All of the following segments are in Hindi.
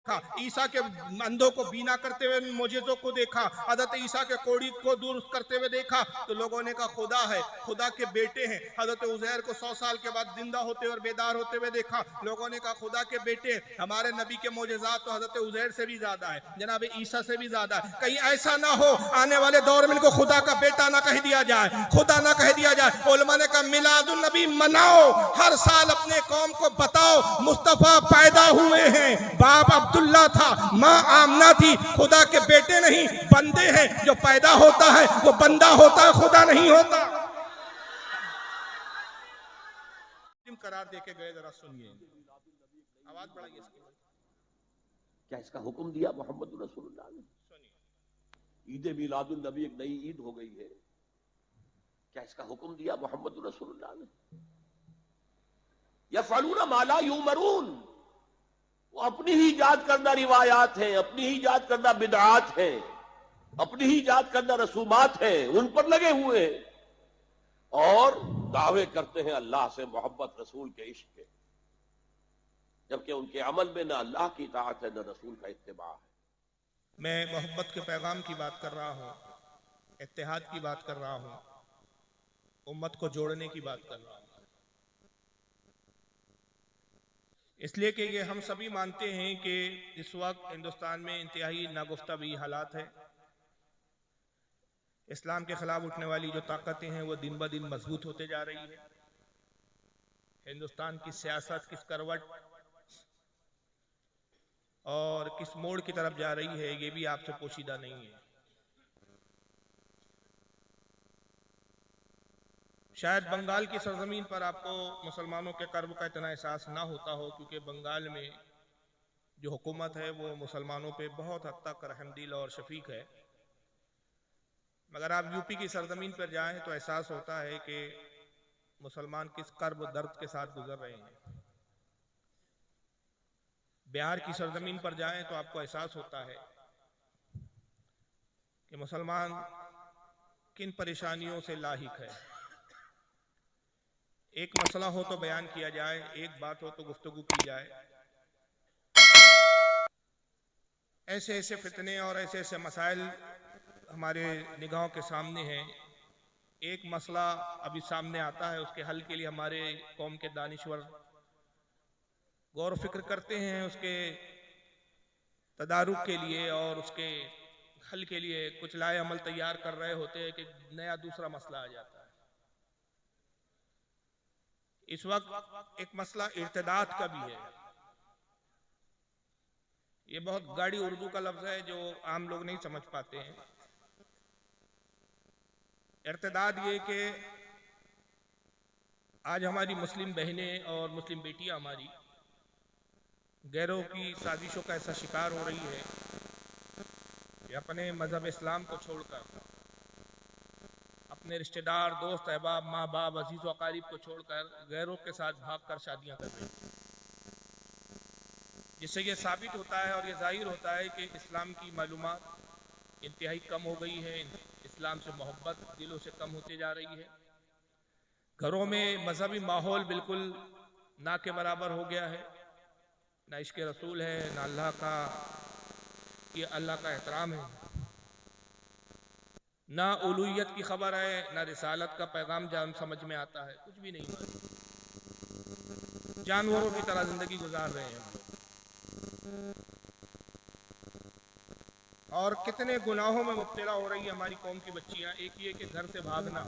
देखा, ईसा के अंधों को बीना करते हुए मोजेजों को देखा, हजरत ईसा के कोढ़ी को दूर करते हुए देखा, तो लोगों ने कहा खुदा है, खुदा के बेटे हैं। हजरत उज़ैर को 100 साल के बाद जिंदा होते हुए और बेदार होते हुए देखा, लोगों ने कहा खुदा के बेटे। हमारे नबी के मोजेज़ात तो हजरत उज़ैर से भी ज्यादा है, जनाब ईसा से भी ज्यादा है। कहीं ऐसा ना हो आने वाले दौर में इनको खुदा का बेटा ना कह दिया जाए, खुदा ना कह दिया जाए। उलमा ने कहा मिलादुन नबी मनाओ, हर साल अपने कौम को बताओ मुस्तफा पैदा हुए हैं, बाप अब्दुल्ला था, माँ आमना थी, खुदा के बेटे नहीं बंदे हैं। जो पैदा होता है वो बंदा होता है, खुदा नहीं होता। करार देके गए, जरा सुनिए, आवाज बढ़ाइए इसकी। क्या इसका हुक्म दिया मोहम्मद रसूलुल्लाह ने? ईद मिलादुन नबी एक नई ईद हो गई है, क्या इसका हुक्म दिया मोहम्मद रसूलुल्लाह ने? या फलूना माला यूमरून, वो अपनी ही इजाद करना रिवायात है, अपनी ही इजाद करना बिदआत है, अपनी ही इजाद करना रसूमात है, उन पर लगे हुए हैं और दावे करते हैं अल्लाह से मोहब्बत, रसूल के इश्क के, जबकि उनके अमल में न अल्लाह की इताअत है न रसूल का इत्तिबा है। मैं मोहब्बत के पैगाम की बात कर रहा हूँ, इत्तेहाद की बात कर रहा हूँ, उम्मत को जोड़ने की बात कर रहा हूँ, इसलिए कि ये हम सभी मानते हैं कि इस वक्त हिंदुस्तान में इंतहाई नागुफ्ताबी हालात है। इस्लाम के खिलाफ उठने वाली जो ताकतें हैं वो दिन ब दिन मजबूत होते जा रही है। हिंदुस्तान की सियासत किस करवट और किस मोड़ की तरफ जा रही है ये भी आपसे पोशीदा नहीं है। शायद बंगाल की सरजमीन पर आपको मुसलमानों के कर्ब का इतना एहसास ना होता हो, क्योंकि बंगाल में जो हुकूमत है वो मुसलमानों पे बहुत हद तक रहमदिल और शफीक है। मगर आप यूपी की सरजमीन पर जाएं तो एहसास होता है कि मुसलमान किस कर्ब दर्द के साथ गुजर रहे हैं। बिहार की सरजमीन पर जाएं तो आपको एहसास होता है कि मुसलमान किन परेशानियों से लाहिक है। एक मसला हो तो बयान किया जाए, एक बात हो तो गुफ्तगू की जाए। ऐसे ऐसे फितने और ऐसे ऐसे मसाइल हमारे निगाहों के सामने हैं। एक मसला अभी सामने आता है, उसके हल के लिए हमारे कौम के दानिश्वर गौर फिक्र करते हैं, उसके तदारुक के लिए और उसके हल के लिए कुछ लाए अमल तैयार कर रहे होते हैं कि नया दूसरा मसला आ जाता है। इस वक्त एक मसला इर्तिदाद का भी है। ये बहुत गाढ़ी उर्दू का लफ्ज है जो आम लोग नहीं समझ पाते हैं। इर्तिदाद ये कि आज हमारी मुस्लिम बहनें और मुस्लिम बेटियां हमारी गैरों की साजिशों का ऐसा शिकार हो रही है कि अपने मजहब इस्लाम को छोड़कर, अपने रिश्तेदार, दोस्त, अहबाब, माँ बाप, अजीज व अकारीब को छोड़कर गैरों के साथ भागकर शादियां कर रही हैं। जिससे ये साबित होता है और ये जाहिर होता है कि इस्लाम की मालूमात इंतहाई कम हो गई है, इस्लाम से मोहब्बत दिलों से कम होती जा रही है। घरों में मजहबी माहौल बिल्कुल ना के बराबर हो गया है। ना इश्क रसूल है, ना अल्लाह का एहतराम है, ना उलूहियत की खबर है, ना रिसालत का पैगाम जान समझ में आता है, कुछ भी नहीं मालूम। जानवरों की तरह जिंदगी गुजार रहे हैं हम लोग। और कितने गुनाहों में मुब्तला हो रही है हमारी कौम की बच्चियां। एक ये कि घर से भागना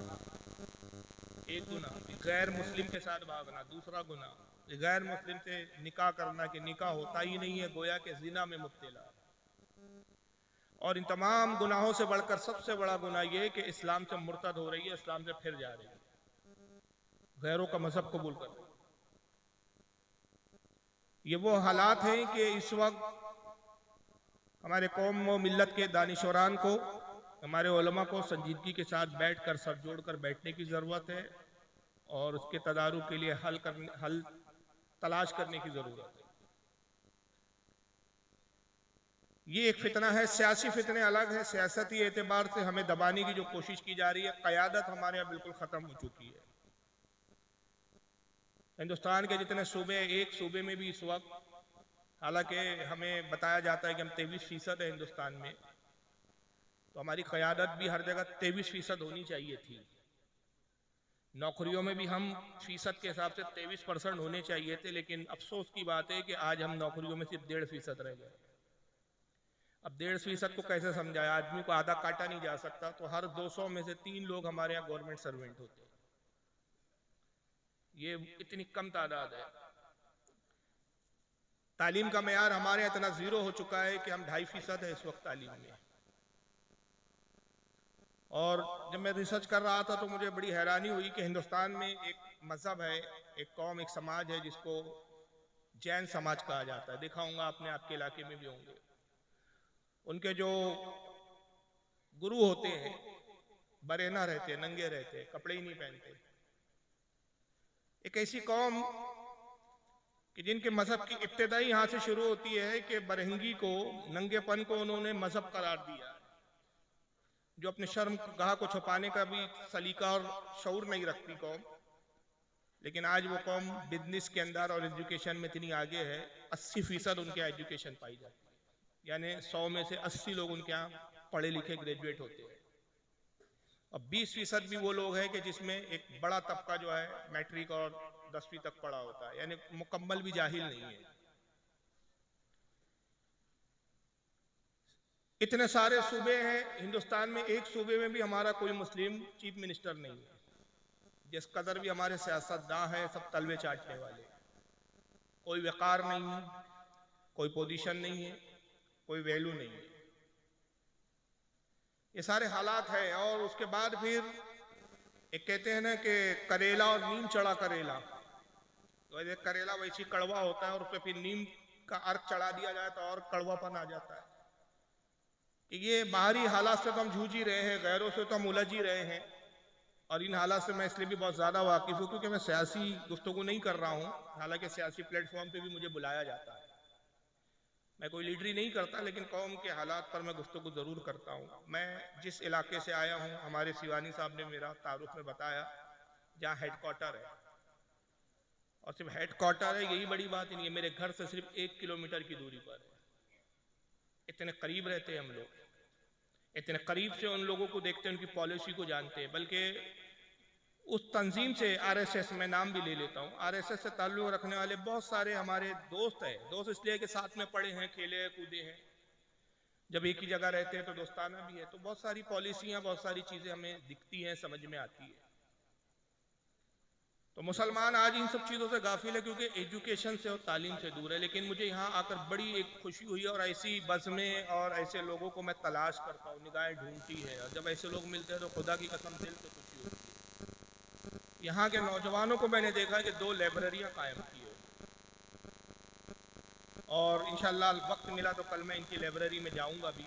एक गुनाह, गैर मुस्लिम के साथ भागना दूसरा गुनाह, गैर मुस्लिम से निकाह करना कि निकाह होता ही नहीं है, गोया के जिना में मुब्तला। और इन तमाम गुनाहों से बढ़कर सबसे बड़ा गुनाह यह कि इस्लाम से मुर्तद हो रही है, इस्लाम से फिर जा रही है, गैरों का मजहब कबूल कर रही है। ये वो हालात हैं कि इस वक्त हमारे कौम व मिल्लत के दानिशवरान को, हमारे उलमा को संजीदगी के साथ बैठकर सर जोड़कर बैठने की ज़रूरत है और उसके तदारुक के लिए हल तलाश करने की ज़रूरत है। ये एक फितना है, सियासी फितने अलग है। सियासती एतबार से हमें दबाने की जो कोशिश की जा रही है, क़यादत हमारे यहाँ बिल्कुल ख़त्म हो चुकी है। हिंदुस्तान के जितने सूबे, एक सूबे में भी इस वक्त हालांकि हमें बताया जाता है कि हम 23% है हिंदुस्तान में, तो हमारी क़यादत भी हर जगह 23% होनी चाहिए थी। नौकरियों में भी हम फीसद के हिसाब से 23% होने चाहिए थे, लेकिन अफसोस की बात है कि आज हम नौकरियों में सिर्फ 1.5% रह गए। अब 1.5% को कैसे समझाया? आदमी को आधा काटा नहीं जा सकता, तो हर 200 में से 3 लोग हमारे यहाँ गवर्नमेंट सर्वेंट होते हैं। ये इतनी कम तादाद है। तालीम का मेयार हमारे यहाँ इतना जीरो हो चुका है कि हम 2.5% है इस वक्त तालीम में। और जब मैं रिसर्च कर रहा था तो मुझे बड़ी हैरानी हुई कि हिंदुस्तान में एक मजहब है, एक कौम, एक समाज है जिसको जैन समाज कहा जाता है। देखा होगा आपने, आपके इलाके में भी होंगे। उनके जो गुरु होते हैं बरेना रहते, नंगे रहते, कपड़े ही नहीं पहनते। एक ऐसी कौम कि जिनके मजहब की इब्तिदाई यहां से शुरू होती है कि बरहंगी को, नंगेपन को उन्होंने मजहब करार दिया, जो अपने शर्म गाह को छुपाने का भी सलीका और शऊर नहीं रखती कौम। लेकिन आज वो कौम बिजनेस के अंदर और एजुकेशन में इतनी आगे है, 80% उनके यहाँ एजुकेशन पाई जाती है, यानी 100 में से 80 लोग उनके यहाँ पढ़े लिखे ग्रेजुएट होते हैं। और 20% भी वो लोग हैं कि जिसमें एक बड़ा तबका जो है मैट्रिक और 10वीं तक पढ़ा होता है, यानी मुकम्मल भी जाहिल नहीं है। इतने सारे सूबे हैं हिंदुस्तान में, एक सूबे में भी हमारा कोई मुस्लिम चीफ मिनिस्टर नहीं है। जिस कदर भी हमारे सियासतदां हैं, सब तलवे चाटने वाले, कोई वकार नहीं है, कोई पोजीशन नहीं है, कोई वैल्यू नहीं है। ये सारे हालात है। और उसके बाद फिर एक कहते हैं ना कि करेला और नीम चढ़ा करेला, तो करेला वैसी कड़वा होता है और उस पर फिर नीम का अर्क चढ़ा दिया जाए तो और कड़वापन आ जाता है। कि ये बाहरी हालात से तो हम जूझ ही रहे हैं, गैरों से तो हम उलझ ही रहे हैं। और इन हालात से मैं इसलिए भी बहुत ज़्यादा वाकिफ़ हूँ क्योंकि मैं सियासी गुफ्तगू नहीं कर रहा हूँ। हालांकि सियासी प्लेटफॉर्म पे भी मुझे बुलाया जाता है, मैं कोई लीडरी नहीं करता, लेकिन कौम के हालात पर मैं गुफ्तगू ज़रूर करता हूँ। मैं जिस इलाके से आया हूँ, हमारे शिवानी साहब ने मेरा तारुफ में बताया, जहाँ हेडक्वार्टर है, और सिर्फ हेडक्वार्टर है यही बड़ी बात नहीं है, मेरे घर से सिर्फ 1 किलोमीटर की दूरी पर है। इतने करीब रहते हैं हम लोग, इतने करीब से उन लोगों को देखते हैं, उनकी पॉलिसी को जानते हैं। बल्कि उस तंजीम से, आरएसएस, मैं नाम भी ले लेता हूँ, आरएसएस से ताल्लुक़ रखने वाले बहुत सारे हमारे दोस्त हैं। दोस्त इसलिए कि साथ में पढ़े हैं, खेले कूदे हैं, जब एक ही जगह रहते हैं तो दोस्ताना भी है। तो बहुत सारी पॉलिसियाँ, बहुत सारी चीज़ें हमें दिखती हैं, समझ में आती है। तो मुसलमान आज इन सब चीज़ों से गाफिल है क्योंकि एजुकेशन से और तालीम से दूर है। लेकिन मुझे यहाँ आकर बड़ी एक खुशी हुई और ऐसी बज़्में और ऐसे लोगों को मैं तलाश करता हूँ, निगाहें ढूंढती है, और जब ऐसे लोग मिलते हैं तो खुदा की कसम दिल से खुशी होती है। यहाँ के नौजवानों को मैंने देखा कि 2 लाइब्रेरियाँ कायम की है, और इंशाअल्लाह वक्त मिला तो कल मैं इनकी लाइब्रेरी में जाऊँगा भी।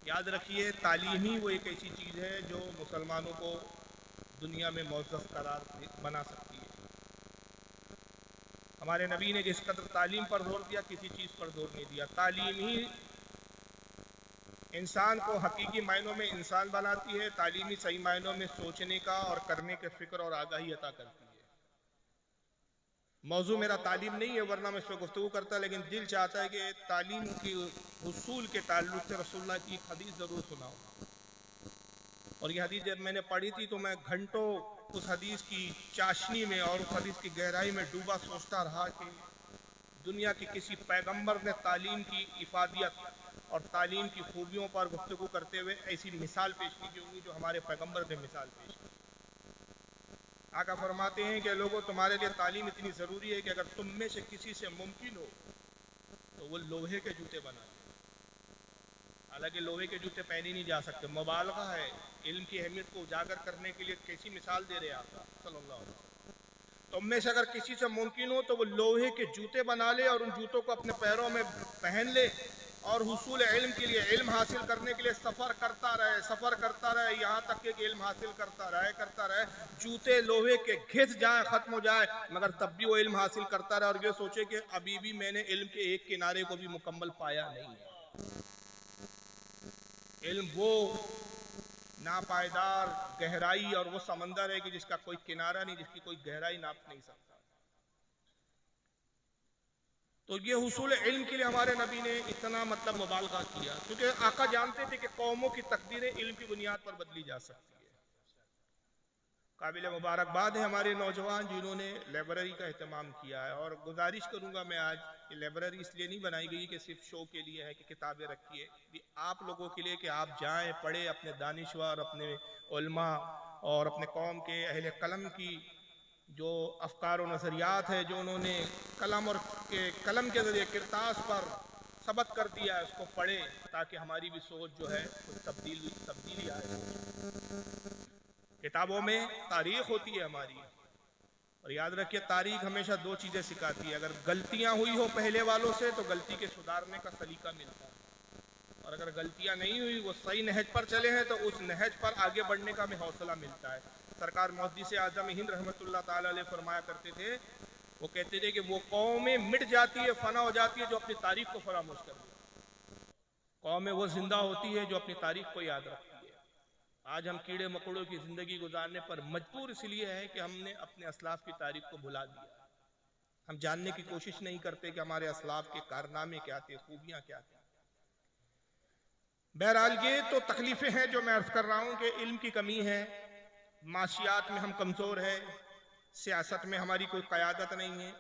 याद रखिए, तालीम ही वो एक ऐसी चीज़ है जो मुसलमानों को दुनिया में मौजूद करार बना सकती है। हमारे नबी ने जिस कदर तालीम पर जोर दिया, किसी चीज़ पर जोर नहीं दिया। तालीम ही इंसान को हकीकी मायनों में इंसान बनाती है, तालीम ही सही मायनों में सोचने का और करने के फिक्र और आगाही अता करती है। मौजू मेरा तालीम नहीं है, वरना मैं इस पर गुफ्तगू करता, लेकिन दिल चाहता है कि तालीम की हुसूल के ताल्लुक से रसूलुल्लाह की एक हदीस ज़रूर सुनाऊँ। और ये हदीस जब मैंने पढ़ी थी तो मैं घंटों उस हदीस की चाशनी में और उस हदीस की गहराई में डूबा, सोचता रहा कि दुनिया के किसी पैगंबर ने तालीम की इफादियत और तालीम की खूबियों पर गुफ्तगू करते हुए ऐसी मिसाल पेश की होंगी जो हमारे पैगंबर ने मिसाल पेश की। आका फरमाते हैं कि लोगों, तुम्हारे लिए तालीम इतनी ज़रूरी है कि अगर तुम में से किसी से मुमकिन हो तो वो लोहे के जूते बनाए। हालांकि लोहे के जूते पहने नहीं जा सकते, मुबालगा है। इल्म की अहमियत को उजागर करने के लिए कैसी मिसाल दे रहे आका सल्लल्लाहु अलैहि वसल्लम। तुम में से अगर किसी से मुमकिन हो तो वो लोहे के जूते बना ले और उन जूतों को अपने पैरों में पहन ले और हुसूल इल्म के लिए, इल्म हासिल करने के लिए सफ़र करता रहे, सफ़र करता रहे, यहाँ तक कि इल्म हासिल करता रहे। जूते लोहे के घिस जाए, ख़त्म हो जाए, मगर तब भी वो इल्म हासिल करता रहे और ये सोचे कि अभी भी मैंने इल्म के एक किनारे को भी मुकम्मल पाया नहीं है। इल्म वो नापायदार गहराई और वो समंदर है कि जिसका कोई किनारा नहीं, जिसकी कोई गहराई नाप नहीं सकता। तो ये हुसूल इल्म के लिए हमारे नबी ने इतना मतलब मुबालगा किया, क्योंकि आका जानते थे कि कौमों की तकदीरें इल्म की बुनियाद पर बदली जा सकती है। काबिल मुबारकबाद है हमारे नौजवान जिन्होंने लाइब्रेरी का एहतमाम किया है। और गुजारिश करूंगा मैं आज कि लाइब्रेरी इसलिए नहीं बनाई गई कि सिर्फ शो के लिए है कि किताबें रखी है, भी आप लोगों के लिए कि आप जाएं, पढ़ें, अपने दानिश्वर, अपने उलमा और अपने कौम के अहले कलम की जो अफकार और नज़रियात है, जो उन्होंने कलम के जरिए किरतास पर सबक कर दिया है, उसको पढ़े ताकि हमारी भी सोच जो है कुछ तब्दीली आए। किताबों में तारीख होती है हमारी, और याद रखिए तारीख हमेशा दो चीज़ें सिखाती है। अगर गलतियां हुई हो पहले वालों से तो गलती के सुधारने का सलीका मिलता है, और अगर गलतियां नहीं हुई, वो सही नहज पर चले हैं, तो उस नहज पर आगे बढ़ने का हमें हौसला मिलता है। सरकार मुहद्दिस आज़म हिंद रहमतुल्लाह ताला अलैह फरमाया करते थे, वो कहते थे कि वो कौमें मिट जाती है, फना हो जाती है जो अपनी तारीख को फरामोश कर देती है। कौमें वो जिंदा होती है जो अपनी तारीख को याद रखती है। आज हम कीड़े मकोड़ों की जिंदगी गुजारने पर मजबूर इसलिए है कि हमने अपने असलाफ की तारीख को भुला दिया। हम जानने की कोशिश नहीं करते कि हमारे असलाफ के कारनामे क्या थे, खूबियां क्या थी। बहरहाल ये तो तकलीफें हैं जो मैं अर्ज कर रहा हूं कि इल्म की कमी है, माशियात में हम कमजोर है, सियासत में हमारी कोई क़यादत नहीं है।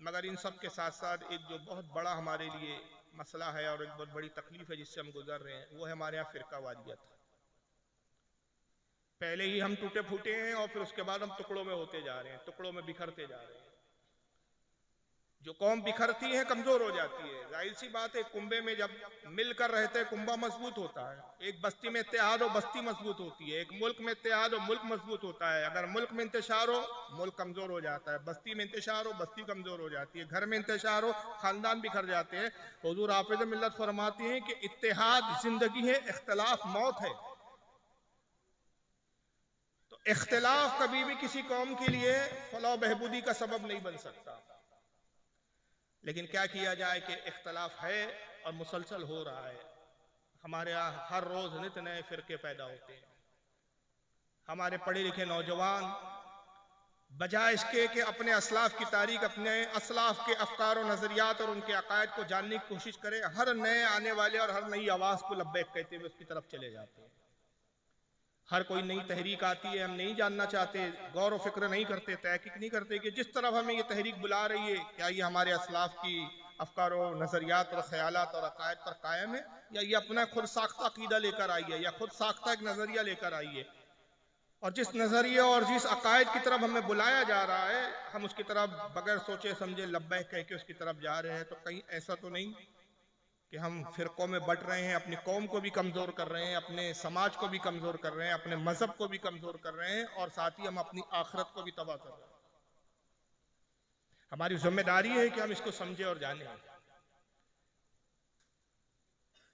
मगर इन सब के साथ साथ एक जो बहुत बड़ा हमारे लिए मसला है और एक बहुत बड़ी तकलीफ है जिससे हम गुजर रहे हैं, वो है हमारे यहाँ फ़िरकावारियत। पहले ही हम टूटे फूटे हैं और फिर उसके बाद हम टुकड़ों में होते जा रहे हैं, टुकड़ों में बिखरते जा रहे हैं। जो कौम बिखरती है कमजोर हो जाती है। जाहिर सी बात है, कुंबे में जब मिलकर रहते हैं कुंबा मजबूत होता है। एक बस्ती में इत्तेहाद हो बस्ती मजबूत होती है, एक मुल्क में इत्तेहाद हो मुल्क मजबूत होता है। अगर मुल्क में इंतशार हो मुल्क कमजोर हो जाता है, बस्ती में इंतशार हो बस्ती कमजोर हो जाती है, घर में इंतशार हो खानदान बिखर जाते हैं। हुजूर हाफिज़ मिल्लत फरमाते हैं कि इत्तेहाद जिंदगी है, इख्तिलाफ मौत है। तो इख्तिलाफ कभी भी किसी कौम के लिए फलाह बहबूदी का सबब नहीं बन सकता। लेकिन क्या किया जाए कि इख्तलाफ है और मुसलसल हो रहा है। हमारे यहाँ हर रोज नित नए फिरके पैदा होते हैं। हमारे पढ़े लिखे नौजवान बजाय इसके कि अपने असलाफ की तारीख, अपने असलाफ के अफकार और नजरियात और उनके अकायद को जानने की कोशिश करें, हर नए आने वाले और हर नई आवाज को लब्बैक कहते हुए उसकी तरफ चले जाते हैं। हर कोई नई तहरीक आती है, हम नहीं जानना चाहते, गौर व फिक्र नहीं करते, तहकीक नहीं करते कि जिस तरफ हमें ये तहरीक बुला रही है क्या ये हमारे असलाफ की अफकार और नज़रियात और ख्यालात और अकायद पर कायम है, या ये अपना खुद साख्ता अकीदा लेकर आई है, या खुद साख्ता एक नज़रिया लेकर आई है। और जिस नज़रिया और जिस अकायद की तरफ हमें बुलाया जा रहा है, हम उसकी तरफ बगैर सोचे समझे लब्बैक कह के उसकी तरफ जा रहे हैं। तो कहीं ऐसा तो नहीं कि हम फिरकों में बट रहे हैं, अपनी कौम को भी कमजोर कर रहे हैं, अपने समाज को भी कमजोर कर रहे हैं, अपने मजहब को भी कमजोर कर रहे हैं, और साथ ही हम अपनी आखिरत को भी तबाह कर रहे हैं। हमारी जिम्मेदारी है कि हम इसको समझे और जाने।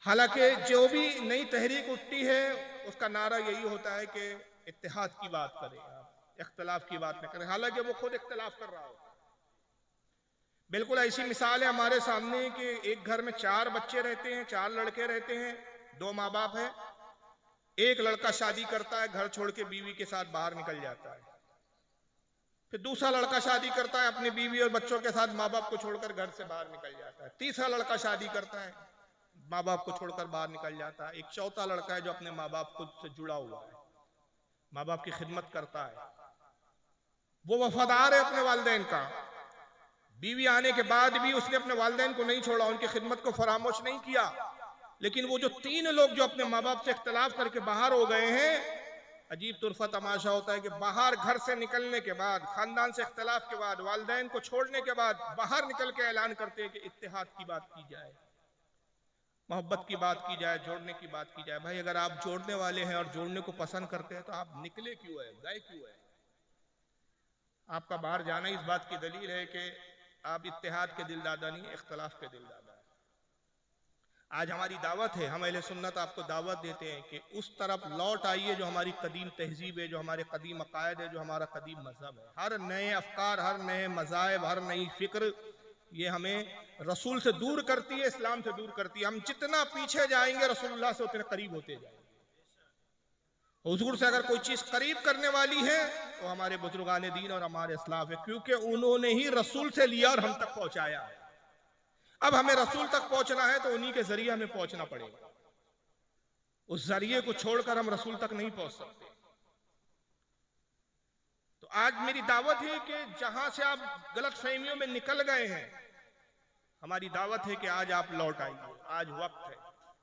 हालांकि जो भी नई तहरीक उठती है उसका नारा यही होता है कि इत्तेहाद की बात करें, इख्तिलाफ की बात न करें, हालांकि वो खुद इख्तिलाफ कर रहा होता है। बिल्कुल ऐसी मिसाल है हमारे सामने कि एक घर में 4 बच्चे रहते हैं, 4 लड़के रहते हैं, 2 माँ बाप है। एक लड़का शादी करता है, घर छोड़ के बीवी के साथ बाहर निकल जाता है। फिर दूसरा लड़का शादी करता है, अपनी बीवी और बच्चों के साथ माँ बाप को छोड़कर घर से बाहर निकल जाता है। तीसरा लड़का शादी करता है, माँ बाप को छोड़कर बाहर निकल जाता है। एक चौथा लड़का है जो अपने माँ बाप खुद से जुड़ा हुआ है, माँ बाप की खिदमत करता है, वो वफादार है अपने वालिदैन का। बीवी आने के बाद भी उसने अपने वालिदैन को नहीं छोड़ा, उनकी खिदमत को फरामोश नहीं किया। लेकिन वो जो 3 लोग जो अपने माँ बाप से इख्तिलाफ करके बाहर हो गए हैं, अजीब तुरफा तमाशा होता है कि बाहर घर से निकलने के बाद, खानदान से इख्तिलाफ के बाद, वालिदैन को छोड़ने के बाद बाहर निकल के ऐलान करते हैं कि इत्तेहाद की बात की जाए, मोहब्बत की बात की जाए, जोड़ने की बात की जाए। भाई अगर आप जोड़ने वाले हैं और जोड़ने को पसंद करते हैं तो आप निकले क्यों है, गए क्यों है? आपका बाहर जाना इस बात की दलील है कि आप इत्तेहाद के दिलदादा नहीं, इख्तिलाफ के दिलदादा है। आज हमारी दावत है, हम अहले सुन्नत आपको दावत देते हैं कि उस तरफ लौट आइए जो हमारी कदीम तहजीब है, जो हमारे कदीम अकायद है, जो हमारा कदीम मजहब है। हर नए अफकार, हर नए मज़ाहिब, हर नई फिक्र ये हमें रसूल से दूर करती है, इस्लाम से दूर करती है। हम जितना पीछे जाएंगे रसूलुल्लाह से उतने करीब होते जाएंगे। हुजूर से अगर कोई चीज करीब करने वाली है तो हमारे बुजुर्गान दीन और हमारे इस्लाफ है, क्योंकि उन्होंने ही रसूल से लिया और हम तक पहुंचाया है। अब हमें रसूल तक पहुंचना है तो उन्हीं के जरिए हमें पहुंचना पड़ेगा। उस जरिए को छोड़कर हम रसूल तक नहीं पहुंच सकते। तो आज मेरी दावत है कि जहां से आप गलत फहमियों में निकल गए हैं, हमारी दावत है कि आज आप लौट आइए। आज वक्त है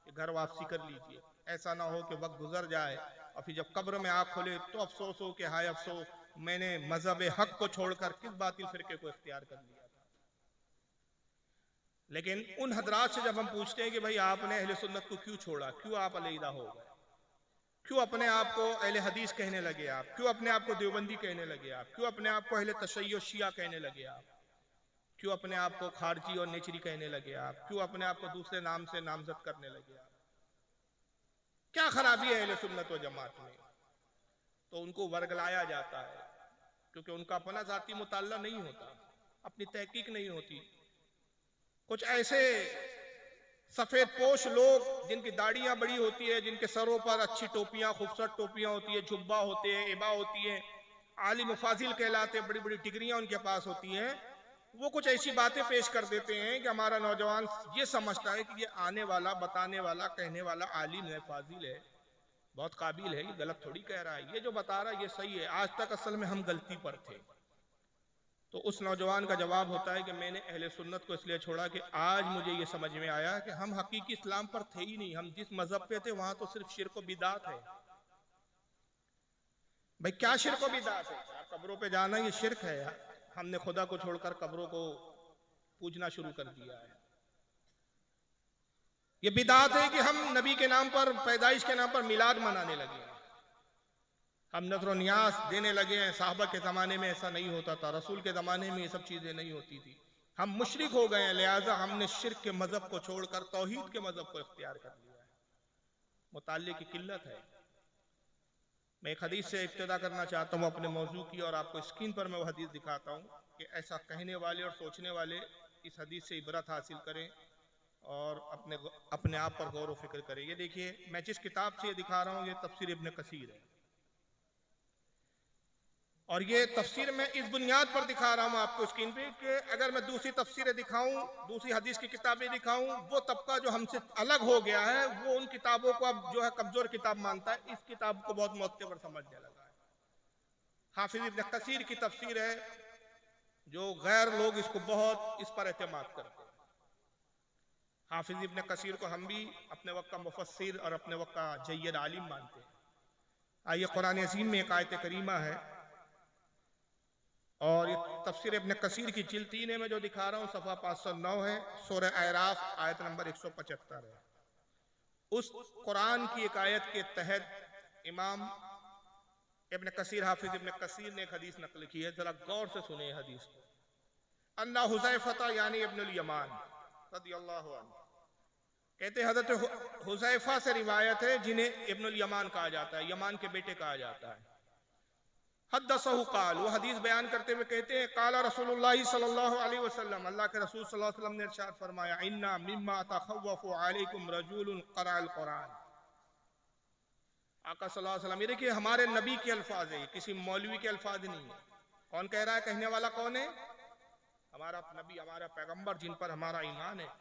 कि घर वापसी कर लीजिए। ऐसा ना हो कि वक्त गुजर जाए और फिर जब कब्र में आंख खोले तो अफसोस हो कि हाय अफसोस, मैंने मजहब हक को छोड़कर किस बातिल फिरके को इख्तियार कर लिया था। लेकिन उन हजरात से जब हम पूछते हैं कि भाई आपने अहले सुन्नत को क्यों छोड़ा, क्यों आप अलैदा हो गए, क्यों अपने आप को अहले हदीस कहने लगे आप, क्यों अपने आप को देवबंदी कहने लगे आप, क्यों अपने आप को अहले तशय्युअ शिया कहने लगे आप, क्यों अपने आप को खारजी और नेचरी कहने लगे आप, क्यों अपने आप को दूसरे नाम से नामजद करने लगे आप, क्या खराबी है अहले सुन्नत व जमात में? तो उनको वर्गलाया जाता है क्योंकि उनका अपना जाती मुताल्ला नहीं होता, अपनी तहकीक नहीं होती। कुछ ऐसे सफेद पोश लोग जिनकी दाढ़ियां बड़ी होती है, जिनके सरों पर अच्छी टोपियां, खूबसूरत टोपियां होती है, जुब्बा होते हैं, इबा होती है, आलिम फाजिल कहलाते हैं, बड़ी बड़ी डिग्रियां उनके पास होती हैं, वो कुछ ऐसी बातें पेश कर देते हैं कि हमारा नौजवान ये समझता है कि ये आने वाला, बताने वाला, कहने वाला आलिम है, फाजिल है, बहुत काबिल है, ये गलत थोड़ी कह रहा है, ये जो बता रहा है ये सही है। आज तक असल में हम गलती पर थे। तो उस नौजवान का जवाब होता है कि मैंने अहले सुन्नत को इसलिए छोड़ा कि आज मुझे ये समझ में आया कि हम हकीकी इस्लाम पर थे ही नहीं। हम जिस मजहब पे थे वहां तो सिर्फ शिर्क व बिदात है। भाई क्या शिर्क व बिदात है? कब्रों पे जाना ये शिर्क है। हमने खुदा को छोड़कर कब्रों को पूजना शुरू कर दिया है। ये बिदात है कि हम नबी के नाम पर, पैदाइश के नाम पर मिलाद मनाने लगे, हम नज़र नियास देने लगे हैं। साहबा के ज़माने में ऐसा नहीं होता था, रसूल के ज़माने में ये सब चीज़ें नहीं होती थी। हम मुशरिक हो गए हैं, लिहाजा हमने शिर्क के मज़हब को छोड़कर तौहीद के मज़हब को इख्तियार कर लिया है। मुताल्ले की किल्लत है। मैं एक हदीस से इब्तिदा करना चाहता हूँ अपने मौजू की, और आपको स्क्रीन पर मैं वो हदीस दिखाता हूँ कि ऐसा कहने वाले और सोचने वाले इस हदीस से इबरत हासिल करें और अपने आप पर गौर व फिक्र करें। ये देखिए, मैं जिस किताब से ये दिखा रहा हूँ ये तफसीर इब्न कसीर है, और ये तफसीर मैं इस बुनियाद पर दिखा रहा हूँ आपको स्क्रीन पे कि अगर मैं दूसरी तफसीरें दिखाऊं, दूसरी हदीस की किताबें दिखाऊं, वो तबका जो हमसे अलग हो गया है वो उन किताबों को अब जो है कमजोर किताब मानता है, इस किताब को बहुत मोतबर समझने लगा है। हाफिज इब्न कसीर की तफसीर है, जो गैर लोग इसको बहुत इस पर एतमाद करते हैं। हाफिज इब्न कसीर को हम भी अपने वक्त का मुफस्सिर और अपने वक्त का जय्यद आलिम मानते हैं। आइए, कुरान अज़ीम में एक आयत करीमा है, और ये तफसीर इब्न कसीर की जिल्द 3 है, मैं जो दिखा रहा हूँ सफ़ा 509 है, सूरह आराफ आयत नंबर 175 है। उस कुरान की एक आयत के तहत इमाम इब्न कसीर, हाफिज इब्न कसीर ने एक हदीस नकल की है, जरा गौर से सुने हदीस को। अन्ना हुज़ैफ़ा यानी इब्नुल यमान रज़ियल्लाहु अन्हु कहते हैं, हज़रत हुज़ैफ़ा से रिवायत है जिन्हें इब्नुल यमान कहा जाता है, यमान के बेटे कहा जाता है। हद्दसहु काल, वो हदीस बयान करते हुए कहते हैं, काला रसूलुल्लाह सल्लल्लाहु अलैहि वसल्लम, अल्लाह के रसूल सल्लल्लाहु अलैहि वसल्लम ने इरशाद फरमाया, इन्ना मिम्मा तखव्वफु अलैकुम रजुलुन क़रअल कुरान। आका सल्लल्लाहु अलैहि वसल्लम, ये देखिए हमारे नबी के अल्फाज है, किसी मौलवी के अल्फाज नहीं है। कौन कह रहा है? कहने वाला कौन है? हमारा नबी, हमारा पैगंबर, जिन पर हमारा ईमान है।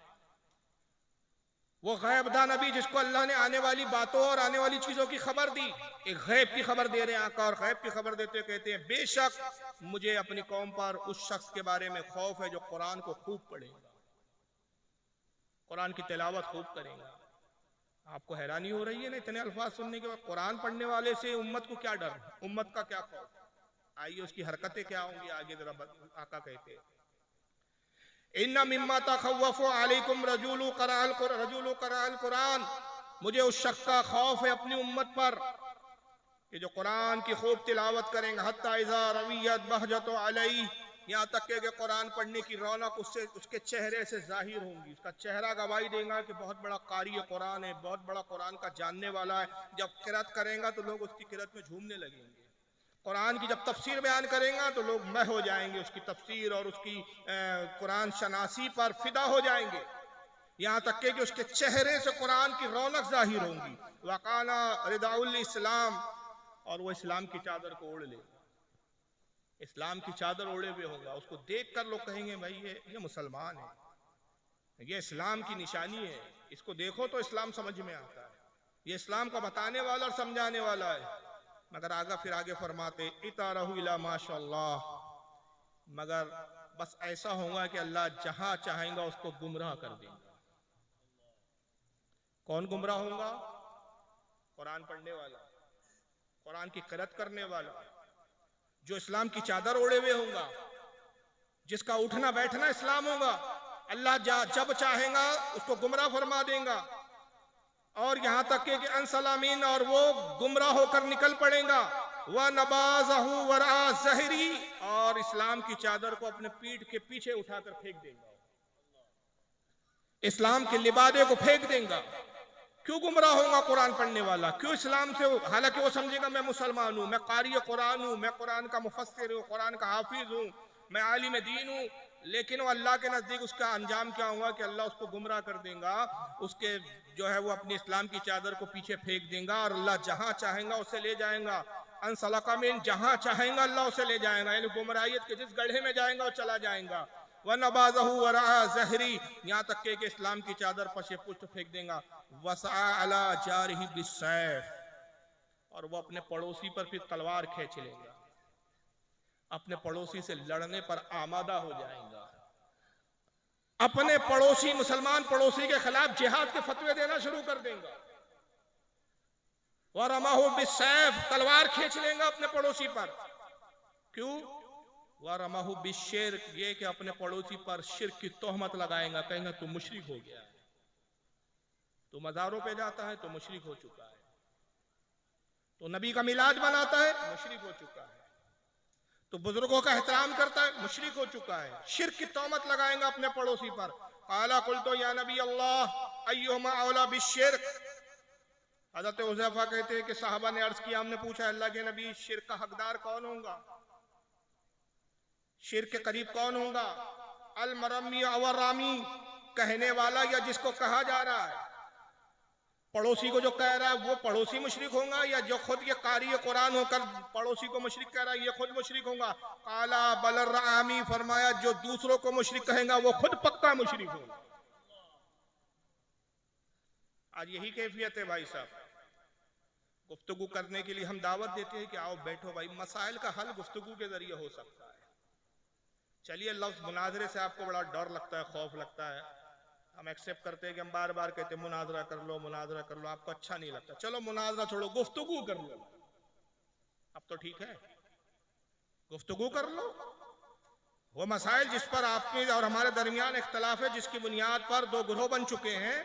वो गैबदा नबी जिसको अल्लाह ने आने वाली बातों और आने वाली चीजों की खबर दी। एक गैब की खबर दे रहे हैं आका, और गैब की खबर देते कहते हैं, बेशक मुझे अपनी कौम पर उस शख्स के बारे में खौफ है जो कुरान को खूब पढ़ेगा, कुरान की तिलावत खूब करेगा। आपको हैरानी हो रही है ना इतने अल्फाज सुनने के बाद? कुरान पढ़ने वाले से उम्मत को क्या डर, उम्मत का क्या खौफ? आइए उसकी हरकतें क्या होंगी आगे जरा आका कहते हैं, इन्ना मिम्मा तखव्वफु अलैकुम रजुलु क़रअल कुरान, मुझे उस शख्स का खौफ है अपनी उम्मत पर कि जो कुरान की खूब तिलावत करेंगे, हत्ता इज़ा रवियत बहजतु अलैहि, यहाँ तक कि कुरान पढ़ने की रौनक उससे, उसके चेहरे से जाहिर होंगी, उसका चेहरा गवाही देगा कि बहुत बड़ा कारी कुरान है, बहुत बड़ा कुरान का जानने वाला है। जब किरात करेगा तो लोग उसकी किरात में झूमने लगेंगे। कुरान की जब तफसीर बयान करेगा तो लोग मह हो जाएंगे, उसकी तफसीर और उसकी कुरान शनासी पर फिदा हो जाएंगे, यहाँ तक कि उसके चेहरे से कुरान की रौनक जाहिर होंगी। वकाना रिदाउल इस्लाम, और वो इस्लाम की चादर को ओढ़ ले, इस्लाम की चादर ओढ़े हुए होगा, उसको देख कर लोग कहेंगे भाई ये मुसलमान है। ये इस्लाम की निशानी है, इसको देखो तो इस्लाम समझ में आता है। ये इस्लाम को बताने वाला और समझाने वाला है। मगर आगे फरमाते इतारहु इला माशाअल्लाह, मगर बस ऐसा होगा कि अल्लाह जहां चाहेगा उसको गुमराह कर देगा। कौन गुमराह होगा? कुरान पढ़ने वाला, कुरान की किरात करने वाला, जो इस्लाम की चादर ओढ़े हुए होगा, जिसका उठना बैठना इस्लाम होगा। अल्लाह जब चाहेगा उसको गुमराह फरमा देगा। और यहां तक कि अनसलामीन, और वो गुमराह होकर निकल पड़ेगा। वह नबाज़हु वरा ज़हरी, और इस्लाम की चादर को अपने पीठ के पीछे उठाकर फेंक देगा, इस्लाम के लिबादे को फेंक देगा। क्यों गुमराह होगा कुरान पढ़ने वाला? क्यों इस्लाम से? हालांकि वो समझेगा मैं मुसलमान हूं, मैं कारी कुरान हूं, मैं कुरान का मुफस्सिर हूं, कुरान का हाफिज हूं, मैं आलिम दीन हूं, लेकिन वो अल्लाह के नजदीक उसका अंजाम क्या होगा कि अल्लाह उसको गुमराह कर देगा। उसके जो है वो अपनी इस्लाम की चादर को पीछे फेंक देगा, और अल्लाह जहां चाहेगा उसे ले जाएगा। अनसलका में जहां चाहेगा अल्लाह उसे ले जाएगा, यानी गुमराहियत के जिस गड्ढे में जाएगा वो चला जाएगा। वह नबाज़हु वरा ज़हरी, यहाँ तक के इस्लाम की चादर पशे पुष्ट फेंक देगा। वसा अला जारही बिस्सैफ, और वो अपने पड़ोसी पर फिर तलवार खींच लेगा, अपने पड़ोसी से लड़ने पर आमादा हो जाएगा, अपने पड़ोसी मुसलमान पड़ोसी के खिलाफ जिहाद के फतवे देना शुरू कर देगा। और रमाहु बिस्सैफ, तलवार खींच लेगा अपने पड़ोसी पर। क्यों? वह रमाहु बिश्शिर्क, ये कि अपने पड़ोसी पर शिर्क की तोहमत लगाएगा, कहेंगे तू मुशरिक हो गया है, तू मज़ारों पे जाता है तो मुशरिक हो चुका है, तो नबी का मिलाद बनाता है मुशरिक हो चुका है, तो बुजुर्गों का एहतराम करता है मुशरिक हो चुका है। शिर्क की तोहमत लगाएगा अपने पड़ोसी पर। काला कुल तो या नबी अल्लाह अय्युमा औला बिश्शिर्क। हज़रत हुज़ैफा कहते हैं कि साहबा ने अर्ज किया, हमने पूछा अल्लाह के नबी शिर्क का हकदार कौन होगा, शिर्क के करीब कौन होगा? अल मरमी अवर रामी, कहने वाला या जिसको कहा जा रहा है? पड़ोसी को जो कह रहा है वो पड़ोसी मुशरिक होगा, या जो खुद ये कारी कुरान होकर पड़ोसी को मुशरिक कह रहा है ये खुद मुशरिक होगा? काला बलर रामी, फरमाया जो दूसरों को मुशरिक कहेगा वो खुद पक्का मुशरिक होगा। आज यही कैफियत है भाई साहब। गुफ्तगू करने के लिए हम दावत देते हैं कि आओ बैठो भाई, मसाइल का हल गुफ्तगू के जरिए हो सकता है। चलिए लफ्ज मुनाजरे से आपको बड़ा डर लगता है, खौफ लगता है, हम एक्सेप्ट करते हैं कि हम बार बार कहते हैं मुनाजरा कर लो, मुनाजरा कर लो, आपको अच्छा नहीं लगता, चलो मुनाजरा छोड़ो गुफ्तगू कर लो। अब तो ठीक है, गुफ्तगू कर लो। वो मसाइल जिस पर आपके और हमारे दरमियान इख्तलाफ है, जिसकी बुनियाद पर दो ग्रोह बन चुके हैं,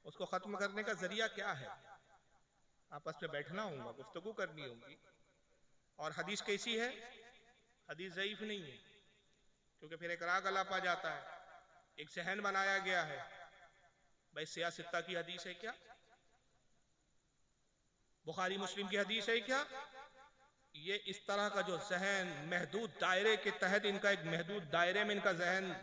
उसको खत्म करने का जरिया क्या है? आपस में बैठना होगा, गुफ्तगू करनी होगी। और हदीस कैसी है? हदीस ज़ईफ नहीं है, क्योंकि फिर एक राग अलापा जाता है, एक जहन बनाया गया है भाई सियासत्ता की हदीस है क्या, बुखारी मुस्लिम की हदीस है क्या? ये इस तरह का जो जहन महदूद दायरे के तहत, इनका एक महदूद दायरे में इनका जहन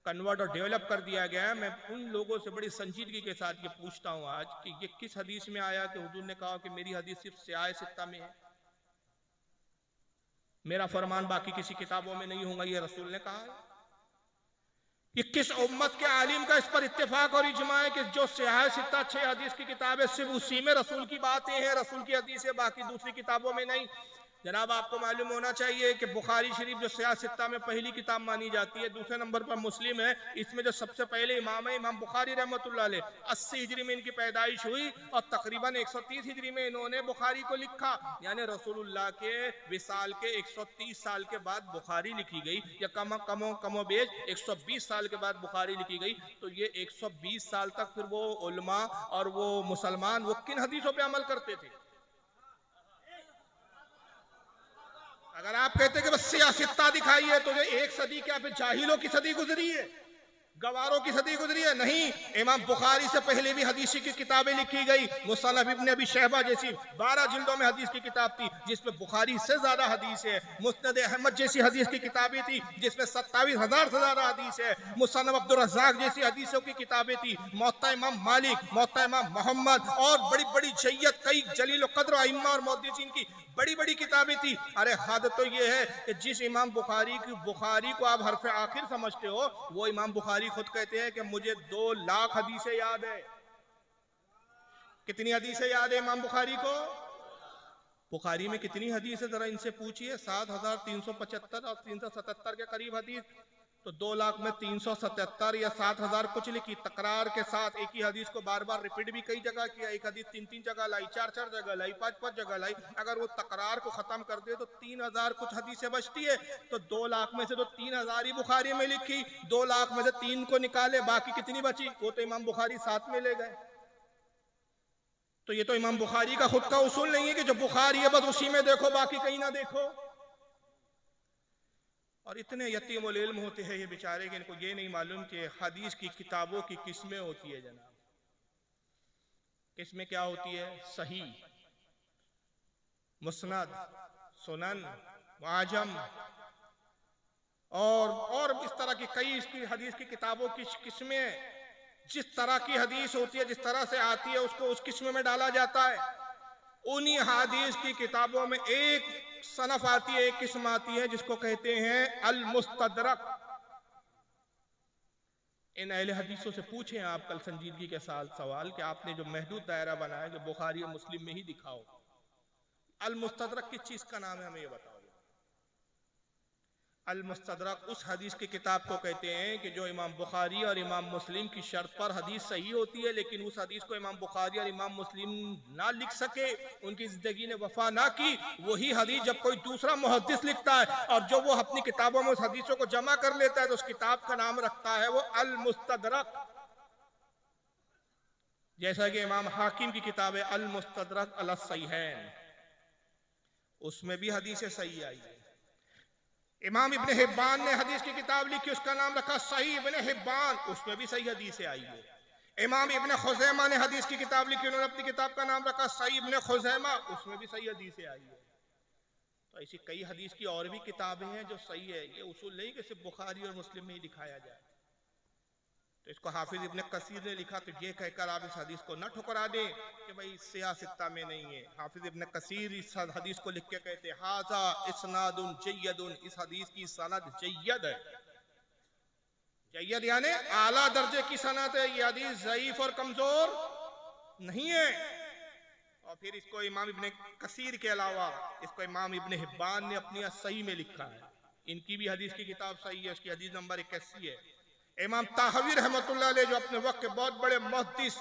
कन्वर्ट और डेवलप कर दिया गया है। मैं उन लोगों से बड़ी संजीदगी के साथ ये पूछता हूँ आज कि ये किस हदीस में आया कि हुजूर ने कहा कि मेरी हदीस सिर्फ सियासत्ता में है, मेरा फरमान बाकी किसी किताबों में नहीं होगा, ये रसूल ने कहा है? ये किस उम्मत के आलिम का इस पर इत्तेफाक और इजमा है कि जो सियासत्ता 6 हदीस की किताब है सिर्फ उसी में रसूल की बातें हैं, रसूल की हदीस है, बाकी दूसरी किताबों में नहीं? जनाब आपको मालूम होना चाहिए कि बुखारी शरीफ जो सियासत्ता में पहली किताब मानी जाती है, दूसरे नंबर पर मुस्लिम है। इसमें जो सबसे पहले इमाम है इमाम बुखारी रहमतुल्लाह अलैह, 80 हिजरी में इनकी पैदाइश हुई और तकरीबन 130 हिजरी में इन्होंने बुखारी को लिखा, यानी रसूलुल्लाह के विसाल के 130 साल के बाद बुखारी लिखी गई, या कमो बेश 120 साल के बाद बुखारी लिखी गई। तो ये 120 साल तक फिर वो उलमा और वो मुसलमान वो किन हदीसों पे अमल करते थे? अगर आप कहते कि बस सियासत्ता दिखाई है तो ये 1 सदी क्या फिर जाहिलों की सदी गुजरी है, गवारों की सदी गुजरी है? नहीं, इमाम बुखारी से पहले भी हदीस की किताबें लिखी गई। मुसन्नफ इब्न अबी शैबा जैसी 12 जिल्दों में हदीस की किताब थी जिसमें बुखारी से ज्यादा हदीस है। मुस्नद अहमद जैसी हदीस की किताबें थी जिसमें 27,000 से ज्यादा हदीस है। मुसन्नफ अब्दुर रज़्ज़ाक़ जैसी हदीसों की किताबें थी। मुअत्ता इमाम मालिक, मुअत्ता इमाम मोहम्मद और बड़ी बड़ी जय्यत कई जलील क़द्र अइम्मा और मुहद्दिसीन की बड़ी बड़ी किताबें थी। अरे हद तो ये है कि जिस इमाम बुखारी को आप हरफ आखिर समझते हो, वो इमाम बुखारी खुद कहते हैं कि मुझे 2 लाख हदीसें याद है। कितनी हदीसें याद है इमाम बुखारी को? बुखारी में कितनी हदीस है जरा इनसे पूछिए। 7375 और 377 के करीब हदीस। तो 2 लाख में 377 या 7000 कुछ लिखी, तकरार के साथ एक ही हदीस को बार बार रिपीट भी कई जगह किया। एक हदीस 3-3 जगह लाई, 4-4 जगह लाई, 5-5 जगह लाई। अगर वो तकरार को खत्म कर दे तो 3000 कुछ हदीसें बचती है। तो 2 लाख में से तो 3000 ही बुखारी में लिखी, 2 लाख में से 3 को निकाले, बाकी कितनी बची? वो तो इमाम बुखारी साथ में ले गए। तो ये तो इमाम बुखारी का खुद का उसूल नहीं है कि जो बुखारी है बस उसी में देखो, बाकी कहीं ना देखो। और इतने यतीमुल इल्म होते हैं ये बेचारे कि इनको ये नहीं मालूम कि हदीस की किताबों की किस्में होती है जनाब। किस्में क्या होती है? सही, मुस्नद, सुनन, मुआजम और इस तरह की कई इसकी हदीस की किताबों की किस्में। जिस तरह की हदीस होती है, जिस तरह से आती है, उसको उस किस्म में डाला जाता है। उन्हीं हदीस की किताबों में एक सनफ आती है, एक किस्म आती है जिसको कहते हैं अल मुस्तदरक। इन अहले हदीसों से पूछें आप कल संजीदगी के साथ सवाल कि आपने जो महदूद दायरा बनाया कि बुखारी और मुस्लिम में ही दिखाओ, अल मुस्तदरक किस चीज का नाम है, हमें ये बताओ। अल मुस्तदरक उस हदीस की किताब को कहते हैं कि जो इमाम बुखारी और इमाम मुस्लिम की शर्त पर हदीस सही होती है, लेकिन उस हदीस को इमाम बुखारी और इमाम मुस्लिम ना लिख सके, उनकी जिंदगी ने वफा ना की, वही हदीस जब कोई दूसरा मुहद्दिस लिखता है और जो वो अपनी किताबों में उस हदीसों को जमा कर लेता है, तो उस किताब का नाम रखता है वो अल मुस्तदरक। जैसा कि इमाम हाकिम की किताब है अल मुस्तदरक अल सहीहैन, उसमें भी हदीसें सही आई है। इमाम इब्ने हिब्बान ने हदीस की किताब लिखी, उसका नाम रखा सही इब्ने हिब्बान, उसमें भी सही हदीसें आई है। इमाम इब्ने खुज़ैमा ने हदीस की किताब लिखी, उन्होंने अपनी किताब का नाम रखा सही इब्ने खुज़ैमा, उसमें भी सही हदीसें आई है। तो ऐसी कई हदीस की और भी किताबें हैं जो सही है। ये उसूल नहीं कि सिर्फ बुखारी और मुस्लिम में ही दिखाया जाए। तो इसको हाफिज इब्ने कसीर ने लिखा, तो ये कहकर आप इस हदीस को न ठुकरा दें कि भाई सियासत्ता में नहीं है। हाफिज इब्ने कसीर इस हदीस को लिख के कहते हैं हाजा इस्नादुन जय्यदुन, इस हदीस की सनद जय्यद है। जय्यद यानी आला दर्जे की सनद है, ये हदीस ज़ईफ और कमजोर नहीं है। और फिर इसको इमाम इब्ने कसीर के अलावा इसको इमाम इब्ने हिब्बान ने अपनी सही में लिखा है। इनकी भी हदीस की किताब सही है, उसकी हदीस नंबर 81 है। इमाम ताहवी रहमतुल्लाह अलैह जो अपने वक्त के बहुत बड़े मुहद्दिस,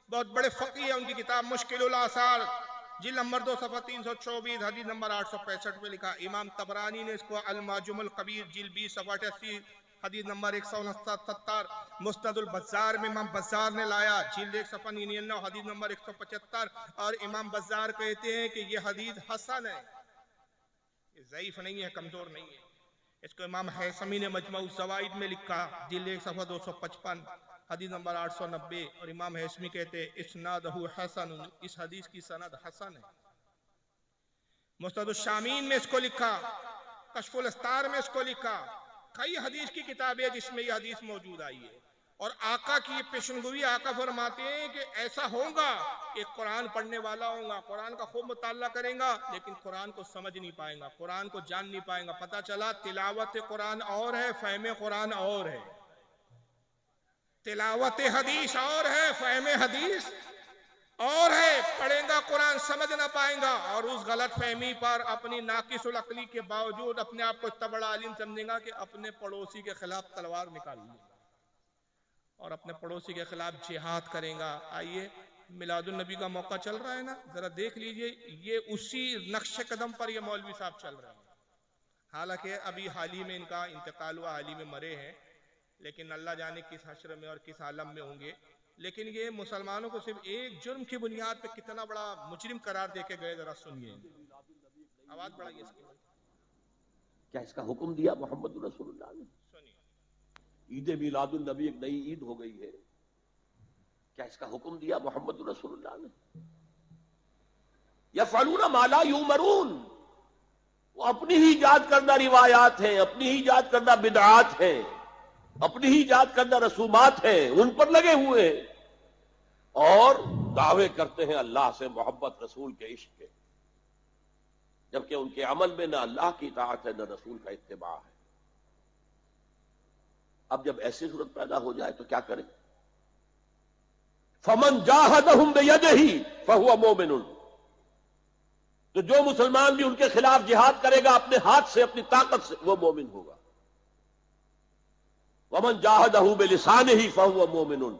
बहुत बड़े फकीह है, उनकी किताब मुश्किलुल आसार जिल्द नंबर 2 सफ़ा 324 हदीस नंबर 865 में लिखा। इमाम तबरानी ने इसको अल माजुमुल कबीर जिल्द 20 सफ़ा 88 हदीस नंबर 169-70। मुस्नदुल बज़्ज़ार में इमाम बज़्ज़ार ने लाया जिल्द 1 सफ़ा 99 हदीस नंबर 175। और इमाम बज़्ज़ार कहते हैं कि ये हदीस हसन है, ये ज़ईफ नहीं है, कमजोर नहीं है। इसको इमाम हैसमी ने मजमऊ ज़वाइद में लिखा जिल्द 1 सफ़ा 255 हदीस नंबर 890। और इमाम हैसमी कहते हैं इस्नादहु हसन, इस हदीस की सनद हसन है। मुस्तदुल शामीन में इसको लिखा, कश्फुल अस्तार में इसको लिखा। कई हदीस की किताबें जिसमें यह हदीस मौजूद आई है। और आका की ये पेशनगोई, आका फरमाते हैं कि ऐसा होगा कि कुरान पढ़ने वाला होगा, कुरान का खूब मुताला करेगा, लेकिन कुरान को समझ नहीं पाएगा, कुरान को जान नहीं पाएगा। पता चला तिलावत कुरान और है, फहम कुरान और है। तिलावत हदीस और है, फहम हदीस और है। पढ़ेगा कुरान समझ ना पाएगा, और उस गलत फहमी पर अपनी नाकिसुल अक्ली के बावजूद अपने आप को इतना बड़ा आलिम समझेगा कि अपने पड़ोसी के खिलाफ तलवार निकाल लेगा और अपने पड़ोसी के खिलाफ जिहाद करेगा। आइए, मिलादुन नबी का मौका चल रहा है ना, जरा देख लीजिए, ये उसी नक्शे कदम पर ये मौलवी साहब चल रहे हैं। हालांकि अभी हाल ही में इनका इंतकाल हुआ, हाल ही में मरे हैं, लेकिन अल्लाह जाने किस हश्र में और किस आलम में होंगे। लेकिन ये मुसलमानों को सिर्फ एक जुर्म की बुनियाद पे कितना बड़ा मुजरिम करार देके गए, जरा सुनिए। आवाज बढ़ाइए इसकी। क्या इसका हुक्म दिया मोहम्मद रसूलुल्लाह ने? ईद मिलादुन नबी एक नई ईद हो गई है, क्या इसका हुक्म दिया मोहम्मद रसूलुल्लाह ने? यफ़अलूना मा ला युमरून, वो अपनी ही इजाद करना रिवायात है, अपनी ही इजाद करना बिदआत है, अपनी ही इजाद करना रसूमात है, उन पर लगे हुए हैं और दावे करते हैं अल्लाह से मोहब्बत, रसूल के इश्क के। जबकि उनके अमल में न अल्लाह की इताअत है न रसूल का इत्तिबा है। अब जब ऐसी सूरत पैदा हो जाए तो क्या करें? फमन जाहदहुम बियदिही फहुवा मोमिनुन, तो जो मुसलमान भी उनके खिलाफ जिहाद करेगा अपने हाथ से, अपनी ताकत से, वो मोमिन होगा। वमन जाहदहु बिलिसानिही फहुवा मोमिनुन,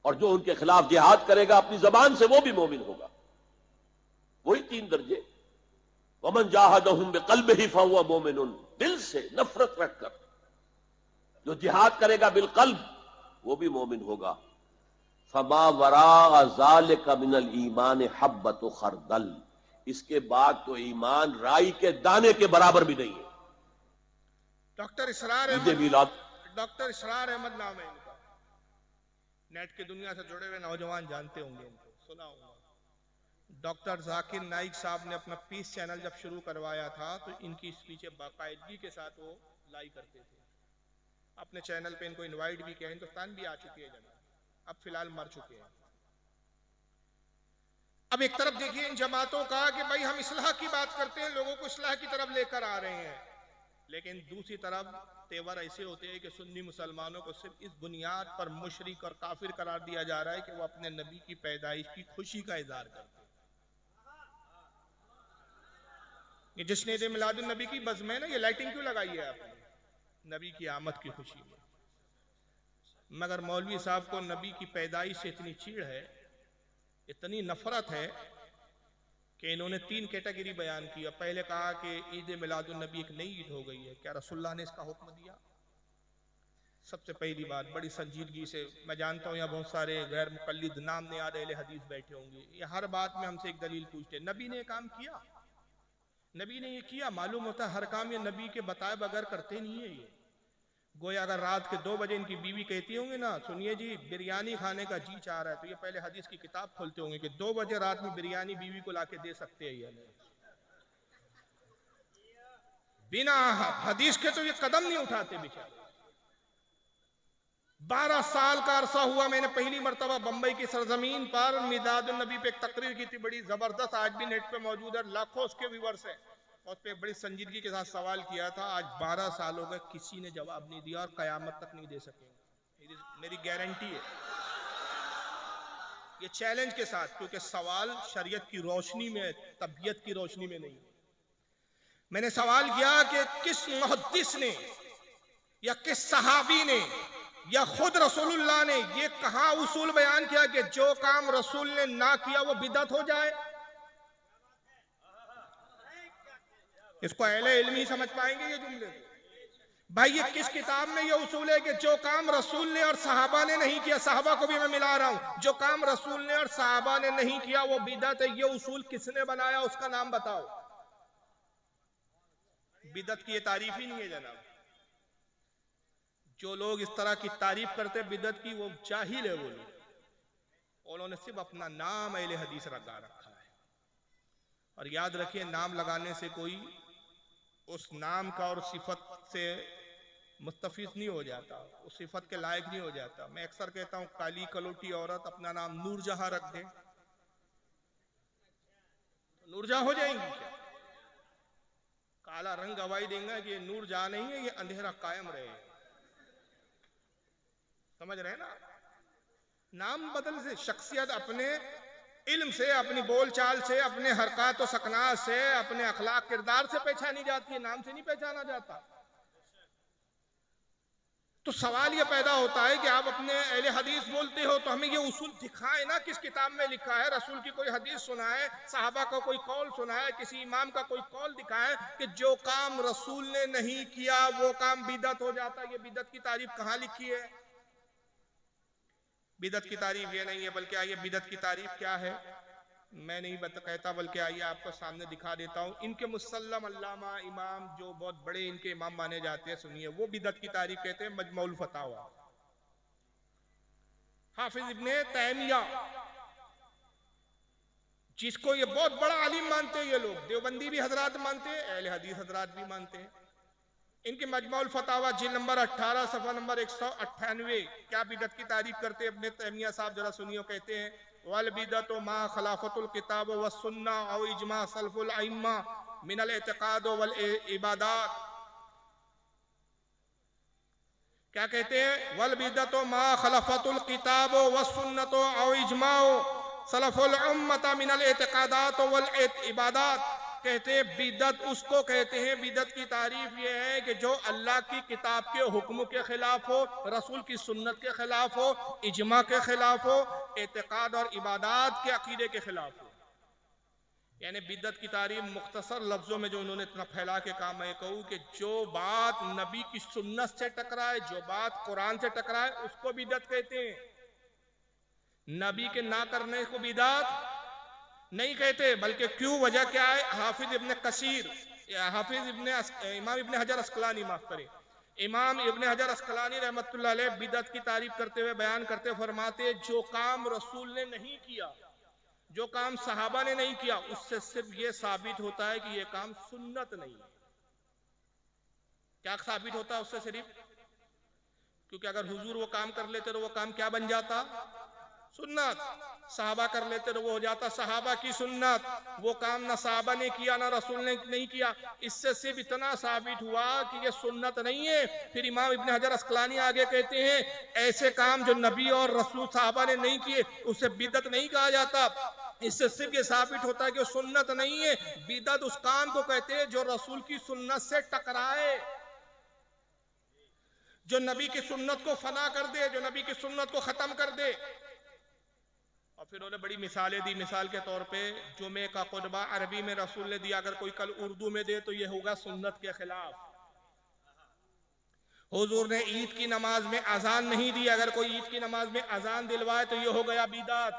और जो उनके खिलाफ जिहाद करेगा अपनी जबान से, वो भी मोमिन होगा। वही 3 दर्जे। वमन जाहदहुम बिक़ल्बिही फहुवा मोमिनुन, दिल से नफरत रखकर जो जिहाद करेगा बिलक़ल्ब, वो भी मोमिन होगा। फमा वरा ज़ालिका मिनल ईमान हब्बतु खरदल, इसके बाद तो ईमान राई के दाने के बराबर भी नहीं है। डॉक्टर इसरार अहमद नाम है इनका, नेट की दुनिया से जुड़े हुए नौजवान जानते होंगे इनको, सुना होगा। डॉक्टर जाकिर नाइक साहब ने अपना पीस चैनल जब शुरू करवाया था तो इनकी स्पीचें बाकायदगी के साथ वो लाई करते थे। अपने चैनल पे इनको इनवाइट भी किया, हिंदुस्तान भी आ चुके हैं जनाब, अब फिलहाल मर चुके हैं। अब एक तरफ देखिए इन जमातों का कि भाई हम इस्लाह की बात करते हैं, लोगों को इस्लाह की तरफ लेकर आ रहे हैं, लेकिन दूसरी तरफ तेवर ऐसे होते हैं कि सुन्नी मुसलमानों को सिर्फ इस बुनियाद पर मुशरिक और काफिर करार दिया जा रहा है कि वो अपने नबी की पैदाइश की खुशी का इजहार करते हैं। ये जश्न ईद मिलादुन नबी की बज़्म है ना, ये लाइटिंग क्यों लगाई है आपने? नबी की आमद की खुशी में। मगर मौलवी साहब को नबी की पैदाइश से इतनी चीड़ है, इतनी नफरत है कि इन्होंने 3 कैटेगरी बयान किया। पहले कहा कि ईद मिलादुन नबी एक नई ईद हो गई है, क्या रसूलुल्लाह ने इसका हुक्म दिया? सबसे पहली बात बड़ी संजीदगी से, मैं जानता हूँ यहाँ बहुत सारे गैर मुकल्लिद नाम ने याद अहले हदीस बैठे होंगे, ये हर बात में हमसे एक दलील पूछते हैं। नबी ने ये काम किया, नबी ने ये किया, मालूम होता है हर काम ये नबी के बताए बगैर करते नहीं है। ये गोया अगर रात के 2 बजे इनकी बीवी कहती होंगी ना, सुनिए जी बिरयानी खाने का जी चाह रहा है, तो ये पहले हदीस की किताब खोलते होंगे कि 2 बजे रात में बिरयानी बीवी को लाके दे सकते हैं या नहीं। बिना हदीस के तो ये कदम नहीं उठाते बेचारे। 12 साल का अरसा हुआ मैंने पहली मर्तबा बंबई की सरजमीन पर मिलादुन नबी पे एक तकरीर की थी, बड़ी जबरदस्त, आज भी नेट पे मौजूद है, लाखों उसके व्यूअर्स हैं। उस पे बड़ी संजीदगी के साथ सवाल किया था। आज 12 साल हो गए, किसी ने जवाब नहीं दिया और कयामत तक नहीं दे सकेंगे, मेरी गारंटी है ये चैलेंज के साथ, क्योंकि सवाल शरीयत की रोशनी में, तबीयत की रोशनी में नहीं। मैंने सवाल किया कि किस मुहद्दिस ने या किस सहाबी ने या खुद रसूलुल्लाह ने ये कहा उसूल बयान किया कि जो काम रसूल ने ना किया वो बिदअत हो जाए? इसको अहले इल्म ही समझ पाएंगे ये जुमले। भाई ये किस किताब में ये उसूल है कि जो काम रसूल ने और सहाबा ने नहीं किया, सहाबा को भी मैं मिला रहा हूं, जो काम रसूल ने और सहाबा ने नहीं किया वो बिदअत है? ये उसूल किसने बनाया, उसका नाम बताओ। बिदअत की ये तारीफ ही नहीं है जनाब। जो लोग इस तरह की तारीफ करते बिदअत की, वो जाहिल है वो लोग, उन्होंने सिर्फ अपना नाम अहले हदीस लगा रखा है। और याद रखिए, नाम लगाने से कोई उस नाम का और सिफत से मुस्तफिज नहीं हो जाता, उस सिफत के लायक नहीं हो जाता। मैं अक्सर कहता हूं काली कलोटी औरत अपना नाम नूरजहां रख दे, नूरजहां हो जाएंगी क्या? काला रंग गवाही देंगे कि ये नूरजहां नहीं है, ये अंधेरा कायम रहे। समझ रहे हैं ना? नाम बदल से शख्सियत अपने इल्म से, अपनी बोलचाल से, अपने हरकत और सकनात से, अपने अखलाक किरदार से पहचानी जाती है, नाम से नहीं पहचाना जाता। तो सवाल यह पैदा होता है कि आप अपने अहले हदीस बोलते हो तो हमें ये उसूल दिखाए ना, किस किताब में लिखा है, रसूल की कोई हदीस सुनाए, साहबा का कोई कौल सुनाए, किसी इमाम का कोई कौल दिखाए कि जो काम रसूल ने नहीं किया वो काम बिदअत हो जाता है। ये बिदअत की तारीफ कहाँ लिखी है? बिदअत की तारीफ ये नहीं है, बल्कि आइए बिदअत की तारीफ क्या है मैं नहीं कहता, बल्कि आइए आपको सामने दिखा देता हूं। इनके मुसल्लम अल्लामा इमाम, जो बहुत बड़े इनके इमाम माने जाते हैं, सुनिए वो बिदअत की तारीफ कहते हैं मजमुउल फतावा। हाफिज इब्ने तैमिया, जिसको ये बहुत बड़ा आलिम मानते हैं ये लोग, देवबंदी भी हजरात मानते हैं, अहले हदीस हजरात भी मानते हैं। इनके मजमुउल फतावा जिल्द नंबर 18 सफ़ा नंबर 198 क्या बिदअत की तारीफ करते हैं इब्ने तैमिया साहब, जरा सुनियो। कहते हैं वल बिदअतु मा खिलाफतुल किताब व सुन्ना औ इजमा सलफुल अइम्मा मिनल एतकाद वल इबादात। क्या कहते हैं? वल बिदतो मा खलफतुल किताबो व सुन्नतो औ इजमाओ सलफुल उम्मता मिनल एतकादात वल इबादात। कहते हैं बिदत उसको कहते हैं, बिदत की तारीफ ये है कि जो अल्लाह की किताब के हुक्म के खिलाफ हो, रसूल की सुन्नत के खिलाफ हो, इजमा के खिलाफ हो, एतकाद और इबादात के अकीदे के खिलाफ हो। यानी बिदत की तारीफ मुख्तसर लफ्जों में जो उन्होंने इतना फैला के कहा, मैं कहूँ कि जो बात नबी की सुन्नत से टकराए, जो बात कुरान से टकराए, उसको बिदत कहते हैं। नबी के ना करने को बिदत नहीं कहते। बल्कि क्यों, वजह क्या है? हाफिज इब्ने कसीर, इमाम इब्ने हजर अस्कलानी, माफ करें, इमाम इब्ने हजर अस्कलानी रहमतुल्लाह अलैह बिदत की तारीफ करते हुए बयान करते फरमाते, जो काम रसूल ने नहीं किया, जो काम सहाबा ने नहीं किया, उससे सिर्फ ये साबित होता है कि ये काम सुन्नत नहीं है। क्या साबित होता है उससे? सिर्फ क्योंकि अगर हुजूर वो काम कर लेते तो वो काम क्या बन जाता? सुन्नत। सहाबा कर लेते तो वो हो जाता सहाबा की सुन्नत। वो काम ना सहाबा ने किया ना रसूल ने नहीं किया, इससे सिर्फ इतना साबित हुआ कि ये सुन्नत नहीं है। फिर इमाम इब्ने हजर अस्कलानी आगे कहते हैं, ऐसे काम जो नबी और रसूल सहाबा ने नहीं किए उसे बिदत नहीं कहा जाता। इससे सिर्फ ये साबित होता है कि सुन्नत नहीं है। बिदत उस काम को कहते हैं जो रसूल की सुन्नत से टकराए, जो नबी की सुन्नत को फना कर दे, जो नबी की सुन्नत को खत्म कर दे। और फिर उन्होंने बड़ी मिसालें दी। मिसाल के तौर पे जुमे का खुतबा अरबी में रसूल ने दिया, अगर कोई कल उर्दू में दे तो यह होगा सुन्नत के खिलाफ। हुजूर ने ईद की नमाज में अजान नहीं दी, अगर कोई ईद की नमाज में अजान दिलवाए तो यह हो गया बिदअत।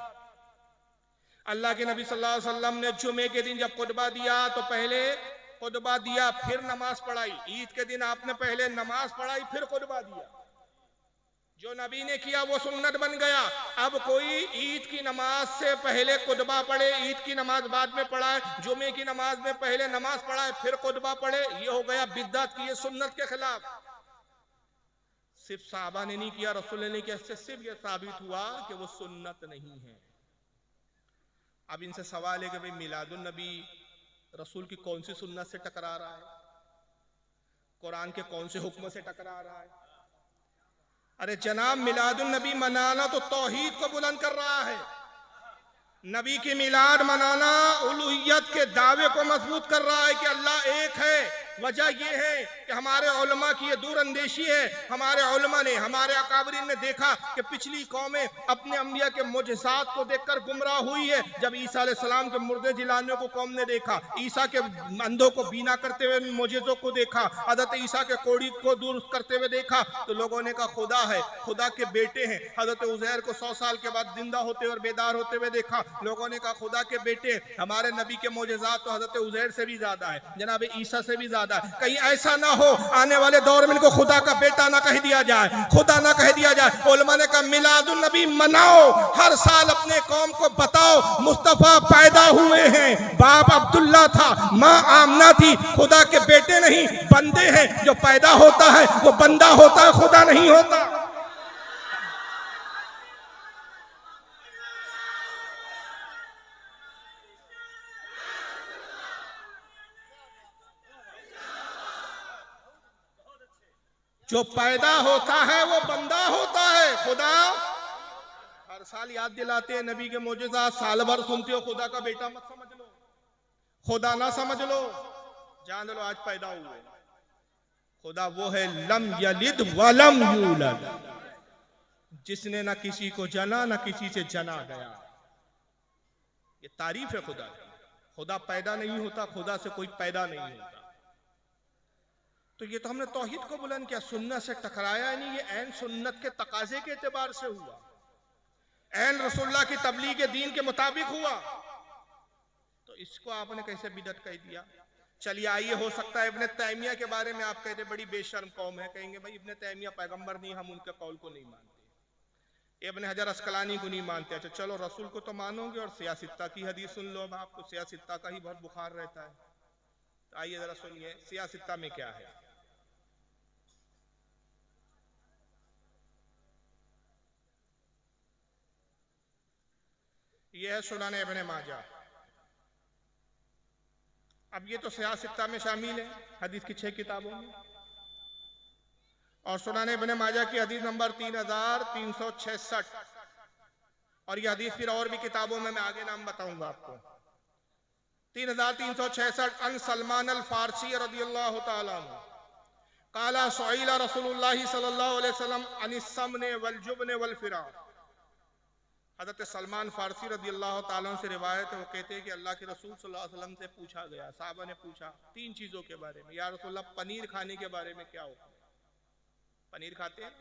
अल्लाह के नबी सल्लल्लाहु अलैहि वसल्लम ने जुमे के दिन जब खुतबा दिया तो पहले खुतबा दिया फिर नमाज पढ़ाई। ईद के दिन आपने पहले नमाज पढ़ाई फिर खुतबा दिया। जो नबी ने किया वो सुन्नत बन गया। अब कोई ईद की नमाज से पहले खुतबा पढ़े, ईद की नमाज बाद में पढ़ाए, जुमे की नमाज में पहले नमाज पढ़ाए फिर खुतबा पढ़े, ये हो गया बिदअत की, ये सुन्नत के खिलाफ। सिर्फ साहबा ने नहीं किया, रसूल ने नहीं किया, सिर्फ ये साबित हुआ कि वो सुन्नत नहीं है। अब इनसे सवाल है कि भाई मिलादुन नबी रसूल की कौन सी सुन्नत से टकरा रहा है, कुरान के कौन से हुक्म से टकरा रहा है? अरे जनाब, मिलादुन नबी मनाना तो तौहीद को बुलंद कर रहा है। नबी की मिलाद मनाना उलूहियत के दावे को मजबूत कर रहा है कि अल्लाह एक है। वजह यह है कि हमारे उलमा की ये दूर अंदेशी है। हमारे उलमा ने, हमारे अकाबरीन ने देखा कि पिछली कौमें अपने अंबिया के मुजज़ात को देखकर गुमराह हुई है। जब ईसा अलैहिस्सलाम के मुर्दे जिलाने को कौम ने देखा, ईसा के अंधों को बीना करते हुए मुजज़ों को देखा, हज़रत ईसा के कोड़ी को दुरुस्त करते हुए देखा, तो लोगों ने कहा खुदा है, खुदा के बेटे हैं। हज़रत उज़ैर को 100 साल के बाद जिंदा होते और बेदार होते हुए देखा, लोगों ने कहा खुदा के बेटे। हमारे नबी के मुजज़ात तो हज़रत उज़ैर से भी ज्यादा है, जनाब ईसा से भी ज्यादा। कहीं ऐसा ना हो आने वाले दौर में इनको खुदा का बेटा ना कह दिया जाए, खुदा ना कह दिया जाए। उलमा ने कहा मिलादुन नबी मनाओ, हर साल अपने कौम को बताओ मुस्तफा पैदा हुए हैं, बाप अब्दुल्ला था, माँ आमना थी, खुदा के बेटे नहीं बंदे हैं। जो पैदा होता है वो बंदा होता है, खुदा नहीं होता। जो पैदा होता है वो बंदा होता है, खुदा हर साल याद दिलाते हैं नबी के मोजज़ात, साल भर सुनते हो, खुदा का बेटा मत समझ लो, खुदा ना समझ लो, जान लो आज पैदा हुए। खुदा वो है लम यलिद वलम यूलद, जिसने ना किसी को जना ना किसी से जना गया। ये तारीफ है खुदा की। खुदा पैदा नहीं होता, खुदा से कोई पैदा नहीं होता। तो ये तो हमने तौहीद को बुलंद किया, सुन्नत से टकराया नहीं, ये ऐन सुन्नत के तकाजे के एतबार से हुआ, ऐन रसूलुल्लाह की तबलीग के दीन के मुताबिक हुआ। तो इसको आपने कैसे बिदअत कह दिया? चलिए आइए, हो सकता है इब्ने तैमिया के बारे में आप कहते बड़ी बेशर्म कौम है, कहेंगे भाई इब्ने तैमिया पैगंबर नहीं, हम उनके कौल को नहीं मानते, इब्ने हजर अस्कलानी को नहीं मानते। अच्छा चलो, रसूल को तो मानोगे और सियासित्ता की हदीस सुन लो। अब आपको सियासित्ता का ही बहुत बुखार रहता है, तो आइए जरा सुनिए सियासित्ता में क्या है। यह है सुनाने इब्ने माजा, अब ये तो सियासत में शामिल है हदीस की 6 किताबों में। और सुनाने इब्ने माजा की हदीस नंबर 3366, और ये हदीस फिर और भी किताबों में मैं आगे नाम बताऊंगा आपको। 3366 अन सलमान अल फारसी रदियल्लाहु ताला अन्हु काला सुइला रसूलुल्लाह सल्लल्लाहु अलैहि वसल्लम अनिस्समने वल जुबने वल फिराक। हजरत सलमान फारसी रदियल्लाहु ताला अन्हु से रिवायत है, वो कहते हैं कि अल्लाह के रसूल सल्लल्लाहु अलैहि वसल्लम से पूछा गया, साहबा ने पूछा 3 चीजों के बारे में, या रसूलल्लाह पनीर खाने के बारे में क्या हुक्म है? पनीर खाते हैं,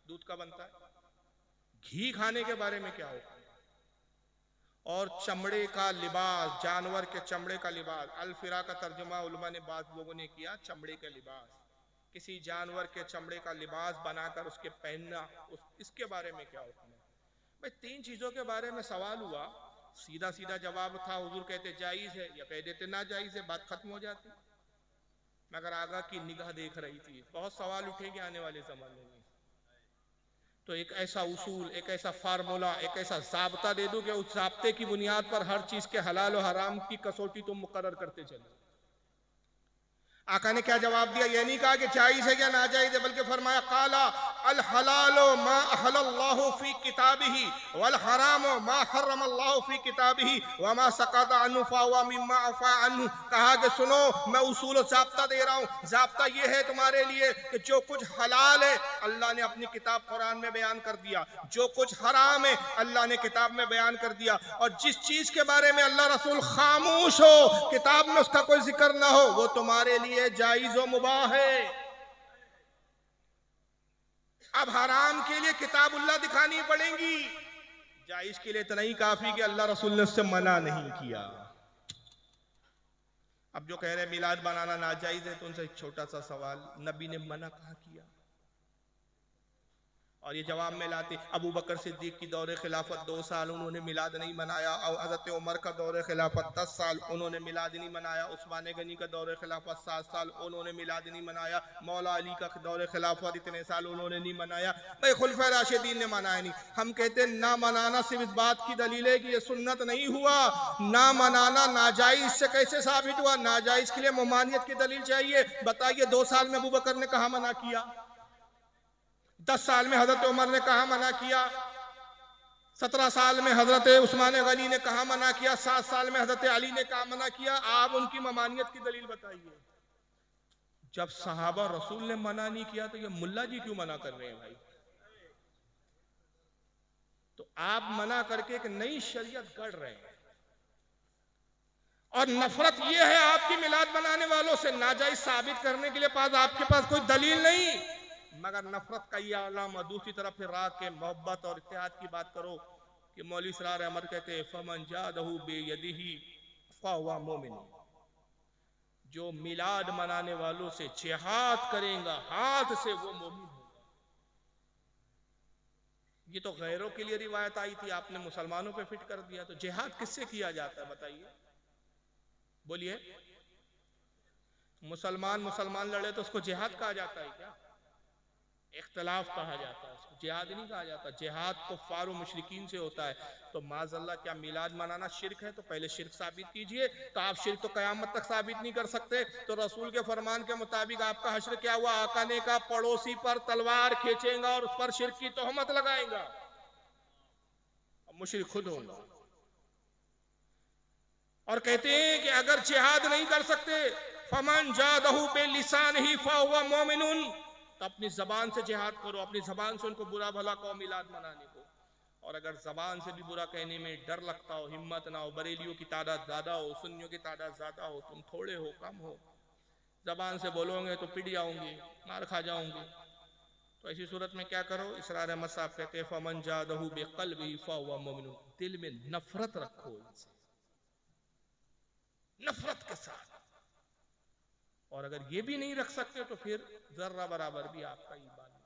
दूध का बनता है। घी खाने के बारे में क्या हुक्म है? और चमड़े का लिबास, जानवर के चमड़े का लिबास, अल-फिरा का तर्जुमा उलमा ने बाद लोगों ने किया चमड़े का लिबास, किसी जानवर के चमड़े का लिबास बनाकर उसके पहनना, इसके बारे में क्या हुक्म है? भाई 3 चीजों के बारे में सवाल हुआ, सीधा सीधा जवाब था, हुजूर कहते जायज है, या कह देते ना जायज है, बात खत्म हो जाती। मगर आगा की निगाह देख रही थी, बहुत सवाल उठेंगे आने वाले जमाने में, तो एक ऐसा उसूल, एक ऐसा फार्मूला, एक ऐसा ज़ाब्ता दे दूं कि उस ज़ाब्ते की बुनियाद पर हर चीज के हलाल और हराम की कसौटी तुम मुकर्रर करते चलो। आका ने क्या जवाब दिया? ये नहीं कहा कि जायज है या नाजायज है, बल्कि फरमाया काला अल हलालो मा अहलल्लाहु फी किताबिही वल हरामो मा हर्रमल्लाहु फी किताबिही व मा सकता अन्हु फहुवा मिम्मा अफा अन्हु। कहा कि सुनो, मैं उसूल और ज़ाब्ता दे रहा हूँ। ज़ाब्ता ये है तुम्हारे लिए कि जो कुछ हलाल है अल्लाह ने अपनी किताब कुरान में बयान कर दिया, जो कुछ हराम है अल्लाह ने किताब में बयान कर दिया, और जिस चीज के बारे में अल्लाह रसूल खामोश हो, किताब में उसका कोई जिक्र ना हो, वो तुम्हारे लिए जायज और मुबाह है। अब हराम के लिए किताबुल्लाह दिखानी पड़ेगी, जायज के लिए इतना ही काफी कि अल्लाह रसूल ने उससे मना नहीं किया। अब जो कह रहे हैं मिलाद बनाना नाजायज है, तो उनसे एक छोटा सा सवाल, नबी ने मना कहाँ किया? और ये जवाब में लाते अबू बकर सिद्दीक की दौरे खिलाफत 2 साल उन्होंने मिलाद नहीं मनाया, और हजरत उमर का दौरे खिलाफत 10 साल उन्होंने मिलाद नहीं मनाया, उस्मान गनी का दौरे खिलाफत 7 साल उन्होंने मिलाद नहीं मनाया, मौला अली का दौरे खिलाफत इतने साल उन्होंने नहीं मनाया, भाई खुलफा राशिदीन ने मनाया नहीं। हम कहते हैं ना मनाना सिर्फ इस बात की दलील है कि ये सुन्नत नहीं हुआ, ना मनाना नाजायज से कैसे साबित हुआ? नाजायज के लिए ममानियत की दलील चाहिए। बताइए 2 साल में अबू बकर ने कहा मना किया? 10 साल में हजरत उमर ने कहा मना किया? 17 साल में हजरत उस्मान गनी ने कहा मना किया? 7 साल में हजरत अली ने कहा मना किया? आप उनकी ममानियत की दलील बताइए। जब सहाबा रसूल ने मना नहीं किया तो ये मुल्ला जी क्यों मना कर रहे हैं भाई? तो आप मना करके एक नई शरीयत गढ़ रहे हैं, और नफरत ये है आपकी मिलाद बनाने वालों से, नाजायज साबित करने के लिए आपके पास कोई दलील नहीं, मगर नफरत का ये आलम। दूसरी तरफ फिर राग के मोहब्बत और इत्तेहाद की बात करो कि मौलवी सरार अमर कहते हैं फमन जादहु बेयदिही फहुवा मोमिन, जो मिलाद मनाने वालों से जिहाद करेगा हाथ से वो मोमिन होगा। ये तो गैरों के लिए रिवायत आई थी, आपने मुसलमानों पे फिट कर दिया। तो जिहाद किससे किया जाता है बताइए? बोलिए, मुसलमान लड़े तो उसको जिहाद कहा जाता है क्या? इख्तलाफ कहा जाता है, उसको जिहाद नहीं कहा जाता। जिहाद कुफ्फार और मुशरिकीन से होता है। तो माज़अल्लाह क्या मिलाद मनाना शिर्क है? तो पहले शिर्क साबित कीजिए। तो आप शिर्क तो क़यामत तक साबित नहीं कर सकते, तो रसूल के फरमान के मुताबिक आपका हश्र क्या हुआ? आका ने कहा पड़ोसी पर तलवार खींचेगा और उस पर शिर्क की तोहमत लगाएगा, मुशरिक खुद होगा। और कहते हैं कि अगर जिहाद नहीं कर सकते फमन जादहु बिलिसानिही फहुवा मोमिनुन, तो अपनी जबान से जिहाद करो, अपनी जबान से उनको बुरा भला कहो मिलाद मनाने को। और अगर जबान से भी बुरा कहने में डर लगता हो, हिम्मत ना हो, बरेलियों की तादाद ज्यादा हो, सुन्नियों की तादाद ज्यादा हो, तुम थोड़े हो, कम हो, जबान से बोलोगे तो पिट जाओगे, मार खा जाओगे, तो ऐसी सूरत में क्या करो? इसरार अहमद साहब कहते हैं फमन जादहु बिक़ल्बिही फहुवा मोमिनुन, दिल में नफरत रखो इनसे, नफरत के साथ। और अगर ये भी नहीं रख सकते तो फिर जर्रा बराबर भी आपका ईमान नहीं।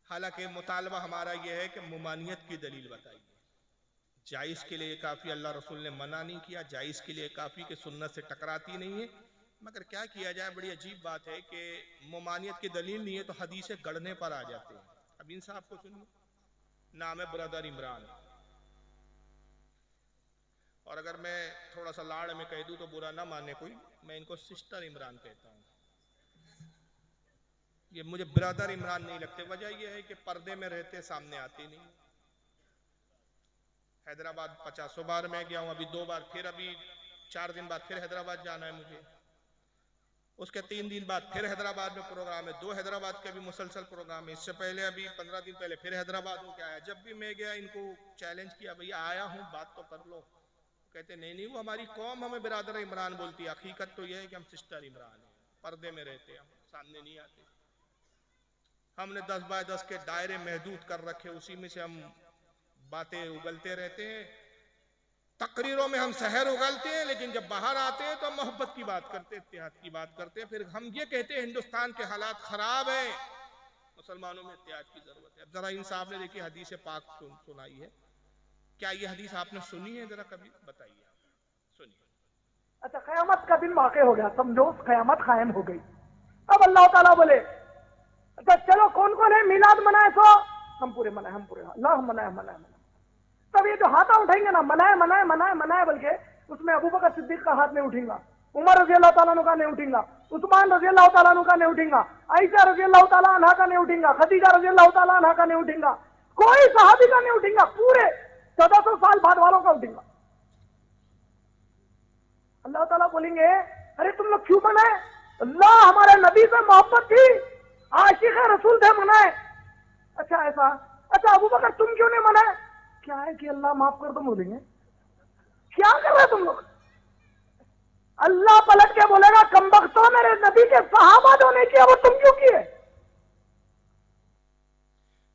हालांकि मुतालबा हमारा यह है कि मुमानियत की दलील बताइए। जायज के लिए काफी, अल्लाह रसूल ने मना नहीं किया, जायज के लिए काफी कि सुन्नत से टकराती नहीं है। मगर क्या किया जाए, बड़ी अजीब बात है कि मुमानियत की दलील नहीं है तो हदीसें गढ़ने पर आ जाते हैं। अब इन साहब को सुनिए, नाम है ब्रदर इमरान, और अगर मैं थोड़ा सा लाड़ में कह दूं तो बुरा ना माने कोई, मैं इनको सिस्टर इमरान कहता हूं। ये मुझे ब्रदर इमरान नहीं लगते। वजह यह है कि पर्दे में रहते, सामने आते नहीं। हैदराबाद 50 बार मैं गया हूं, अभी 2 बार, फिर अभी 4 दिन बाद फिर हैदराबाद जाना है मुझे। उसके 3 दिन बाद फिर हैदराबाद में प्रोग्राम है। 2 हैदराबाद के भी मुसलसल प्रोग्राम है। इससे पहले अभी 15 दिन पहले फिर हैदराबाद होके आया। जब भी मैं गया इनको चैलेंज किया, भैया आया हूं, बात तो कर लो। कहते नहीं नहीं, वो हमारी कौम हमें बिरादर इमरान बोलती है। हकीकत तो यह है कि हम सिस्टर इमरान है, पर्दे में रहते हैं, हम सामने नहीं आते। हमने 10 बाय 10 के दायरे महदूद कर रखे, उसी में से हम बातें उगलते रहते हैं। तकरीरों में हम शहर उगलते हैं, लेकिन जब बाहर आते हैं तो हम मोहब्बत की बात करते हैं, इत्तेहाद की बात करते हैं। फिर हम ये कहते हैं हिंदुस्तान के हालात खराब है, मुसलमानों में इत्तेहाद की जरूरत है। अब जरा इन साहब ने देखिए हदीस पाक सुनाई है, क्या ये हदीस आपने सुनी है? जरा कभी बताइए, सुनिए। अच्छा, क़यामत का दिन वाक़ हो गया, समझो क़यामत कायम हो गई। अब अल्लाह ताला बोले अच्छा चलो कौन कौन है मिलाद मनाए? तो हम पूरे मनाए, हम पूरे अल्लाह मनाए मनाए मनाए। तब ये जो हाथा उठाएंगे ना, मनाए मनाए मनाए मनाए बोल के, उसमें अबू बकर सिद्दीक का हाथ नहीं उठेगा, उमर रजी अल्लाह ताला का नहीं उठेगा, उस्मान रजी अल्लाह ताला का नहीं उठेगा, आयशा रजी अल्लाह ताला अन्हा का नहीं उठेगा, खदीजा रजी अल्लाह ताला अन्हा का नहीं उठेगा, कोई सहाबी का नहीं उठेगा, पूरे 1400 साल बाद वालों का उठेगा। अल्लाह ताला बोलेंगे अरे तुम लोग क्यों मनाए? अल्लाह हमारे नबी से मोहब्बत थी, आशिक रसूल थे, मनाए। अच्छा ऐसा, अच्छा अबू बकर तुम क्यों नहीं मनाए? क्या है कि अल्लाह माफ कर दो, बोलेंगे क्या कर रहे तुम लोग? अल्लाह पलट के बोलेगा कमबख्तो, मेरे नबी के सहाबा जो नहीं किया वो तुम क्यों किए?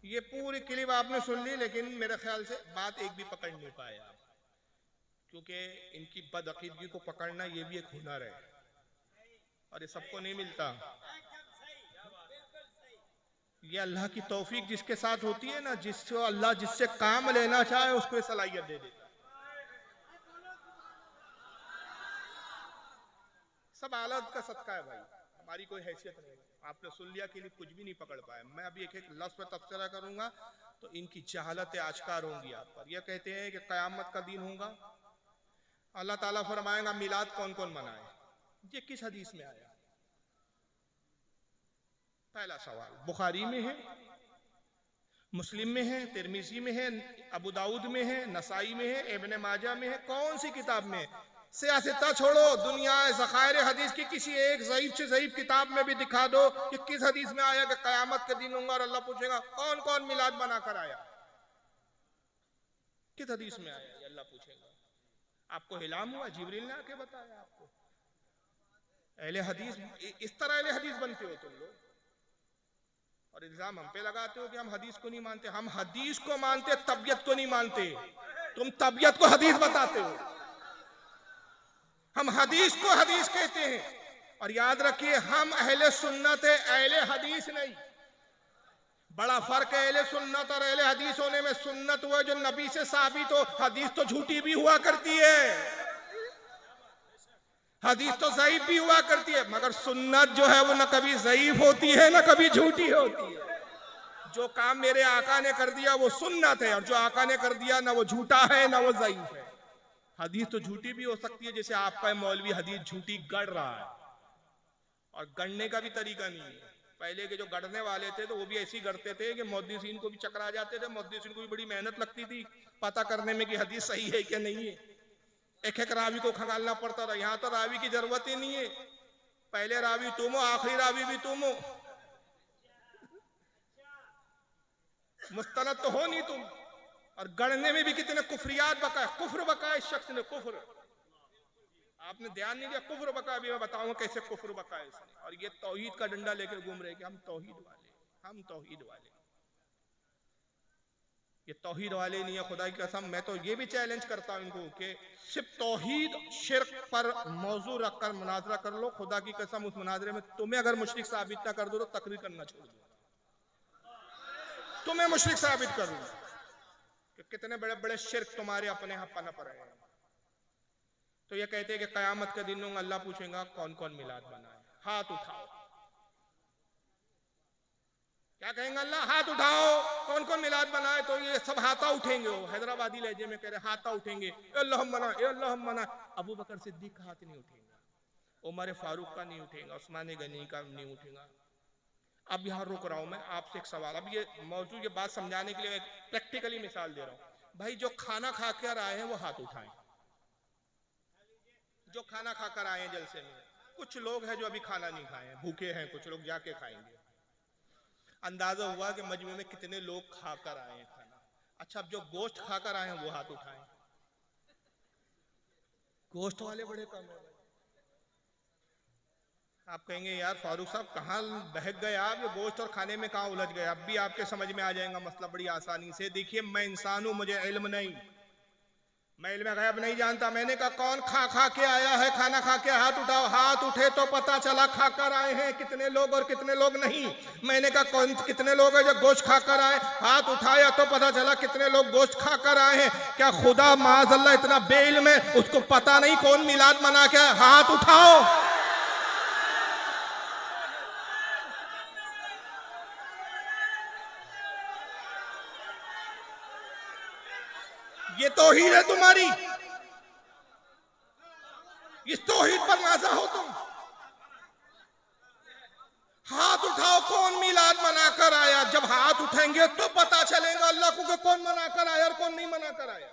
ये पूरी क्लिप आपने सुन ली, लेकिन मेरे ख्याल से बात एक भी पकड़ नहीं पाए आप, क्योंकि इनकी बदअकीदगी को पकड़ना ये भी एक हुनर है और ये सबको नहीं मिलता। ये अल्लाह की तौफीक जिसके साथ होती है ना, जिससे अल्लाह जिससे काम लेना चाहे उसको ये सलाहियत दे देता है। सब आलत का सदका है भाई, हमारी कोई हैसियत नहीं। आपने सुन लिया कि कुछ भी नहीं पकड़ पाए। मैं अभी एक एक लफ्ज़ पर तबसरा करूंगा तो इनकी जहालत आश्कार होंगी आप पर। यह कहते हैं कि क़यामत का दिन होगा, अल्लाह ताला फरमाएगा मिलाद कौन कौन मनाए। ये किस हदीस में आया? पहला सवाल बुखारी में है, मुस्लिम में है, तिरमिजी में है, अबू दाऊद में है, नसाई में है, इब्ने माजा में है, कौन सी किताब में? सियासता छोड़ो, दुनिया ज़खायर हदीस की किसी एक ज़ईफ से ज़ईफ किताब में भी दिखा दो कि किस हदीस में आया कि क़यामत के दिन होगा और अल्लाह पूछेगा कौन कौन मिलाद बना कर आया। किस हदीस में आया? अल्लाह पूछेगा। आपको हिलाम हुआ? जिब्रील ने आके बताया आपको? अहले हदीस, इस तरह अहले हदीस बनते हो तुम लोग और इल्जाम हम पे लगाते हो कि हम हदीस को नहीं मानते। हम हदीस को मानते, तबियत को नहीं मानते। तुम तबियत को हदीस बताते हो, हम हदीस को हदीस कहते हैं। और याद रखिए हम अहले सुन्नत है, अहले हदीस नहीं। बड़ा फर्क है अहले सुन्नत और अहले हदीस होने में। सुन्नत हुआ जो नबी से साबित हो, हदीस तो झूठी भी हुआ करती है, हदीस तो ज़ईफ भी हुआ करती है, मगर सुन्नत जो है वो न कभी ज़ईफ होती है न कभी झूठी होती है। जो काम मेरे आका ने कर दिया वो सुन्नत है, और जो आका ने कर दिया ना वो झूठा है ना वो ज़ईफ है। हदीस तो झूठी भी हो सकती है, जैसे आपका मौलवी हदीस झूठी गढ़ रहा है, और गढ़ने का भी तरीका नहीं है। पहले के जो गढ़ने वाले थे तो वो भी ऐसे ही गढ़ते थे कि मुहद्दिसीन को भी चकरा जाते थे। मुहद्दिसीन को भी बड़ी मेहनत लगती थी पता करने में कि हदीस सही है क्या नहीं है। एक एक रावी को खंगालना पड़ता था। यहां तो रावी की जरूरत ही नहीं है, पहले रावी तुम हो, आखिरी रावी भी तुम हो, मुस्तनद तो हो नहीं तुम। और गढ़ने में भी कितने कुफरियात बकाए, कुफ्र बकाए इस शख्स ने, कुफ्र। आपने ध्यान नहीं दिया, कुफ्र बका भी मैं बताऊंगा कैसे कुफ्र बकाए इसने। और ये तौहीद का डंडा लेकर घूम रहे कि हम तौहीद वाले, हम तौहीद वाले। ये तौहीद वाले नहीं है, खुदा की कसम। मैं तो ये भी चैलेंज करता हूं इनको कि सिर्फ तौहीद शिर्क पर मौजू रखकर मुनाजरा कर लो। खुदा की कसम उस मुनाजरे में तुम्हें अगर मुशरिक साबित ना कर दो तो तकरीर करना छोड़ दो, तुम्हें मुशरिक साबित कर दो कि कितने बड़े बड़े शिर्क तुम्हारे अपने यहाँ पनप रहे हैं। तो ये कहते हैं कि क़यामत के दिन अल्लाह पूछेगा कौन कौन मिलाद बनाए, हाथ उठाओ। क्या कहेंगे? अल्लाह हाथ उठाओ। कौन कौन मिलाद बनाए? तो ये सब हाथा उठेंगे। वो हैदराबादी लहजे में कह रहे हाथा उठेंगे, अल्लाह मना, अल्लाह मना। अबू बकर सिद्दीक का हाथ नहीं उठेगा, उमर फारूक का नहीं उठेगा, उस्मान गनी का नहीं उठेगा। अब यहाँ रुक रहा हूं मैं, आपसे एक सवाल। अब ये मौजूद ये बात समझाने के लिए एक प्रैक्टिकली मिसाल दे रहा हूं। भाई जो खाना खाकर आए हैं वो हाथ उठाएं। जो खाना खाकर आए हैं जलसे में। कुछ लोग हैं जो अभी खाना नहीं खाए हैं, भूखे हैं, कुछ लोग जाके खाएंगे। अंदाजा हुआ कि मजमे में कितने लोग खाकर आए हैं खाना। अच्छा, अब जो गोश्त खाकर आए हैं वो हाथ उठाएं। गोश्त वाले बड़े कम है। आप कहेंगे यार फारूक साहब कहाँ बहक गए आप, ये गोश्त और खाने में कहाँ उलझ गए? अब भी आपके समझ में आ जाएगा मसला बड़ी आसानी से। देखिए, मैं इंसान हूं, मुझे इल्म नहीं, मैं इल्म गैब नहीं जानता। मैंने कहा कौन खा खा के आया है, खाना खा के हाथ उठाओ। हाथ उठे तो पता चला खाकर आए हैं कितने लोग और कितने लोग नहीं। मैंने कहा कौन कितने लोग हैं जो गोश्त खाकर आए? हाथ उठाया तो पता चला कितने लोग गोश्त खाकर आए हैं। क्या खुदा माज़अल्लाह इतना बेइल्म है, उसको पता नहीं कौन मिलाद मना के? हाथ उठाओ। ये तौहीद है तुम्हारी, इस तौहीद पर नाज़ा हो तुम। हाथ उठाओ, कौन मिलाद मनाकर आया? जब हाथ उठेंगे तो पता चलेगा अल्लाह को कि कौन मनाकर आया और कौन नहीं मनाकर आया।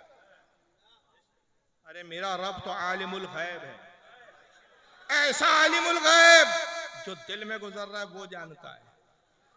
अरे मेरा रब तो आलिमुल गैब है, ऐसा आलिमुल गैब जो दिल में गुजर रहा है वो जानता है।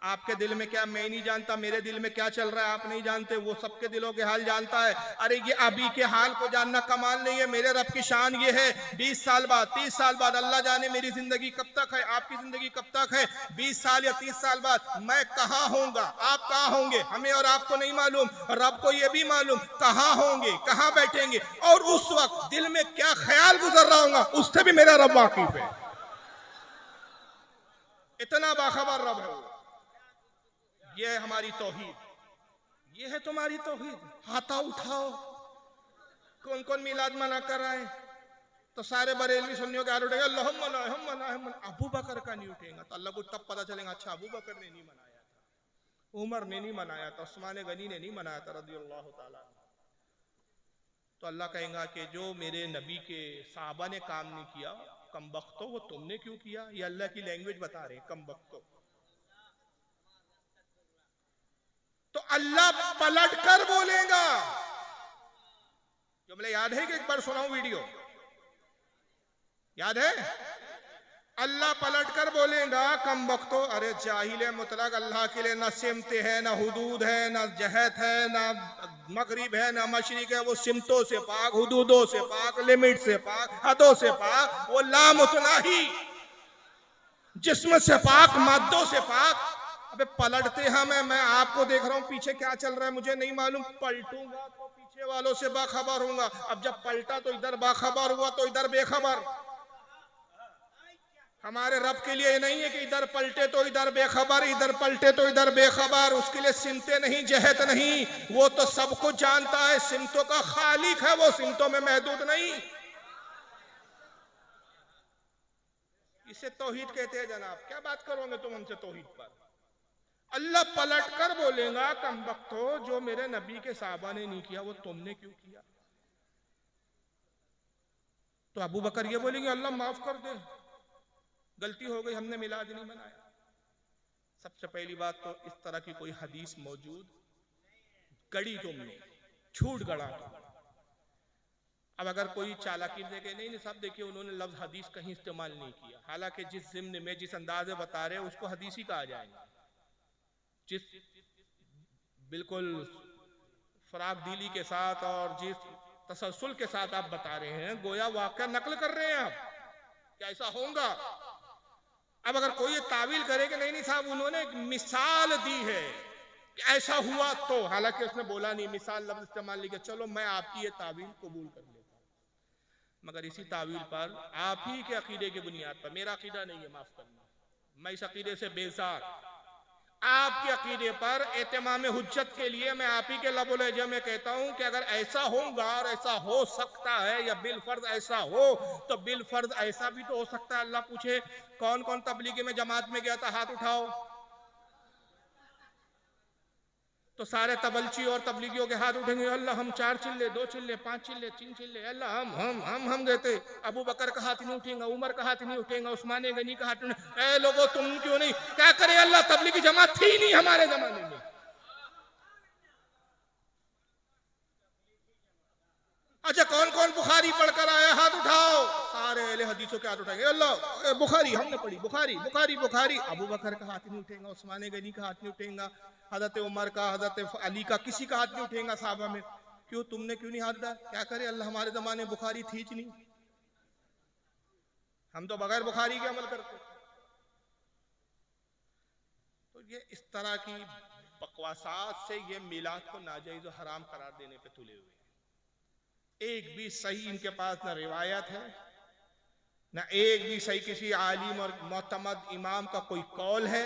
आपके दिल में क्या मैं नहीं जानता, मेरे दिल में क्या चल रहा है आप नहीं जानते, वो सबके दिलों के हाल जानता है। अरे ये अभी के हाल को जानना कमाल नहीं है, मेरे रब की शान ये है 20 साल बाद 30 साल बाद, अल्लाह जाने मेरी जिंदगी कब तक है, आपकी जिंदगी कब तक है, 20 साल या 30 साल बाद मैं कहाँ होऊंगा, आप कहाँ होंगे, हमें और आपको नहीं मालूम, रब को ये भी मालूम कहाँ होंगे, कहाँ बैठेंगे, और उस वक्त दिल में क्या ख्याल गुजर रहा होगा उससे भी मेरा रब वाकिफ है। इतना बाखबर रब है। ये है हमारी तौहीद, ये है तुम्हारी तौहीद। हाथा उठाओ, कौन कौन मिलाद मना कर आए? तो सारे बरेलवी सुन्नियों के हाथ उठेगा, अबू बकर का नहीं उठेगा तो अल्लाह को तब पता चलेगा अच्छा अबू बकर ने नहीं मनाया था, उमर ने नहीं मनाया था, उस्मान गनी ने नहीं मनाया था रज़ियल्लाहु ताला। तो अल्लाह कहेगा कि जो मेरे नबी के साहबा ने काम नहीं किया, कम बख्तो, वो तुमने क्यों किया? ये अल्लाह की लैंग्वेज बता रहे, कम बख्तो। तो अल्लाह पलट कर बोलेगा। जुमले याद है कि एक बार सुनाऊं वीडियो, याद है? अल्लाह पलट कर बोलेगा कम वक्तो, अरे जाहिल मुतलक, अल्लाह के लिए ना सिमत है, ना हुदूद है, ना जहत है, ना मगरिब है, ना मशरिक है। वो सिमतों से पाक, हुदूदों से पाक, लिमिट से पाक, हदों से पाक। वो लामुतनाही, जिस्म से पाक, मादों से पाक। अबे पलटते हैं, मैं आपको देख रहा हूं पीछे क्या चल रहा है मुझे नहीं मालूम, पलटूंगा तो पीछे वालों से बाखबर होऊंगा। अब जब पलटा तो इधर बाखबर हुआ तो इधर बेखबर। हमारे रब के लिए नहीं है कि इधर पलटे तो इधर बेखबर, इधर पलटे तो इधर बेखबर। उसके लिए सिमते नहीं, जहत नहीं, वो तो सब कुछ जानता है, सिमतों का खालिक है, वो सिमतों में महदूद नहीं। इसे तौहीद कहते हैं जनाब। क्या बात करोगे तुम हमसे तौहीद पर? अल्लाह पलट कर बोलेगा कम वक्तो, जो मेरे नबी के साहबा ने नहीं किया वो तुमने क्यों किया? तो अबू बकर ये बोलेंगे अल्लाह माफ कर दे, गलती हो गई, हमने मिलाद नहीं मनाया। सबसे पहली बात तो इस तरह की कोई हदीस मौजूद गढ़ी तुमने, झूठ गढ़ा। अब अगर कोई चालाकी देखे नहीं साहब देखिए उन्होंने लफ्ज हदीस कहीं इस्तेमाल नहीं किया, हालांकि जिस ज़िम्न में जिस अंदाजे बता रहे उसको हदीस ही कहा जाएगा। जिस बिल्कुल फराग दिली के साथ और जिस तसलसल के साथ आप बता रहे हैं गोया वाक़या नकल कर रहे हैं आप, क्या ऐसा होगा? अब अगर कोई ये तावील करे कि नहीं साहब उन्होंने एक मिसाल दी है कि ऐसा हुआ, तो हालांकि उसने बोला नहीं, मिसाल लफ्ज इस्तेमाल नहीं किया, चलो मैं आपकी ये तावील कबूल कर लेता हूं। मगर इसी तावील पर आप ही के अकीदे की बुनियाद पर, मेरा अकीदा नहीं है, माफ करना, मैं इस अकीदे से बेजार, आपके अकीदे पर एतमाम हुज्जत के लिए मैं आप ही के लबुल लहजा में कहता हूं कि अगर ऐसा होगा और ऐसा हो सकता है या बिल फर्ज ऐसा हो, तो बिल फर्ज ऐसा भी तो हो सकता है अल्लाह पूछे कौन कौन तबलीगी में जमात में गया था, हाथ उठाओ। तो सारे तबलची और तबलीगियों के हाथ उठेंगे, अल्लाह हम 4 चिल्ले, 2 चिल्ले, 5 चिल्ले, 3 चिल्ले, अल्लाह हम देते। अबू बकर का हाथ नहीं उठेगा, उमर का हाथ नहीं उठेगा, उस्मान गनी का हाथ नहीं। ए लोगों तुम क्यों नहीं, क्या करे अल्लाह, तबलीगी जमात थी नहीं हमारे जमाने में। अच्छा कौन कौन बुखारी पढ़कर आया, हाथ उठाओ। सारे अहले हदीसों के हाथ उठाएंगे, अल्लाह बुखारी हमने पढ़ी, बुखारी बुखारी बुखारी। अबू बकर का हाथ नहीं उठेगा, उस्मान गनी का हाथ नहीं उठेगा, हजरत उमर का, हजरत अली का, किसी का हाथ नहीं उठेगा साहबा में। क्यों, तुमने क्यों नहीं हाथ डाला? क्या करे अल्लाह, हमारे जमाने में बुखारी थी ही नहीं, हम तो बगैर बुखारी के अमल करते। तो ये इस तरह की बकवासात से ये मिलाद को नाजायज और हराम करार देने पे तुले हुए। एक भी सही इनके पास न रिवायत है, न एक भी सही किसी आलिम और मोतमद इमाम का कोई कौल है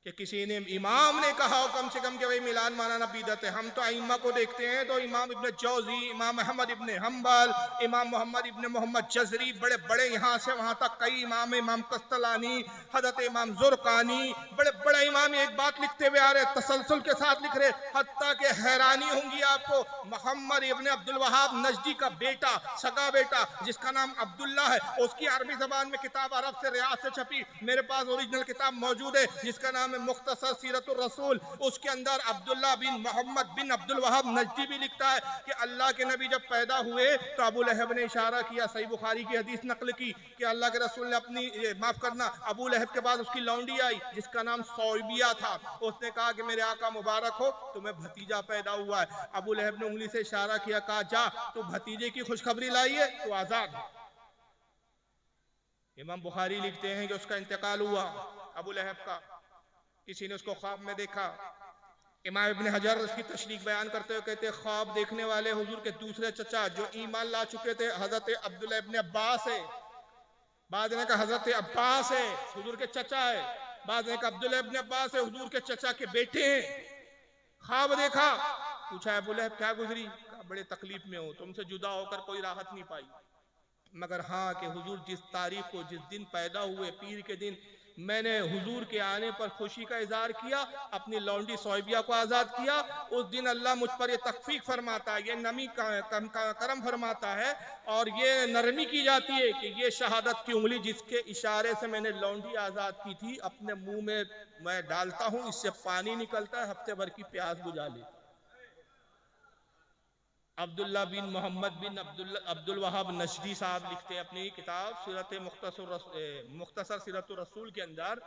कि किसी ने, इमाम ने कहा हो कम से कम कि भाई मिलाद मनाना बिदअत है। हम तो अइम्मा को देखते हैं तो इमाम इब्न जौजी, इमाम अहमद इब्न हम्बल, इमाम मोहम्मद इब्न मोहम्मद जजरी, बड़े बड़े यहाँ से वहाँ तक कई इमाम, इमाम कस्तलानी, हजरत इमाम जुरकानी, बड़े बड़े इमाम एक बात लिखते हुए आ रहे, तसलसल के साथ लिख रहे, हत्ता के हैरानी होंगी आपको, मोहम्मद इब्न अब्दुल वहाब नजदी का बेटा, सगा बेटा, जिसका नाम अब्दुल्ला है, उसकी अरबी जबान में किताब अरब से रियाद से छपी, मेरे पास ओरिजिनल किताब मौजूद है जिसका नाम मुख्तसर सीरतुर रसूल। उसके अंदर अब्दुल्ला बिन मोहम्मद बिन अब्दुल वहाब नजदी भी लिखता है कि अल्लाह के नबी जब पैदा हुए तो अबू लहब ने इशारा किया, सही बुखारी की हदीस नकल की कि अल्लाह के रसूल ने अपनी, माफ करना, अबू लहब के बाद उसकी लौंडी आई जिसका नाम सौबिया था, उसने कहा कि मेरे आका मुबारक हो, तुम्हें भतीजा पैदा हुआ है। अबू लहब ने उंगली से इशारा किया, कहा जा तू भतीजे की खुशखबरी लाई है, तू आजाद। इमाम बुखारी लिखते हैं कि उसका इंतकाल हुआ अबू लहब का, किसी ने उसको ख्वाब में देखा। इमाम इब्न हजर उसकी तशरीह बयान करते हुए कहते हैं, ख्वाब देखने वाले हुजूर के दूसरे चचा जो ईमान ला चुके थे हजरत अब्दुल्लाह इब्न अब्बास है, बाद ने कहा हजरत अब्बास है हुजूर के चचा है, बाद ने कहा अब्दुल्लाह इब्न अब्बास है हुजूर के चचा के बेटे हैं। ख्वाब देखा, पूछा अबू लहब क्या गुजरी? कहा बड़े तकलीफ में हो, तुमसे जुदा होकर कोई राहत नहीं पाई, मगर हाँ कि हुजूर जिस तारीख को, जिस दिन पैदा हुए, पीर के दिन, मैंने हुजूर के आने पर खुशी का इजहार किया, अपनी लौंडी सौबिया को आज़ाद किया, उस दिन अल्लाह मुझ पर ये तखफीफ फरमाता है, ये नमी करम फरमाता है और ये नरमी की जाती है कि ये शहादत की उंगली जिसके इशारे से मैंने लौंडी आज़ाद की थी, अपने मुंह में मैं डालता हूँ, इससे पानी निकलता है, हफ्ते भर की प्यास बुझा लेता। अब्दुल्ला बिन मोहम्मद बिन अब्दुल वहाब नजदी साहब लिखते हैं अपनी किताब सीरत मुख्तसर सीरतुर रसूल के अंदर,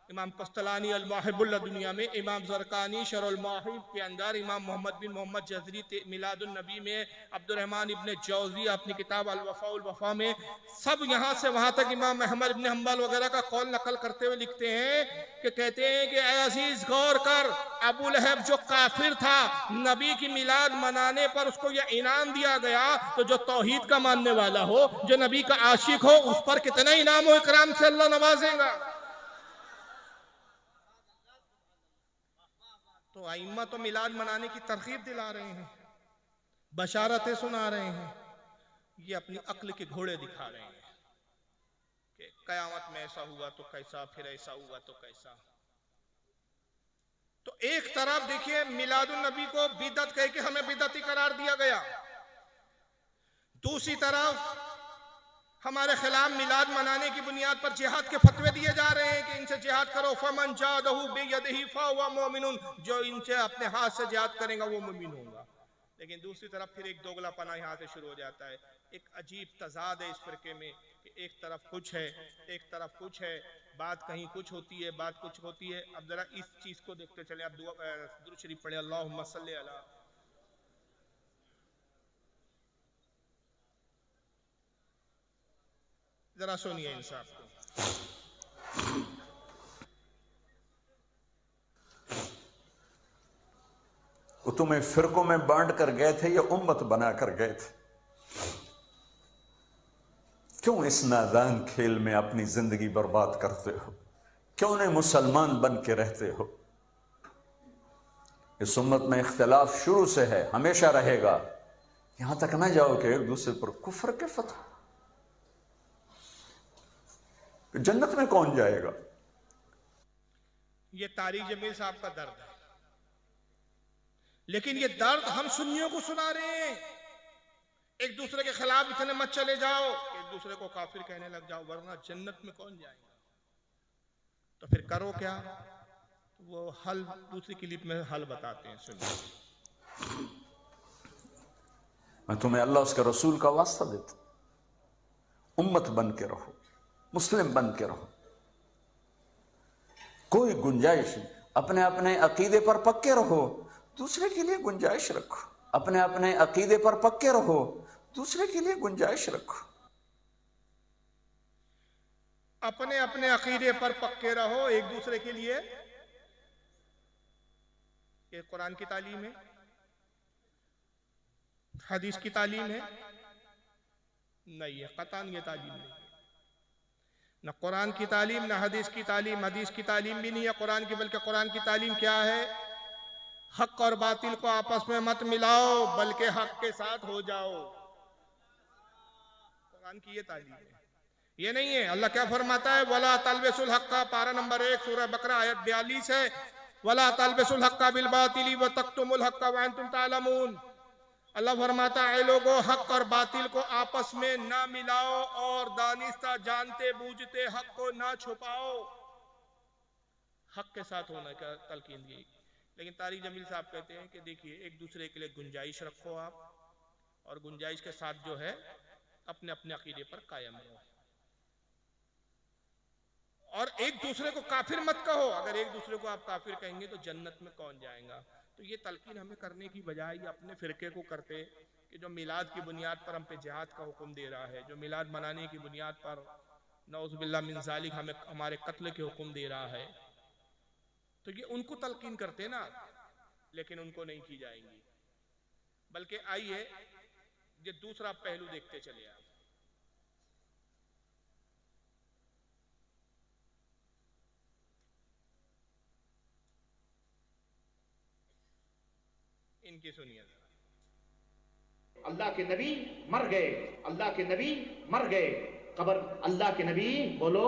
इमाम कस्तलानी अल माहिबुल दुनिया में, इमाम जरकानी शरुल माहिब के अंदर, इमाम मोहम्मद बिन मोहम्मद जजरी मिलादुन नबी में, अब्दुल रहमान इब्न जौजी अपनी किताब अल वफा उल वफा में, सब यहाँ से वहाँ तक इमाम अहमद इब्न हम्बल वगैरह का कौल नकल करते हुए लिखते हैं कि कहते हैं कि ऐ अजीज गौर कर, अबू लहब जो काफिर था, नबी की मिलाद मनाने पर उसको यह इनाम दिया गया, तो जो तौहीद का मानने वाला हो, जो नबी का आशिक हो, उस पर कितना इनाम और इकराम से अल्लाह नवाजेगा। तो आइम्मा तो मिलाद मनाने की तरकीब दिला रहे हैं, बशारतें सुना रहे हैं, ये अपनी अक्ल के घोड़े दिखा रहे हैं कि कयामत में ऐसा हुआ तो कैसा, फिर ऐसा हुआ तो कैसा। तो एक तरफ देखिए मिलादुन नबी को बिदअत कह के हमें बिदअती करार दिया गया, दूसरी तरफ हमारे खिलाफ मिलाद मनाने की बुनियाद पर जिहाद के फतवे दिए जा रहे हैं कि इनसे जिहाद करो, फमन जादहु बियदिही फहुवा मुमिनुन, जो इनसे अपने हाथ से जिहाद करेगा वो मुमिन होगा। लेकिन दूसरी तरफ फिर एक दोगलापना यहाँ से शुरू हो जाता है, एक अजीब तजाद है इस फिरके में कि एक तरफ कुछ है, एक तरफ कुछ है, बात कहीं कुछ होती है, बात कुछ होती है। अब जरा इस चीज को देखते चले, अब दुरूद शरीफ पढ़े, अल्लाहुम्मा सल्ली अला। जरा सुनिए इंसाफ को। वो तुम्हें फिरकों में बांट कर गए थे या उम्मत बना कर गए थे? क्यों इस नादान खेल में अपनी जिंदगी बर्बाद करते हो? क्यों नहीं मुसलमान बन के रहते हो? इस उम्मत में इख्तिलाफ शुरू से है, हमेशा रहेगा। यहां तक ना जाओ कि एक दूसरे पर कुफ्र के फतवा। जन्नत में कौन जाएगा? ये तारिक जमील साहब का दर्द है। लेकिन ये दर्द हम सुन्नियों को सुना रहे हैं। एक दूसरे के खिलाफ इतने मत चले जाओ, एक दूसरे को काफिर कहने लग जाओ, वरना जन्नत में कौन जाएगा। तो फिर करो क्या? वो हल दूसरी क्लिप में हल बताते हैं, सुनिए। मैं तुम्हें अल्लाह उसके रसूल का वास्ता देता, उम्मत बन के रहो, मुस्लिम बन के रहो। कोई गुंजाइश, अपने अपने अकीदे पर पक्के रहो, दूसरे के लिए गुंजाइश रखो। अपने अपने अकीदे पर पक्के रहो, दूसरे के लिए गुंजाइश रखो। अपने अपने अकीदे पर पक्के रहो, एक दूसरे के लिए। ये कुरान की तालीम है, हदीस की तालीम है? नहीं है, कतान ये तालीम नहीं, न कुरान की तालीम न हदीस की तालीम। हदीस की तालीम भी नहीं है कुरान की, बल्कि कुरान की तालीम क्या है? हक और बातिल को आपस में मत मिलाओ, बल्कि हक के साथ हो जाओ। कुरान की ये तालीम है, ये नहीं है। अल्लाह क्या फरमाता है? वला तलबिसुल हक्का, पारा नंबर 1 सूरह बकरा आयत 42 है। वला तलबिसुल हक्का बिल बातिली व तक्तुमुल हक्का व अंतुम तालमून। अल्लाह फरमाता है, लोगों, हक और बातिल को आपस में ना मिलाओ और दानिस्ता जानते बूझते हक को ना छुपाओ। हक के साथ होने का तलकीन दी। लेकिन तारिक जमील साहब कहते हैं कि देखिए, एक दूसरे के लिए गुंजाइश रखो आप, और गुंजाइश के साथ जो है अपने अपने अकीदे पर कायम रहो, और एक दूसरे को काफिर मत कहो। अगर एक दूसरे को आप काफिर कहेंगे तो जन्नत में कौन जाएगा। तो ये तलकीन हमें करने की बजाय ये अपने फिरके को करते कि जो मिलाद की बुनियाद पर हम पे जिहाद का हुक्म दे रहा है, जो मिलाद मनाने की बुनियाद पर नौजुबिल्लाह मिन ज़ालिक हमें हमारे कत्ल के हुक्म दे रहा है, तो ये उनको तलकीन करते ना, लेकिन उनको नहीं की जाएंगी। बल्कि आइए ये दूसरा पहलू देखते चले आप। इनकी सुनिए। अल्लाह के नबी मर गए, अल्लाह के नबी मर गए, कब्र अल्लाह के नबी बोलो।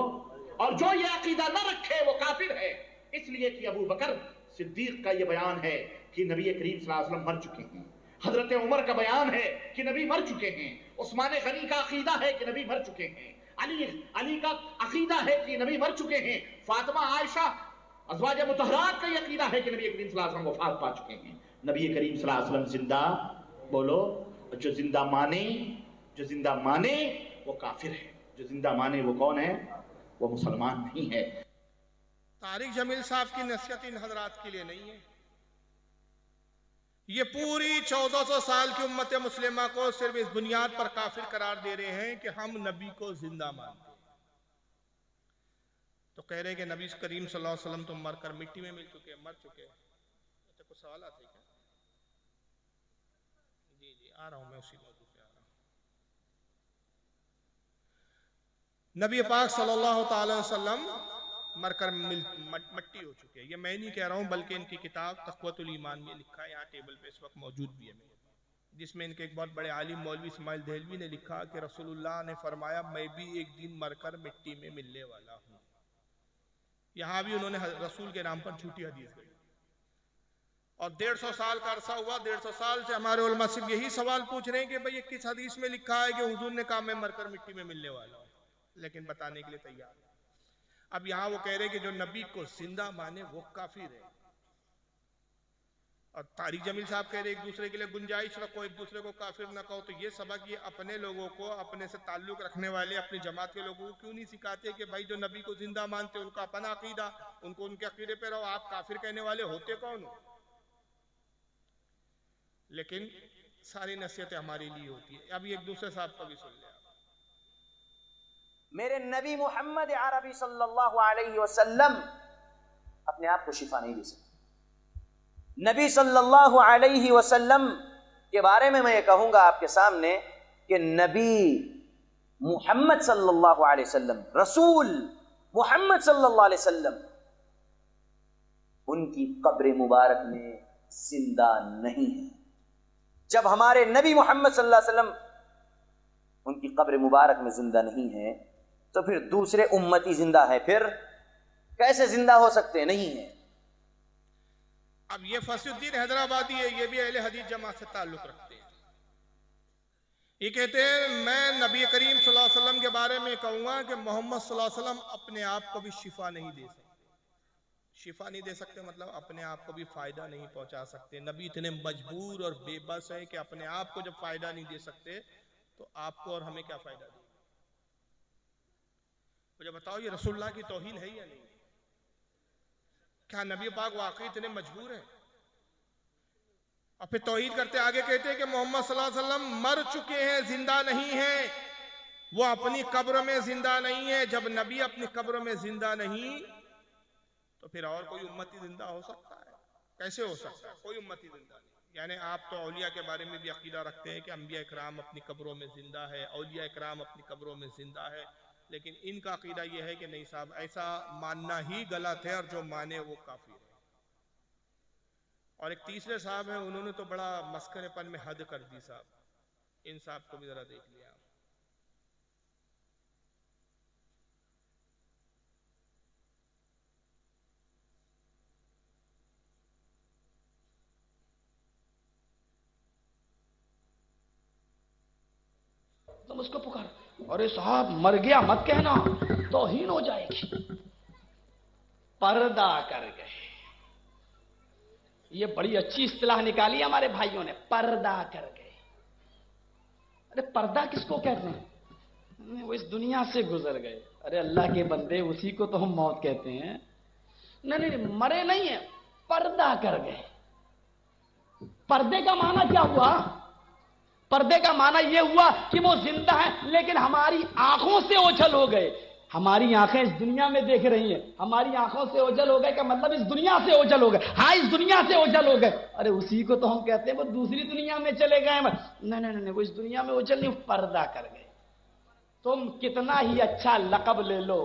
और जो ये अकीदा न रखे वो काफिर है, इसलिए कि अबू बकर सिद्दीक का ये बयान है कि नबी करीम सल्लल्लाहु अलैहि वसल्लम मर चुके हैं। हजरत उमर का बयान है कि नबी मर चुके हैं। उस्मान गनी का अकीदा है कि नबी मर चुके हैं। अली का अकीदा है कि नबी मर चुके हैं। फातिमा आयशा अज़वाज मुतहरात का ये अकीदा है कि नबी करीम सल्लल्लाहु अलैहि वसल्लम वफात पा चुके हैं। नबी करीम सल्लल्लाहु अलैहि वसल्लम जिंदा बोलो। जो जिंदा माने वो काफिर है, जो जिंदा माने वो कौन है? वो मुसलमान नहीं है। तारिक जमील साहब की नसीहत इन हजरात के लिए नहीं है। ये पूरी 1400 साल की उम्मत मुस्लिमा को सिर्फ इस बुनियाद पर काफिर करार दे रहे हैं कि हम नबी को जिंदा मानते हैं। तो कह रहे हैं कि नबी करीम सल्लल्लाहु अलैहि वसल्लम तो मरकर मिट्टी में मिल चुके, मर चुके। तो कुछ सवाल आते हैं क्या? जी आ रहा हूं मैं, उसी मौजूद पे आ रहा हूं। नबी पाक सल्लल्लाहु अलैहि वसल्लम मरकर मट्टी हो चुके हैं। ये मैं नहीं कह रहा हूं, बल्कि इनकी किताब तक़वतुल ईमान में लिखा है, यहाँ टेबल पे इस वक्त मौजूद भी है मेरे, जिसमें इनके एक बहुत बड़े आलिम मौलवी इस्माइल देहलवी ने लिखा कि रसूलुल्लाह ने फरमाया, मैं भी एक दिन मरकर मिट्टी में मिलने वाला हूं। यहाँ भी उन्होंने रसूल के नाम पर झूठी हदीस गई। और 150 साल का अरसा हुआ, 150 साल से हमारे उलमा सिर्फ यही सवाल पूछ रहे हैं कि भाई ये किस हदीस में लिखा है कि हुजूर ने कहा मैं मरकर मिट्टी में मिलने वाला हूं, लेकिन बताने के लिए तैयार। अब यहां वो कह रहे हैं कि जो नबी को जिंदा माने वो काफिर है। और तारिक जमील साहब कह रहे एक दूसरे के लिए गुंजाइश रखो, एक दूसरे को काफिर ना कहो। तो ये सबक ये अपने लोगों को, अपने से ताल्लुक रखने वाले अपनी जमात के लोगों को क्यों नहीं सिखाते कि भाई जो नबी को जिंदा मानते उनका अपना अकीदा, उनको उनके अकीदे पे रहो, आप काफिर कहने वाले होते कौन हो? लेकिन सारी नसीहतें हमारे लिए होती है। अभी एक दूसरे साहब का भी सुन लिया। मेरे नबी मोहम्मद अरबी सल्लल्लाहु अलैहि वसल्लम अपने आप को शिफा नहीं दे सकते। नबी सल्लल्लाहु अलैहि वसल्लम के बारे में मैं ये कहूंगा आपके सामने कि नबी मोहम्मद सल्लल्लाहु अलैहि वसल्लम, रसूल मोहम्मद सल्लल्लाहु अलैहि वसल्लम, उनकी कब्र मुबारक में जिंदा नहीं है। जब हमारे नबी मोहम्मद सल्लल्लाहु अलैहि वसल्लम उनकी कब्र मुबारक में जिंदा नहीं है, तो फिर दूसरे उम्मती जिंदा है, फिर कैसे जिंदा हो सकते? नहीं है। अब ये फसीउद्दीन हैदराबादी है, ये भी अहले हदीस जमात से ताल्लुक रखते हैं। ये कहते हैं मैं नबी करीम सल्लल्लाहु अलैहि वसल्लम के बारे में कहूंगा कि मोहम्मद सल्लल्लाहु अलैहि वसल्लम अपने आप को भी शिफा नहीं दे सकते। शिफा नहीं दे सकते मतलब अपने आप को भी फायदा नहीं पहुंचा सकते। नबी इतने मजबूर और बेबस है कि अपने आप को जब फायदा नहीं दे सकते तो आपको और हमें क्या फायदा दे। मुझे बताओ ये रसूलुल्लाह की तौहीन है या नहीं? क्या नबी पाक वाकई इतने मजबूर है? और फिर तौहीद करते आगे कहते हैं कि मोहम्मद सल्लल्लाहु अलैहि वसल्लम मर चुके हैं, जिंदा नहीं है। वो अपनी कब्र में जिंदा नहीं है। जब नबी अपनी कब्र में जिंदा नहीं तो फिर और कोई उम्मती जिंदा हो सकता है? कैसे हो सकता है? कोई उम्मती जिंदा नहीं। यानी आप तो औलिया के बारे में भी अकीदा रखते हैं कि अंबिया इकराम अपनी कब्रों में जिंदा है, औलिया इकराम अपनी कब्रों में जिंदा है, लेकिन इनका अकीदा यह है कि नहीं साहब, ऐसा मानना ही गलत है और जो माने वो काफिर है। और एक तीसरे साहब हैं, उन्होंने तो बड़ा मस्करेपन में हद कर दी साहब। इन साहब को भी जरा देख लिया। तुम उसको पुकार, अरे साहब मर गया मत कहना, तौहीन हो जाएगी। पर्दा कर गए, ये बड़ी अच्छी इस्तिलाह निकाली हमारे भाइयों ने, पर्दा कर गए। अरे पर्दा किसको कहते हैं? वो इस दुनिया से गुजर गए। अरे अल्लाह के बंदे, उसी को तो हम मौत कहते हैं। नहीं नहीं, मरे नहीं है, पर्दा कर गए। पर्दे का माना क्या हुआ? पर्दे का माना यह हुआ कि वो जिंदा है लेकिन हमारी आंखों से ओझल हो गए। हमारी आंखें इस दुनिया में देख रही हैं, हमारी आंखों से ओझल हो गए का मतलब इस दुनिया से ओझल हो गए। हाँ, इस दुनिया से ओझल हो गए। अरे उसी को तो हम कहते हैं वो दूसरी दुनिया में चले गए। नहीं नहीं नहीं, वो इस दुनिया में ओझल नहीं, पर्दा कर गए। तुम कितना ही अच्छा लक़ब ले लो,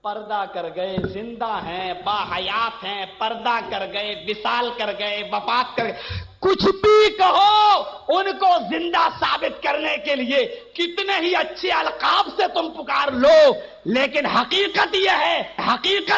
पर्दा कर गए। जिंदा हैं, बाहयात हैं, पर्दा कर गए, विसाल कर गए, वफात कर गए, कुछ भी कहो, उनको जिंदा साबित करने के लिए कितने ही अच्छे अलकाब से तुम पुकार लो, लेकिन हकीकत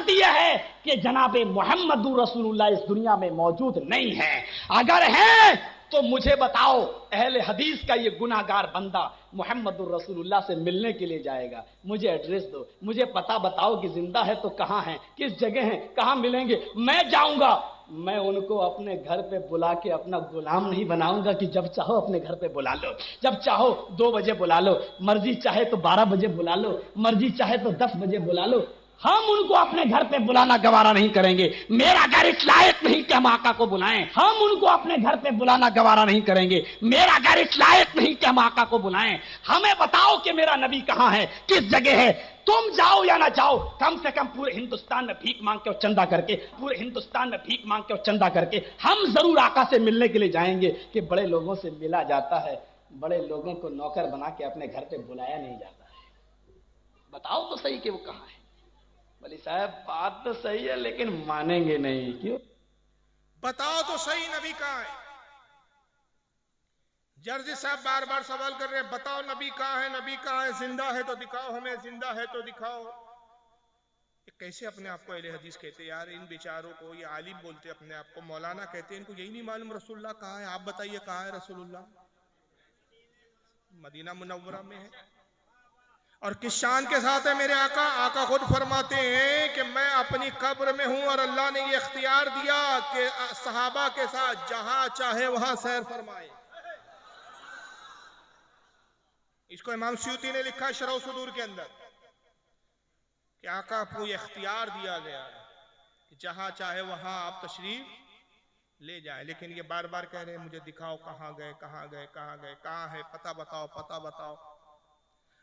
यह है कि जनाबे मोहम्मदुर रसूलुल्लाह इस दुनिया में मौजूद नहीं है। अगर है तो मुझे बताओ, अहले हदीस का ये गुनाहगार बंदा मोहम्मदुर रसूलुल्लाह से मिलने के लिए जाएगा, मुझे एड्रेस दो, मुझे पता बताओ कि जिंदा है तो कहां है, किस जगह है, कहां मिलेंगे, मैं जाऊंगा। मैं उनको अपने घर पे बुला के अपना गुलाम नहीं बनाऊंगा कि जब चाहो अपने घर पे बुला लो, जब चाहो 2 बजे बुला लो, मर्जी चाहे तो 12 बजे बुला लो, मर्जी चाहे तो 10 बजे बुला लो। हम उनको अपने घर पे बुलाना गवारा नहीं करेंगे। मेरा घर इस लायक नहीं कि हम आका को बुलाएं। हम उनको अपने घर पे बुलाना गवारा नहीं करेंगे। मेरा घर इस लायक नहीं कि हम आका को बुलाएं। हमें बताओ कि मेरा नबी कहां है, किस जगह है। तुम जाओ या ना जाओ, कम से कम पूरे हिंदुस्तान में भीख मांग के और चंदा करके, पूरे हिंदुस्तान में भीख मांग के और चंदा करके हम जरूर आका से मिलने के लिए जाएंगे। कि बड़े लोगों से मिला जाता है, बड़े लोगों को नौकर बना के अपने घर पे बुलाया नहीं जाता है। बताओ तो सही कि वो कहां है। बोले साहब बात तो सही है लेकिन मानेंगे नहीं। क्यों? बताओ तो सही नबी कहां है। जर्जी साहब बार बार सवाल कर रहे हैं, बताओ नबी कहां है, नबी कहां है, जिंदा है तो दिखाओ हमें, जिंदा है तो दिखाओ। ये कैसे अपने आप को अहले हदीस कहते हैं यार? इन बेचारों को ये आलिम बोलते हैं, अपने आप को मौलाना कहते हैं, इनको यही नहीं मालूम रसूलुल्लाह कहां है। आप बताइए कहां है रसूलुल्लाह? मदीना मुनव्वरा में है। और किस शान के साथ है मेरे आका? आका खुद फरमाते हैं कि मैं अपनी कब्र में हूं और अल्लाह ने ये इख्तियार दिया कि सहाबा के साथ जहां चाहे वहां सैर फरमाए। इसको इमाम स्यूती ने लिखा है शरह सुदूर के अंदर कि आका को ये इख्तियार दिया गया है कि जहां चाहे वहां आप तशरीफ ले जाएं। लेकिन ये बार बार कह रहे हैं मुझे दिखाओ कहां गए, कहां गए, कहां गए, कहां है, पता बताओ, पता बताओ।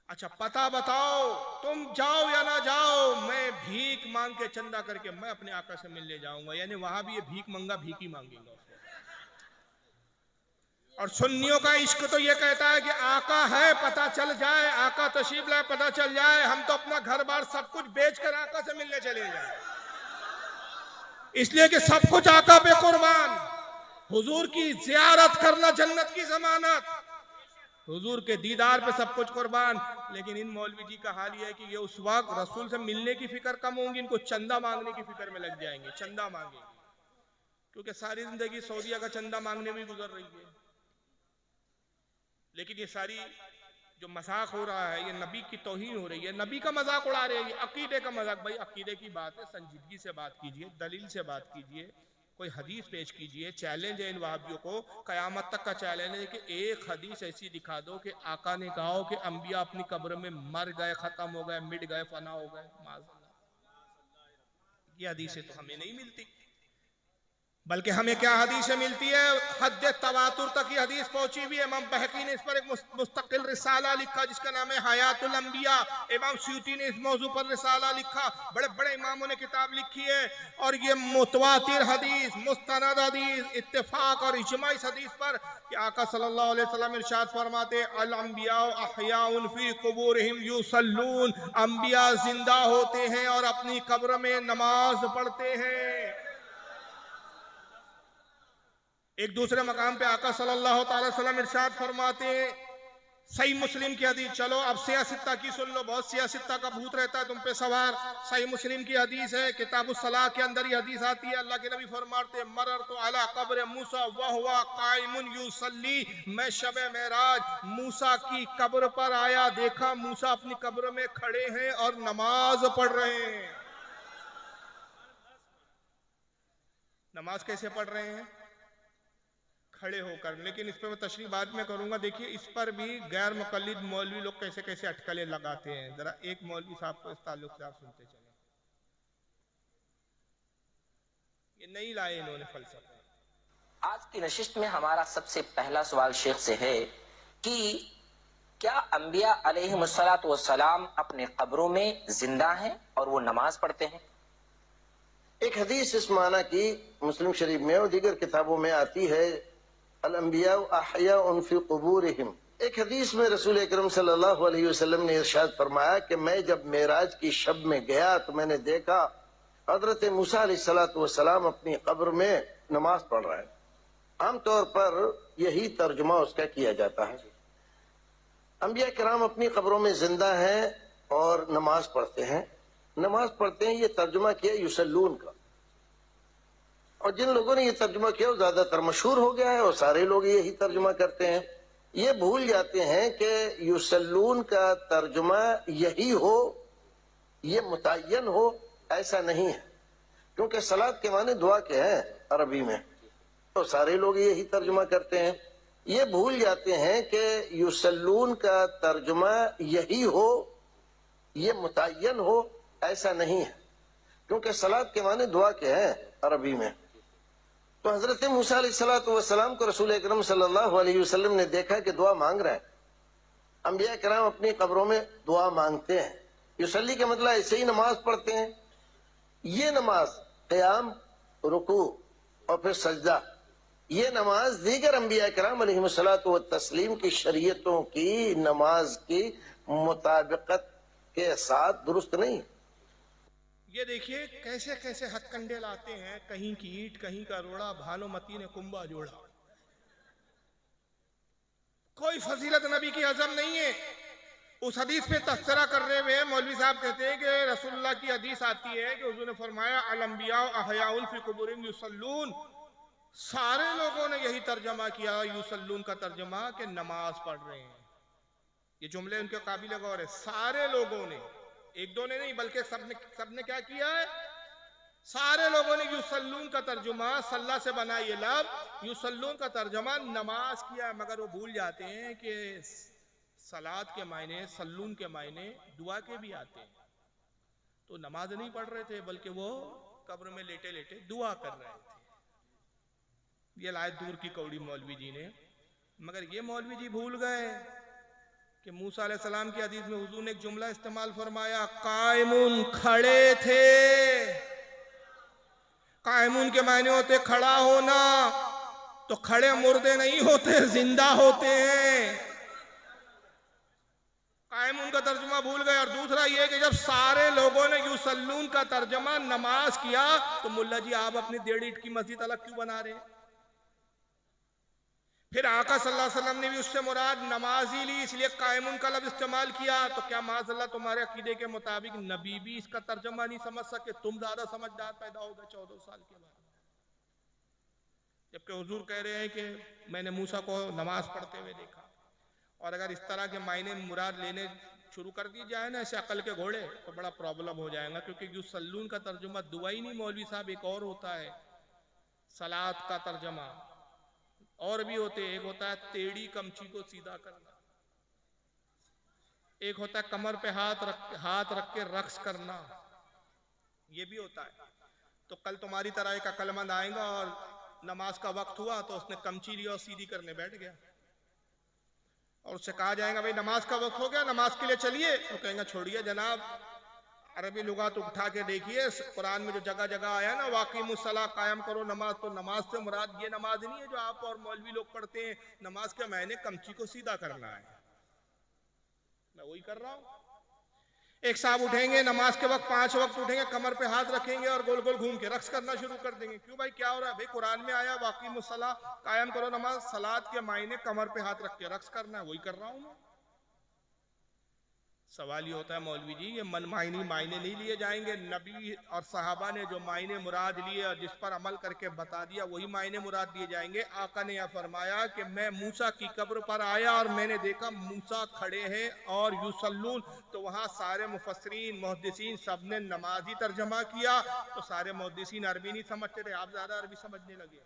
अच्छा पता बताओ, तुम जाओ या ना जाओ, मैं भीख मांग के चंदा करके मैं अपने आका से मिलने जाऊंगा। यानी वहां भी ये भीख मंगा भीख ही मांगेगा। और सुन्नियों का इश्क तो ये कहता है कि आका है पता चल जाए, आका तशरीफ लाए पता चल जाए, हम तो अपना घर बार सब कुछ बेच कर आका से मिलने चले जाए। इसलिए कि सब कुछ आका पे कुर्बान। हुजूर की जियारत करना जन्नत की जमानत, हुजूर के दीदार पे सब कुछ कुर्बान। लेकिन इन मौलवी जी का हाल ये है कि ये उस वक्त रसूल से मिलने की फिक्र कम होंगी, इनको चंदा मांगने की फिक्र में लग जाएंगे। चंदा मांगेंगे क्योंकि सारी जिंदगी सऊदीया का चंदा मांगने में गुजर रही है। लेकिन ये सारी जो मजाक हो रहा है, ये नबी की तौहीन हो रही है, नबी का मजाक उड़ा रहे हैं, ये अकीदे का मजाक। भाई अकीदे की बात है, संजीदगी से बात कीजिए, दलील से बात कीजिए, कोई हदीस पेश कीजिए। चैलेंज है इन वहाबियों को, कयामत तक का चैलेंज है कि एक हदीस ऐसी दिखा दो कि आका ने कहा कि अंबिया अपनी कब्र में मर गए, खत्म हो गए, मिट गए, फना हो गए। ये हदीसें तो हमें नहीं मिलती, बल्कि हमें क्या हदीसें मिलती है, हद तवातुर तक ये हदीस पहुंची हुई है। इमाम बहकी ने इस पर एक मुस्तकिल रिसाला लिखा जिसका नाम है हयातुल अंबिया। इमाम स्यूती ने इस मौजू पर रिसाला लिखा। बड़े बड़े इमामों ने किताब लिखी है। और ये मुतवातिर हदीस, मुस्तनद हदीस, इत्तेफाक और इजमा इस हदीस पर कि आका सल्लल्लाहु अलैहि वसल्लम इरशाद फरमाते अल अंबिया अहयाउन फी कुबूरिहिम युसल्लून, अंबिया जिंदा होते हैं और अपनी कब्र में नमाज पढ़ते हैं। एक दूसरे मकाम पे आका सल्लल्लाहु अलैहि वसल्लम इरशाद फरमाते, सही मुस्लिम की हदीस, चलो अब सियासत्ता की सुन लो, बहुत सियासत्ता का भूत रहता है तुम पे सवार। सही मुस्लिम की हदीस है, किताबुस सलाह के अंदर ये हदीस आती है। अल्लाह के नबी फरमाते मररतु अला कब्र मूसा व हुवा काइमुन युसल्ली, मैं शबे मेराज मूसा की कब्र पर आया, देखा मूसा अपनी कब्र में खड़े हैं और नमाज पढ़ रहे हैं। नमाज कैसे पढ़ रहे हैं? खड़े होकर। लेकिन इस पर मैं तशरीह बाद में करूंगा। देखिए इस पर भी गैर मुकल्लिद मौलवी लोग कैसे कैसे अटकलें लगाते हैं। जरा एक मौलवी साहब को इस ताल्लुक से आप सुनते चले। ये नहीं लाए इन्होंने फलसफा। आज की नशिस्त में हमारा सबसे पहला सवाल शेख से है कि क्या अंबिया अलैहिमुस्सलातु वस्सलाम अपने कब्रों में जिंदा हैं और वो नमाज पढ़ते हैं? एक हदीस इस माना की मुस्लिम शरीफ में और दीगर किताबों में आती है, अल अंबिया अहयाउन फी कुबूरिहिम। एक हदीस में रसूल अकरम सल्लल्लाहु अलैहि वसल्लम ने इरशाद फरमाया कि मैं जब मेराज की शब में गया तो मैंने देखा हजरत मूसा अलैहिस्सलातु वस्सलाम अपनी कब्र में नमाज पढ़ रहे हैं। आमतौर पर यही तर्जुमा उसका किया जाता है, अंबिया किराम अपनी कब्रों में जिंदा हैं और नमाज पढ़ते हैं। नमाज पढ़ते हैं ये तर्जुमा किया युसल्लून का, और जिन लोगों ने ये तर्जुमा किया वो ज्यादातर मशहूर हो गया है और सारे लोग यही तर्जुमा करते हैं। ये भूल जाते हैं कि युसल्लून का तर्जुमा यही हो, ये मुतय्यन हो, ऐसा नहीं है, क्योंकि सलात के माने दुआ के हैं अरबी में, तो सारे लोग यही तर्जुमा करते हैं। ये भूल जाते हैं कि युसल्लून का तर्जुमा यही हो, ये मुतय्यन हो, ऐसा नहीं है, क्योंकि सलात के माने दुआ के हैं अरबी में। तो हजरत मूसा अलैहिस्सलातु वस्सलाम को रसूल अकरम सल्लल्लाहु अलैहि वसल्लम ने देखा कि दुआ मांग रहे हैं। अंबिया किराम अपनी कब्रों में दुआ मांगते हैं। युसल्ली का मतलब ऐसे ही नमाज पढ़ते हैं। ये नमाज क़याम, रुकू और फिर सजदा, ये नमाज दीगर अंबिया किराम अलैहिमुस्सलातु व तस्लीम की शरीयतों की नमाज की मुताबिकत के साथ दुरुस्त नहीं। ये देखिए कैसे कैसे हथकंडे लाते हैं, कहीं की ईंट कहीं का रोड़ा, भानुमती ने कुंभा जोड़ा। कोई फजीलत नबी की हजम नहीं है। उस हदीस पे तस्करा कर रहे हुए मौलवी साहब कहते हैं कि रसूलुल्लाह की हदीस आती है कि हुजूर ने फरमाया अल अंबिया अहयाउन फी कुबूरिहिम युसल्लून। सारे लोगों ने यही तर्जमा किया युसल्लून का तर्जमा कि नमाज पढ़ रहे हैं। ये जुमले उनके काबिल गौर है। सारे लोगों ने, एक दो ने नहीं बल्कि सबने क्या किया है, सारे लोगों ने युसल्लून का तर्जुमा, सल्ला से बना ये लब, युसल्लून का तर्जुमा नमाज किया। मगर वो भूल जाते हैं कि सलात के मायने, सल्लून के मायने दुआ के भी आते हैं। तो नमाज नहीं पढ़ रहे थे बल्कि वो कब्र में लेटे लेटे दुआ कर रहे थे। ये लायत दूर की कौड़ी मौलवी जी ने। मगर ये मौलवी जी भूल गए कि मूसा अलैहिस्सलाम की हदीस में हुजूर ने एक जुमला इस्तेमाल फरमाया, कायमुन, खड़े थे। कायमुन के मायने होते खड़ा होना, तो खड़े मुर्दे नहीं होते, जिंदा होते हैं। कायमुन का तर्जुमा भूल गए। और दूसरा ये कि जब सारे लोगों ने युसल्लून का तर्जुमा नमाज किया तो मुल्ला जी आप अपनी 1.5 ईंट की मस्जिद अलग क्यों बना रहे? फिर आका सल्लल्लाहु अलैहि वसल्लम ने भी उससे मुराद नमाज ही ली, इसलिए कायमुन का लफ्ज इस्तेमाल किया। तो क्या माज़अल्लाह तुम्हारे अकीदे के मुताबिक नबी भी इसका तर्जुमा नहीं समझ सके? तुम ज्यादा समझदार पैदा हो गए 14 साल के बाद। जबकि हुजूर कह रहे हैं कि मैंने मूसा को नमाज पढ़ते हुए देखा। और अगर इस तरह के मायने मुराद लेने शुरू कर दी जाए ना ऐसे अकल के घोड़े, तो बड़ा प्रॉब्लम हो जाएगा। क्योंकि युसल्लून का तर्जुमा दुआ ही नहीं मौलवी साहब, एक और होता है सलात का तर्जमा, और भी होते हैं। एक होता है टेढ़ी कमची को सीधा करना, एक होता है कमर पे हाथ रख के रक्स करना, ये भी होता है। तो कल तुम्हारी तरह एक अक्लमंद आएगा और नमाज का वक्त हुआ तो उसने कमची ली और सीधी करने बैठ गया, और उससे कहा जाएगा भाई नमाज का वक्त हो गया, नमाज के लिए चलिए, तो कहेंगे छोड़िए जनाब, अरबी लुगात उठा के देखिए, कुरान में जो जगह जगह आया ना वाक़िमुस्सला, कायम करो नमाज, तो नमाज से मुराद ये नमाज नहीं है जो आप और मौलवी लोग पढ़ते हैं। नमाज के मायने कमची को सीधा करना है। मैं वही कर रहा हूं। एक साहब उठेंगे नमाज के वक्त 5 वक्त उठेंगे, कमर पे हाथ रखेंगे और गोल गोल घूम के रक्स करना शुरू कर देंगे। क्यों भाई, क्या हो रहा है? भाई कुरान में आया वाक़िमुस्सला, कायम करो नमाज, सलात के मायने कमर पे हाथ रख के रक्स करना है, वही कर रहा हूं मैं। सवाल ये होता है मौलवी जी ये मनमाइनी मायने नहीं लिए जाएंगे? नबी और सहाबा ने जो मायने मुराद लिए और जिस पर अमल करके बता दिया वही मायने मुराद दिए जाएंगे। आका ने यह फरमाया कि मैं मूसा की कब्र पर आया और मैंने देखा मूसा खड़े हैं और युसल्लून, तो वहां सारे मुफस्सिरीन मुहद्दिसीन सब ने नमाजी तर्जमा किया। तो सारे मुहद्दिसीन अरबी नहीं समझते थे, आप ज्यादा अरबी समझने लगे।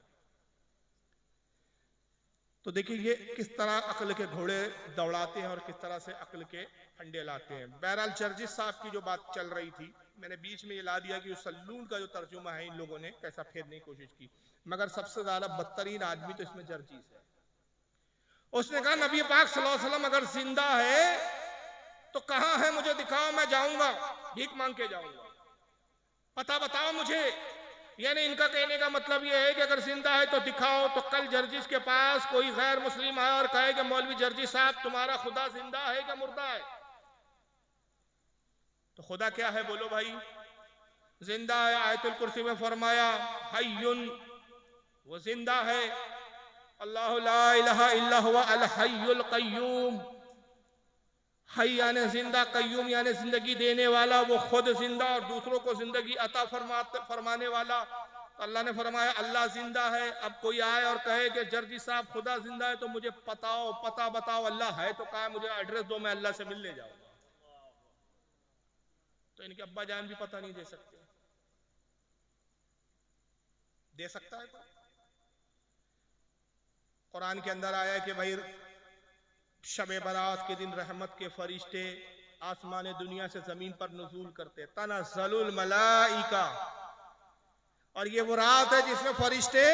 तो देखिए ये किस तरह अक्ल के घोड़े दौड़ाते हैं और किस तरह से अक्ल के फंडे लाते हैं। बहरहाल जर्जिस साहब की जो बात चल रही थी, मैंने बीच में ये ला दिया कि युसल्लून का जो तर्जुमा है इन लोगों ने कैसा फेरने की कोशिश की, मगर सबसे ज्यादा बदतरीन आदमी तो इसमें जर्जिस है। उसने कहा नबी पाक सल्लल्लाहु अलैहि वसल्लम अगर जिंदा है तो कहां है, मुझे दिखाओ, मैं जाऊंगा, भीख मांग के जाऊंगा, पता बताओ मुझे। यानी इनका कहने का मतलब यह है कि अगर जिंदा है तो दिखाओ। तो कल जर्जिस के पास कोई गैर मुस्लिम आया और कहे कि मौलवी जर्जिस साहब तुम्हारा खुदा जिंदा है क्या मुर्दा है? तो खुदा क्या है बोलो भाई? जिंदा है। आयतुल कुर्सी में फरमाया हय्युन, वो जिंदा है। अल्लाहु ला इलाहा इल्ला हुवा अल हय्युल कय्यूम। हई यानी जिंदा, कय्यूम यानी जिंदगी देने वाला, वो खुद जिंदा और दूसरों को जिंदगी अता फरमाने वाला। तो अल्लाह ने फरमाया अल्लाह जिंदा है। अब कोई आए और कहे कि जर्जी साहब खुदा जिंदा है तो मुझे पता बताओ अल्लाह है तो कहा मुझे एड्रेस दो, मैं अल्लाह से मिलने जाऊंगा। तो इनके अब्बा जान भी पता नहीं दे सकते। दे सकता है कोई? कुरान के अंदर आया कि भाई शब बारात के दिन रहमत के फरिश्ते आसमान दुनिया से जमीन पर नुज़ूल करते, तनज़्ज़लुल मलाइका। और ये वो रात है जिसमें फरिश्ते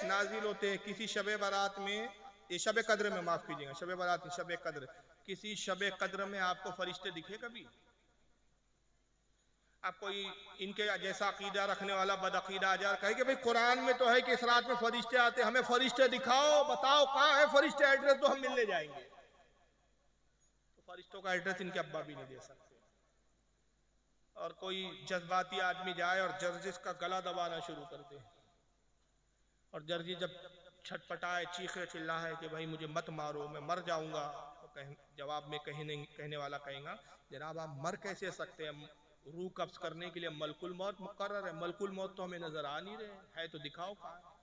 नाजिल होते हैं। किसी शब बारात में, ये शब कद्र में, माफ कीजिएगा, शब बारात में, शब कद्र, किसी शब कद्र में आपको फरिश्ते दिखे कभी? आप कोई इनके जैसा अकीदा रखने वाला बदअकीदा आ जाए कहे कि भाई कुरान में तो है कि इस रात में फरिश्ते आते, हमें फरिश्ते दिखाओ, बताओ कहाँ है फरिश्ते, एड्रेस तो हम मिलने जाएंगे। फरिश्तों का एड्रेस इनके अब्बा भी नहीं दे सकते। और कोई जज्बाती आदमी जाए और जर्जिस का गला दबाना शुरू कर दे, और जर्जी जब छटपटाए, चीखे चिल्लाए कि भाई मुझे मत मारो, मैं मर जाऊंगा, तो जवाब में कहने वाला कहेगा जनाब आप मर कैसे सकते हैं? रूह कब्ज करने के लिए मलकुल मौत मुकर्रर है। मलकुल मौत तो हमें नजर आ नहीं रहे है, तो दिखाओ कहाँ।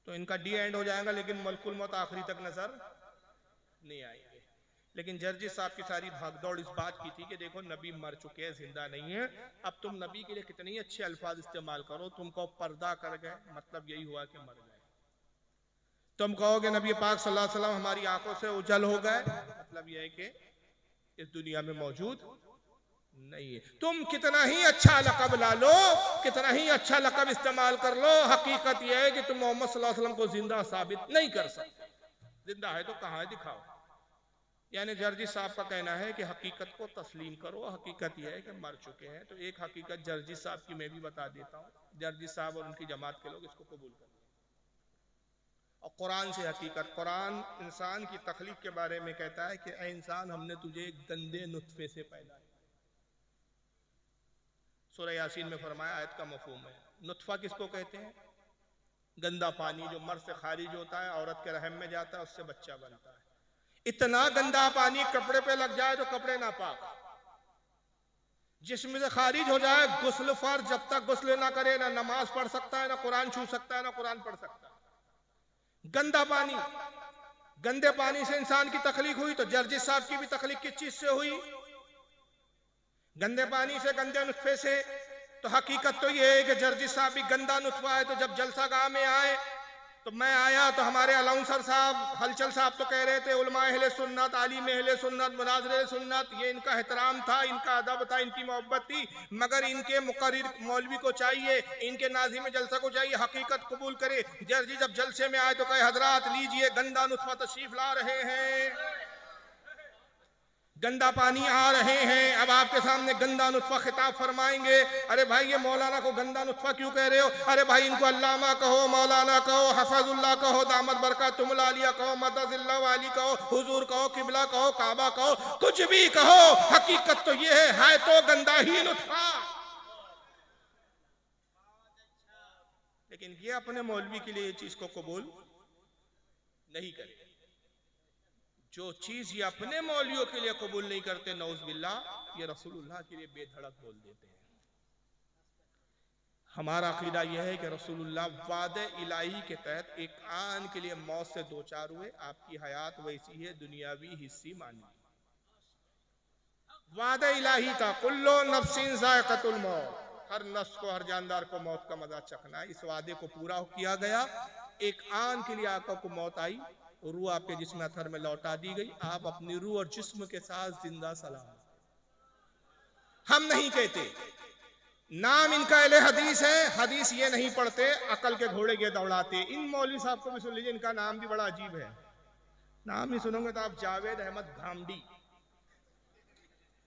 तो इनका डी एंड हो जाएगा, लेकिन मलकुल मौत आखिरी तक नजर नहीं आएंगे। लेकिन जर्जिस साहब की सारी भागदौड़ इस बात की थी कि देखो नबी मर चुके हैं, जिंदा नहीं है। अब तुम नबी के लिए कितने ही अच्छे अल्फाज इस्तेमाल करो, तुमको पर्दा कर गए, मतलब यही हुआ कि मर गए। तुम कहोगे नबी पाक सल्लल्लाहु अलैहि वसल्लम हमारी आंखों से उजल हो गए, मतलब यह है कि इस दुनिया में मौजूद नहीं है। तुम कितना ही अच्छा लक़ब ला लो, कितना ही अच्छा लक़ब इस्तेमाल कर लो, हकीकत यह है कि तुम मोहम्मद सल्लल्लाहु अलैहि वसल्लम को जिंदा साबित नहीं कर सकते। जिंदा है तो कहाँ है, दिखाओ। यानी जर्जी साहब का कहना है कि हकीकत को तस्लीम करो, हकीकत यह है कि मर चुके हैं। तो एक हकीकत जर्जी साहब की मैं भी बता देता हूँ। जर्जी साहब और उनकी जमात के लोग इसको कबूल कर, और कुरान से हकीकत, कुरान इंसान की तख्लीक के बारे में कहता है कि ऐ इंसान हमने तुझे एक गंदे नुत्फे से पैदा किया। सूरह यासीन में फरमाया, आयत का मफहूम है। नुत्फा किसको कहते हैं? गंदा पानी जो मर्द से खारिज होता है, औरत के रहम में जाता है, उससे बच्चा बनता है। इतना गंदा पानी कपड़े पे लग जाए तो कपड़े नापाक, जिस्म से खारिज हो जाए, गुस्ल फर्ज, जब तक गुस्ल ना करे ना नमाज पढ़ सकता है, ना कुरान छू सकता है, ना कुरान पढ़ सकता है। गंदा पानी, गंदे पानी से इंसान की तखलीक हुई तो जर्जिस साहब की भी तखलीक किस चीज से हुई? गंदे पानी से, गंदे नुत्फे से। तो हकीकत तो ये है कि जर्जिस साहब भी गंदा नुत्फा है। तो जब जलसा गाह में आए तो मैं आया तो हमारे अलाउंसर साहब, हलचल साहब तो कह रहे थे उलमा अहले सुन्नत, आलिम अहले सुन्नत, मुनाज़िर सुन्नत, ये इनका एहतराम था, इनका अदब था, इनकी मोहब्बत थी। मगर इनके मुकर्रिर मौलवी को चाहिए, इनके नाज़िम जलसा को चाहिए हकीकत कबूल करे। जर्जी जब जलसे में आए तो कहे हजरात लीजिए गंदा नुत्फा तशरीफ ला रहे हैं, गंदा पानी आ रहे हैं, अब आपके सामने गंदा नुत्फा खिताब फरमाएंगे। अरे भाई ये मौलाना को गंदा नुत्फा क्यों कह रहे हो? अरे भाई इनको अल्लामा कहो, मौलाना कहो, हफाजुल्लाह कहो, दामद बरकातुहुल आलिया कहो, मददिल्लाह वाली कहो, हुजूर कहो, किबला कहो, काबा कहो, कुछ भी कहो, हकीकत तो ये है तो गंदा ही नुत्फा। लेकिन ये अपने मौलवी के लिए ये चीज को कबूल नहीं करे। जो चीज ये अपने मौलियों के लिए कबूल नहीं करते, नौज बिल्लाह, ये रसूलुल्लाह के लिए बेधड़क बोल देते हैं। हमारा अकीदा यह है कि रसूलुल्लाह वादे इलाही के तहत एक आन के लिए मौत से दो चार हुए। आपकी हयात वैसी है, दुनियावी हिस्सी मानी। वादे इलाही था, कुल्लो नफ्सिन ज़ायक़तुल मौत, हर नफ्स को, हर जानदार को मौत का मजा चखना है। इस वादे को पूरा किया गया। एक आन के लिए आका को मौत आई, रूह आपके जिस्म अथर में लौटा दी गई। आप अपनी रूह और जिस्म के साथ जिंदा सलाम। हम नहीं कहते, नाम इनका अहले हदीस है, हदीस ये नहीं पढ़ते, अकल के घोड़े ये दौड़ाते। इन मौलवी साहब को भी सुन लीजिए, इनका नाम भी बड़ा अजीब है। नाम ही सुनोगे तो आप जावेद अहमद घामडी,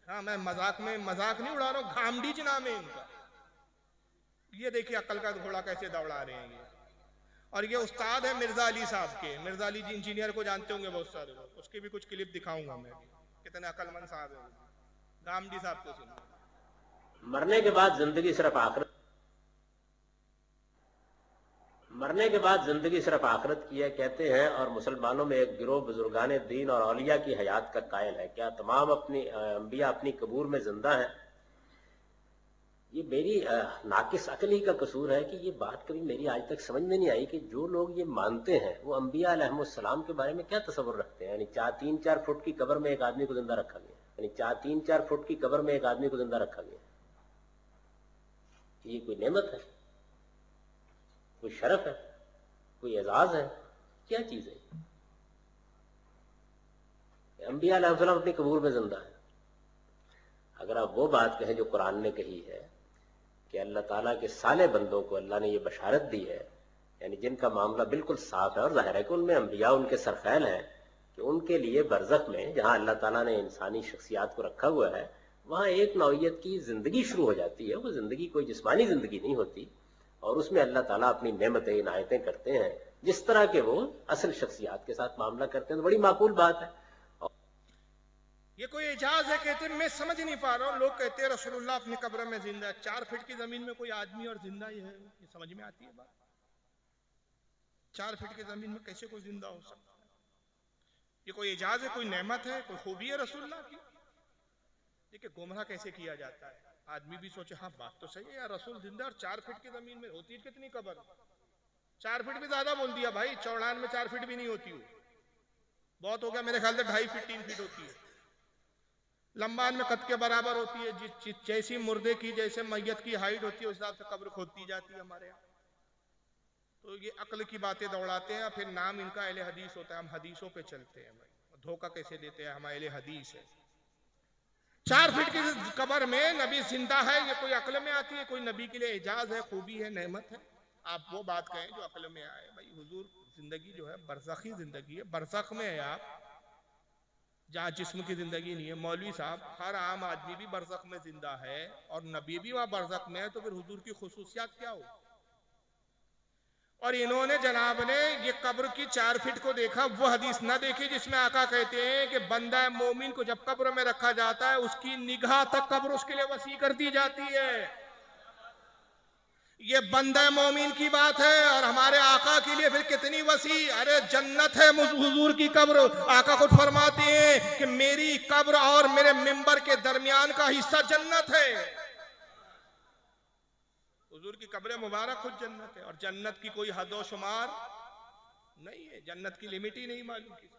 हाँ मैं मजाक नहीं उड़ा रहा हूं, घामडी जी नाम है इनका। ये देखिए अकल का घोड़ा कैसे दौड़ा रहे हैं ये। और ये उस्ताद है मिर्जा अली साहब के। मिर्जा अली जी इंजीनियर को जानते होंगे बहुत सारे लोग, उसकी भी कुछ क्लिप दिखाऊंगा मैं, कितने अकलमंद साहब है। गामडी साहब को सुनो। मरने के बाद जिंदगी सिर्फ आखिरत की है कहते हैं, और मुसलमानों में एक गिरोह बुजुर्गान दीन और औलिया की हयात का कायल है। क्या तमाम अंबिया अपनी कबूर में जिंदा हैं? ये मेरी नाकिस अकल ही का कसूर है कि ये बात कभी मेरी आज तक समझ में नहीं आई कि जो लोग ये मानते हैं वो अंबिया अलैहिमुस्सलाम के बारे में क्या तसव्वुर रखते हैं। यानी 3-4 फुट की कब्र में एक आदमी को जिंदा रखा गया, यानी 3-4 फुट की कब्र में एक आदमी को जिंदा रखा गया। ये कोई नेमत है, कोई शरफ है, कोई एजाज है, क्या चीज है? अंबिया अलैहिस्सलाम अपनी कबूर में जिंदा है। अगर आप वो बात कहें जो कुरान ने कही है कि अल्लाह ताला के साले बंदों को अल्लाह ने ये बशारत दी है, यानी जिनका मामला बिल्कुल साफ है और जाहिर है कि उनमें अंबिया उनके सरफैल हैं, कि उनके लिए बरज़ख में जहां अल्लाह ताला ने इंसानी शख्सियात को रखा हुआ है, वहां एक नौइयत की जिंदगी शुरू हो जाती है। वो जिंदगी कोई जिस्मानी जिंदगी नहीं होती, और उसमें अल्लाह ताला अपनी नेमतें इनायतें करते हैं जिस तरह के वो असल शख्सियात के साथ मामला करते हैं। तो बड़ी माकूल बात है। ये कोई एजाज है कहते मैं समझ नहीं पा रहा हूँ। लोग कहते हैं रसूलुल्लाह अपनी कब्र में जिंदा है। 4 फीट की जमीन में कोई आदमी और जिंदा ही है, ये समझ में आती है बात? 4 फीट की जमीन में कैसे कोई जिंदा हो सकता है? ये कोई एजाज है, कोई नेमत है, कोई खूबी है रसूलुल्लाह की? देखिए गुमराह कैसे किया जाता है। आदमी भी सोचे हाँ बात तो सही है यार, रसूल जिंदा और 4 फीट की जमीन में होती है कितनी कब्र? 4 फीट भी ज्यादा बोल दिया भाई, चौड़ान में 4 फीट भी नहीं होती हो, बहुत हो गया। मेरे ख्याल से 2.5 फीट 3 फीट होती है। लंबान में कद के बराबर होती है। जैसी मुर्दे की, जैसे मैयत की हाइट होती है उस हिसाब से कब्र खोदती जाती है हमारे यहाँ। तो ये अक्ल की बातें दौड़ाते हैं, फिर नाम इनका अहले हदीस होता है। हम हदीसों पे चलते हैं भाई, धोखा कैसे देते हैं, हम अहले हदीस है। 4 फीट की कब्र में नबी जिंदा है, ये कोई अक्ल में आती है? कोई नबी के लिए एजाज है, खूबी है, नेमत है? आप वो बात कहें जो अक्ल में आए। भाई हुजूर जिंदगी जो है बरज़खी जिंदगी है, बरज़ख में है आप, जहाँ जिस्म की जिंदगी नहीं है। मौलवी साहब, हर आम आदमी भी बरज़ख में जिंदा है और नबी भी वहां बरज़ख में है, तो फिर हुजूर की खुसूसियात क्या हो? और इन्होंने जनाब ने ये कब्र की 4 फीट को देखा, वो हदीस ना देखी जिसमें आका कहते हैं कि बंदा मोमिन को जब कब्र में रखा जाता है उसकी निगाह तक कब्र उसके लिए वसी कर दी जाती है। ये बंदे मोमिन की बात है और हमारे आका के लिए फिर कितनी वसी। अरे जन्नत है हुजूर की कब्र। आका खुद फरमाते हैं कि मेरी कब्र और मेरे मिंबर के दरमियान का हिस्सा जन्नत है। हुजूर की कब्र मुबारक खुद जन्नत है और जन्नत की कोई हद शुमार नहीं है, जन्नत की लिमिट ही नहीं मालूम किसी।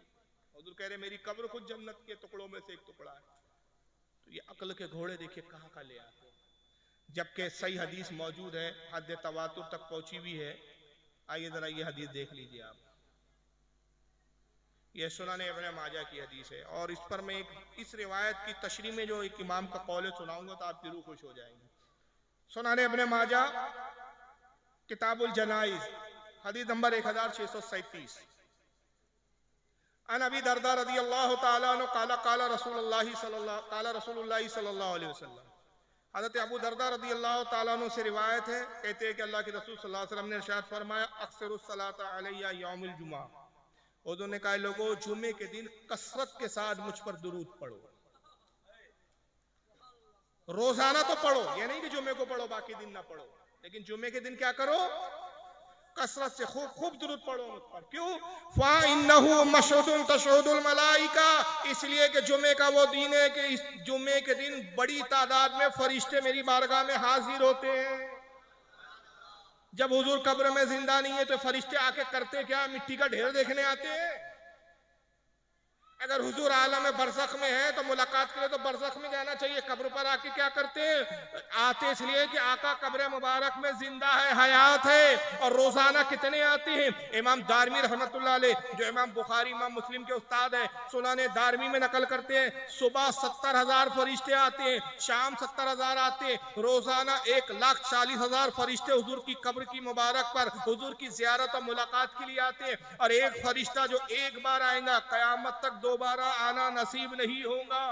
हुजूर कह रहे मेरी कब्र खुद जन्नत के टुकड़ों में से एक टुकड़ा है। तो ये अक्ल के घोड़े देखिए कहां का ले आते हैं, जबकि सही हदीस मौजूद है, हद तवातुर तक पहुंची भी है। आइए जरा ये हदीस देख लीजिए आप। ये सुनाने इब्न माजा की हदीस है और इस पर मैं इस रिवायत की तशरीह में जो एक इमाम का कौल सुनाऊंगा तो आपकी रूह खुश हो जाएंगे। सुनाने इब्न माजा किताबुल जनाइज हदीस नंबर 1637। अन अबी दरदा रदियल्लाहु ताला अन्हु काला काला रसूलुल्लाह सल्लल्लाहु अलैहि वसल्लम। हज़रत अबू दरदा रदियल्लाहु ताला अन्हु से रिवायत है, कहते हैं कि अल्लाह के रसूल सल्लल्लाहु अलैहि वसल्लम ने इरशाद फरमाया अक्सरुस सलात अलैया यौमुल जुमा। उन्होंने कहा लोगों जुमे के दिन कसरत के साथ मुझ पर दुरूद पढ़ो। रोजाना तो पढ़ो, ये नहीं कि जुमे को पढ़ो बाकी दिन ना पढ़ो, लेकिन जुमे के दिन क्या करो, कसरत से खूब खूब दुरूद पढ़ो मुझ पर। क्यों? फ़इन्नहु मशहुदुन तशहुदुल मलाइका, इसलिए कि जुमे का वो दिन है कि इस जुमे के दिन बड़ी तादाद में फरिश्ते मेरी बारगाह में हाजिर होते हैं। जब हुजूर कब्र में जिंदा नहीं है तो फरिश्ते आके करते क्या, मिट्टी का ढेर देखने आते हैं। अगर हुजूर आलम बरज़ख में है तो मुलाकात के लिए तो बरज़ख में जाना चाहिए, कब्र पर आके क्या करते हैं, आते इसलिए कि आका कब्र मुबारक में जिंदा है, हयात है। और रोजाना कितने आते हैं। इमाम दारमी रहमतुल्लाह अलैह जो इमाम बुखारी इमाम मुस्लिम के उस्ताद है, सुनाने दारमी में नकल करते हैं सुबह 70,000 फरिश्ते आते हैं, शाम 70,000 आते हैं, रोजाना 1,40,000 फरिश्ते हुजूर की कब्र की मुबारक पर हुजूर की ज़ियारत और मुलाकात के लिए आते हैं। और एक फरिश्ता जो एक बार आएगा कयामत तक दोबारा आना नसीब नहीं होगा।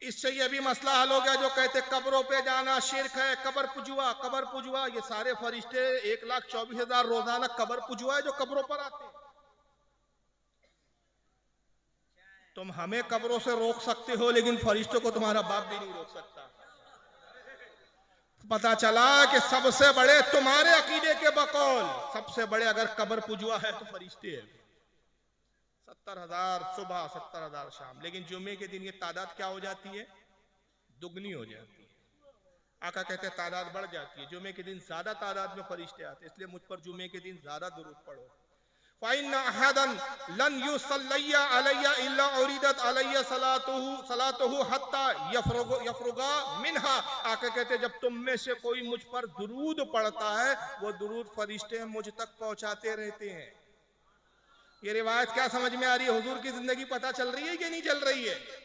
इससे ये भी मसला हल हो गया जो कहते कब्रों पे जाना शिर्क है, कब्र पुजुआ, ये सारे फरिश्ते 1,24,000 रोजाना कब्र पुजुआ है जो कब्रों पर आते हैं। तुम हमें कब्रों से रोक सकते हो लेकिन फरिश्तों को तुम्हारा बाप भी नहीं रोक सकता। पता चला कि सबसे बड़े तुम्हारे अकीदे के बकौल सबसे बड़े अगर कब्र पुजुआ है तो फरिश्ते हैं। 70,000 सुबह 70,000 शाम, लेकिन जुमे के दिन ये तादाद क्या हो जाती है, दुगनी हो जाती है। आका कहते हैं तादाद बढ़ जाती है, जुमे के दिन ज्यादा तादाद में फरिश्ते आते हैं, इसलिए मुझ पर जुमे के दिन ज्यादा दुरूद पढ़ो। फ़इन्ना अहदन लन युसल्लिया अलैया इल्ला उरिदत अलैया सलातुहु हत्ता यफरुगा मिनहा। आका कहते हैं जब तुम में से कोई मुझ पर दुरूद पढ़ता है वो दुरूद फरिश्ते मुझ तक पहुंचाते रहते हैं। ये रिवायत क्या समझ में आ रही है, हुजूर की जिंदगी पता चल रही है कि नहीं चल रही है।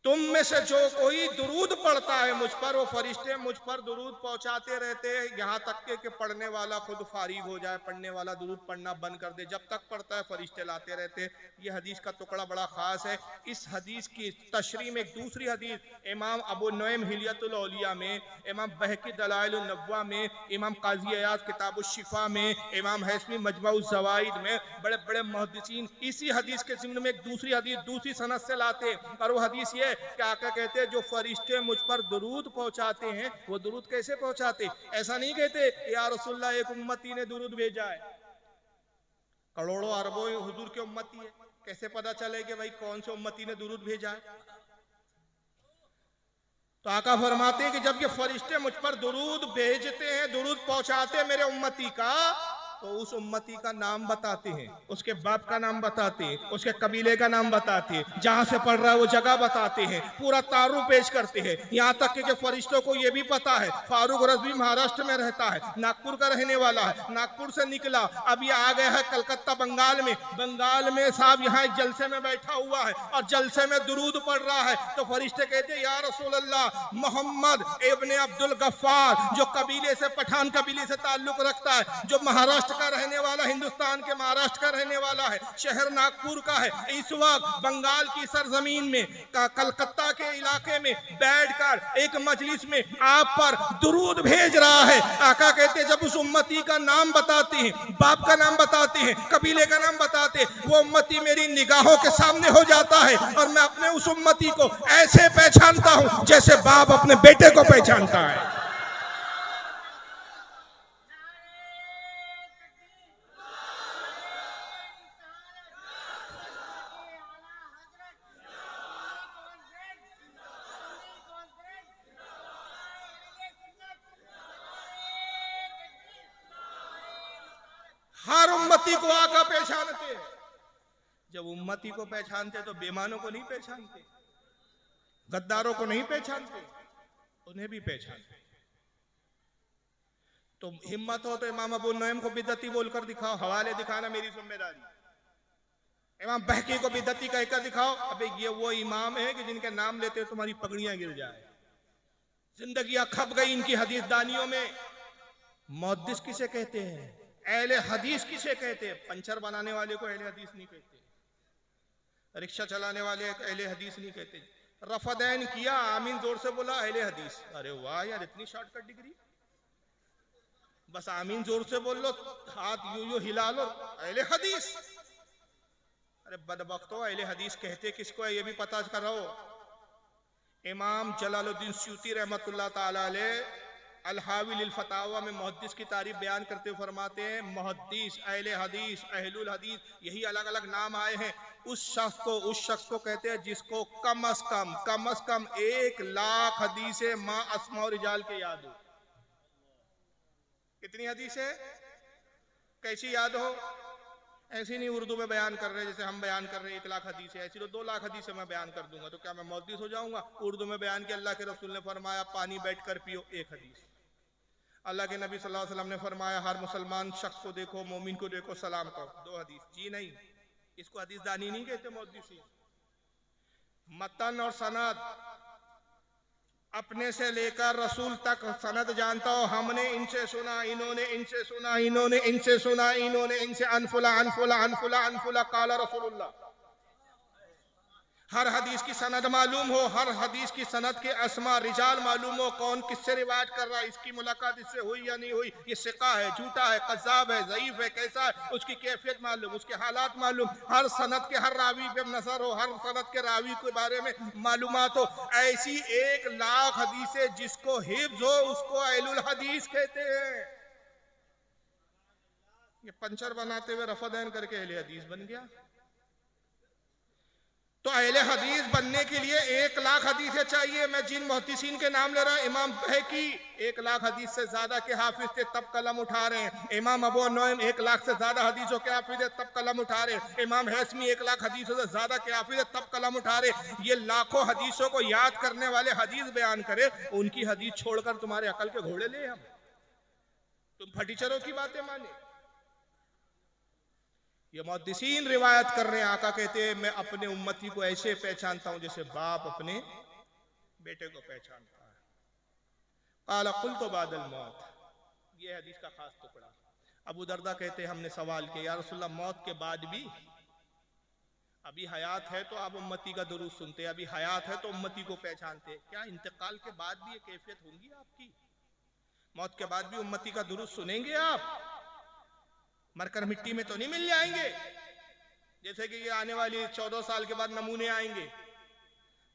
तुम में से जो कोई दुरूद पढ़ता है मुझ पर वो फरिश्ते मुझ पर दुरूद पहुंचाते रहते हैं, यहाँ तक के पढ़ने वाला खुद फारिग हो जाए, पढ़ने वाला दुरूद पढ़ना बंद कर दे, जब तक पढ़ता है फरिश्ते लाते रहते हैं। ये हदीस का टुकड़ा बड़ा खास है। इस हदीस की तशरीह में एक दूसरी हदीस इमाम अबू नईम हिलियतुल औलिया में, इमाम बहकी दलाइलुन नबवा में, इमाम काजी अयाज किताबुश शिफा में, इमाम हैसमी मजमुउज़ ज़वाइद में, बड़े बड़े मुहद्दिसीन इसी हदीस के ज़िम्न में एक दूसरी हदीस दूसरी सनद से लाते हैं। और वो हदीस ये कि आका कहते हैं जो फरिश्ते मुझ पर दुरूद पहुंचाते हैं वो दुरूद कैसे पहुंचाते, ऐसा नहीं कहते या रसूलुल्लाह एक उम्मती ने दुरूद भेजा है, करोड़ों अरबों हुजूर के उम्मती है, कैसे पता चले कि भाई कौन से उम्मती ने दुरूद भेजा है। तो आका फरमाते हैं कि जब ये फरिश्ते मुझ पर दुरूद भेजते हैं, दुरूद पहुंचाते हैं मेरे उम्मती का, तो उस उम्मती का नाम बताते हैं, उसके बाप का नाम बताते हैं, उसके कबीले का नाम बताते हैं, जहां से पढ़ रहा है वो जगह बताते हैं, पूरा तारुफ पेश करते हैं। यहाँ तक कि फरिश्तों को ये भी पता है फारूक रज़वी महाराष्ट्र में रहता है, नागपुर का रहने वाला है, नागपुर से निकला, अब ये आ गया है कलकत्ता बंगाल में साहब यहाँ एक जलसे में बैठा हुआ है और जलसे में दुरूद पढ़ रहा है। तो फरिश्ते कहते हैं या रसूल अल्लाह मोहम्मद इब्ने अब्दुल गफ्फार, जो कबीले से पठान कबीले से ताल्लुक रखता है, जो महाराष्ट्र का रहने वाला, हिंदुस्तान के महाराष्ट्र का रहने वाला है, शहर नागपुर का है, इस वक्त बंगाल की सरजमीन में कलकत्ता के इलाके में बैठकर एक मजलिस में आप पर दुरूद भेज रहा है। आका कहते हैं जब उस उम्मती का नाम बताते हैं, बाप का नाम बताते हैं, कबीले का नाम बताते हैं, वो उम्मती मेरी निगाहों के सामने हो जाता है और मैं अपने उस उम्मती को ऐसे पहचानता हूं जैसे बाप अपने बेटे को पहचानता है। हर उम्मती को आका पहचानते हैं। जब उम्मती को पहचानते तो बेईमानों को नहीं पहचानते, गद्दारों को नहीं पहचानते, उन्हें भी पहचानते। तो हिम्मत हो तो इमाम अबू नईम को बिदअती बोलकर दिखाओ, हवाले दिखाना मेरी जिम्मेदारी। इमाम बहकी को बिदअती कहकर दिखाओ, अबे ये वो इमाम है कि जिनके नाम लेते हो तुम्हारी पगड़ियां गिर जाए। जिंदगियां खप गई इनकी हदीस दानियों में। मुहद्दिस किसे कहते हैं, अहले हदीस किसे कहते हैं? पंचर बनाने वाले को अहले हदीस नहीं कहते, रिक्शा चलाने वाले अहले हदीस नहीं कहते। रफदैन किया, आमीन जोर से बोला, अहले हदीस। अरे वाह यार, इतनी शॉर्टकट डिग्री, बस आमीन जोर से बोल लो, हाथ यूं यूं हिला लो, अहले हदीस। अरे बदबख्तो, अहले हदीस कहते किसको है ये भी पता कर रहा हो। इमाम जलालुद्दीन स्यूती रहमतुल्लाह ताला अलैह अल-हावी लिल फतावा में मुहद्दिस की तारीफ बयान करते हुए फरमाते हैं, मुहद्दिस, अहले हदीस, अहलुल हदीस, यही अलग अलग नाम आए हैं। उस शख्स को कहते हैं जिसको कम अज कम 1 लाख हदीसें माँ अस्मा और रिजाल के याद हो। कितनी हदीस है, कैसी याद हो? ऐसी नहीं उर्दू में बयान कर रहे जैसे हम बयान कर रहे हैं 1 लाख हदीस है, ऐसी तो 2 लाख हदीस मैं बयान कर दूंगा तो क्या मैं मुहद्दिस हो जाऊंगा? उर्दू में बयान किया, अल्लाह के रसूल ने फरमाया पानी बैठ कर पियो, 1 हदीस। अल्लाह के नबी सल्लल्लाहु अलैहि वसल्लम ने फरमाया हर मुसलमान शख्स को देखो, मोमिन को देखो, सलाम करो, 2 हदीस। जी नहीं, इसको हदीस दानी नहीं कहते मुहद्दिस। मतन और सनद, अपने से लेकर रसूल तक सनद जानता हो, हमने इनसे सुना, इन्होंने इनसे सुना, इन्होंने इनसे सुना, इन्होंने इनसे, अनफुला अनफुला अनफुला अनफुला काला रसूलुल्लाह। हर हदीस की सनद मालूम हो, हर हदीस की सनद के अस्मा रिजाल मालूम हो, कौन किससे रिवायत कर रहा है, इसकी मुलाकात इससे हुई या नहीं हुई, ये सिका है, झूठा है, कज़्ज़ाब है, ज़ईफ़ है, कैसा है, उसकी कैफियत मालूम, उसके हालात मालूम, हर सनद के हर रावी पे नजर हो, हर सनद के रावी के बारे में मालूमात हो। ऐसी 1 लाख हदीसें जिसको हिफ्ज़ हो उसको अहलुल हदीस कहते हैं। ये पंचर बनाते हुए रफ़ादैन करके अहले हदीस बन गया। तो अहले हदीस बनने के लिए 1 लाख हदीसें चाहिए। मैं जिन मुहद्दिसीन के नाम ले रहा हूं, इमाम बहकी 1 लाख हदीस से ज्यादा के हाफिज थे तब कलम उठा रहे हैं। इमाम अबू नईम 1 लाख से ज्यादा हदीसों के हाफिज है तब कलम उठा रहे हैं। इमाम हैसमी 1 लाख हदीसों से ज्यादा के हाफिज है तब कलम उठा रहे। ये लाखों हदीसों को याद करने वाले हदीस बयान करे, उनकी हदीस छोड़कर तुम्हारे अकल के घोड़े ले हम, तुम फटीचरों की बातें माने। ये मुहद्दिसीन रिवायत कर रहे हैं, आका कहते हैं मैं अपने उम्मती को ऐसे पहचानता हूं जैसे बाप अपने बेटे को पहचानता है। काला कुल तो बादल मौत, ये हदीस का खास टुकड़ा। अबू दरदा कहते हैं हमने सवाल किया, या रसूलल्लाह मौत के बाद भी, अभी हयात है तो आप उम्मती का दुरूद सुनते, अभी हयात है तो उम्मती को पहचानते, क्या इंतकाल के बाद भी ये कैफियत होंगी आपकी? मौत के बाद भी उम्मती का दुरूद सुनेंगे आप? मरकर मिट्टी में तो नहीं मिल जाएंगे जैसे कि ये आने वाली 14 साल के बाद नमूने आएंगे।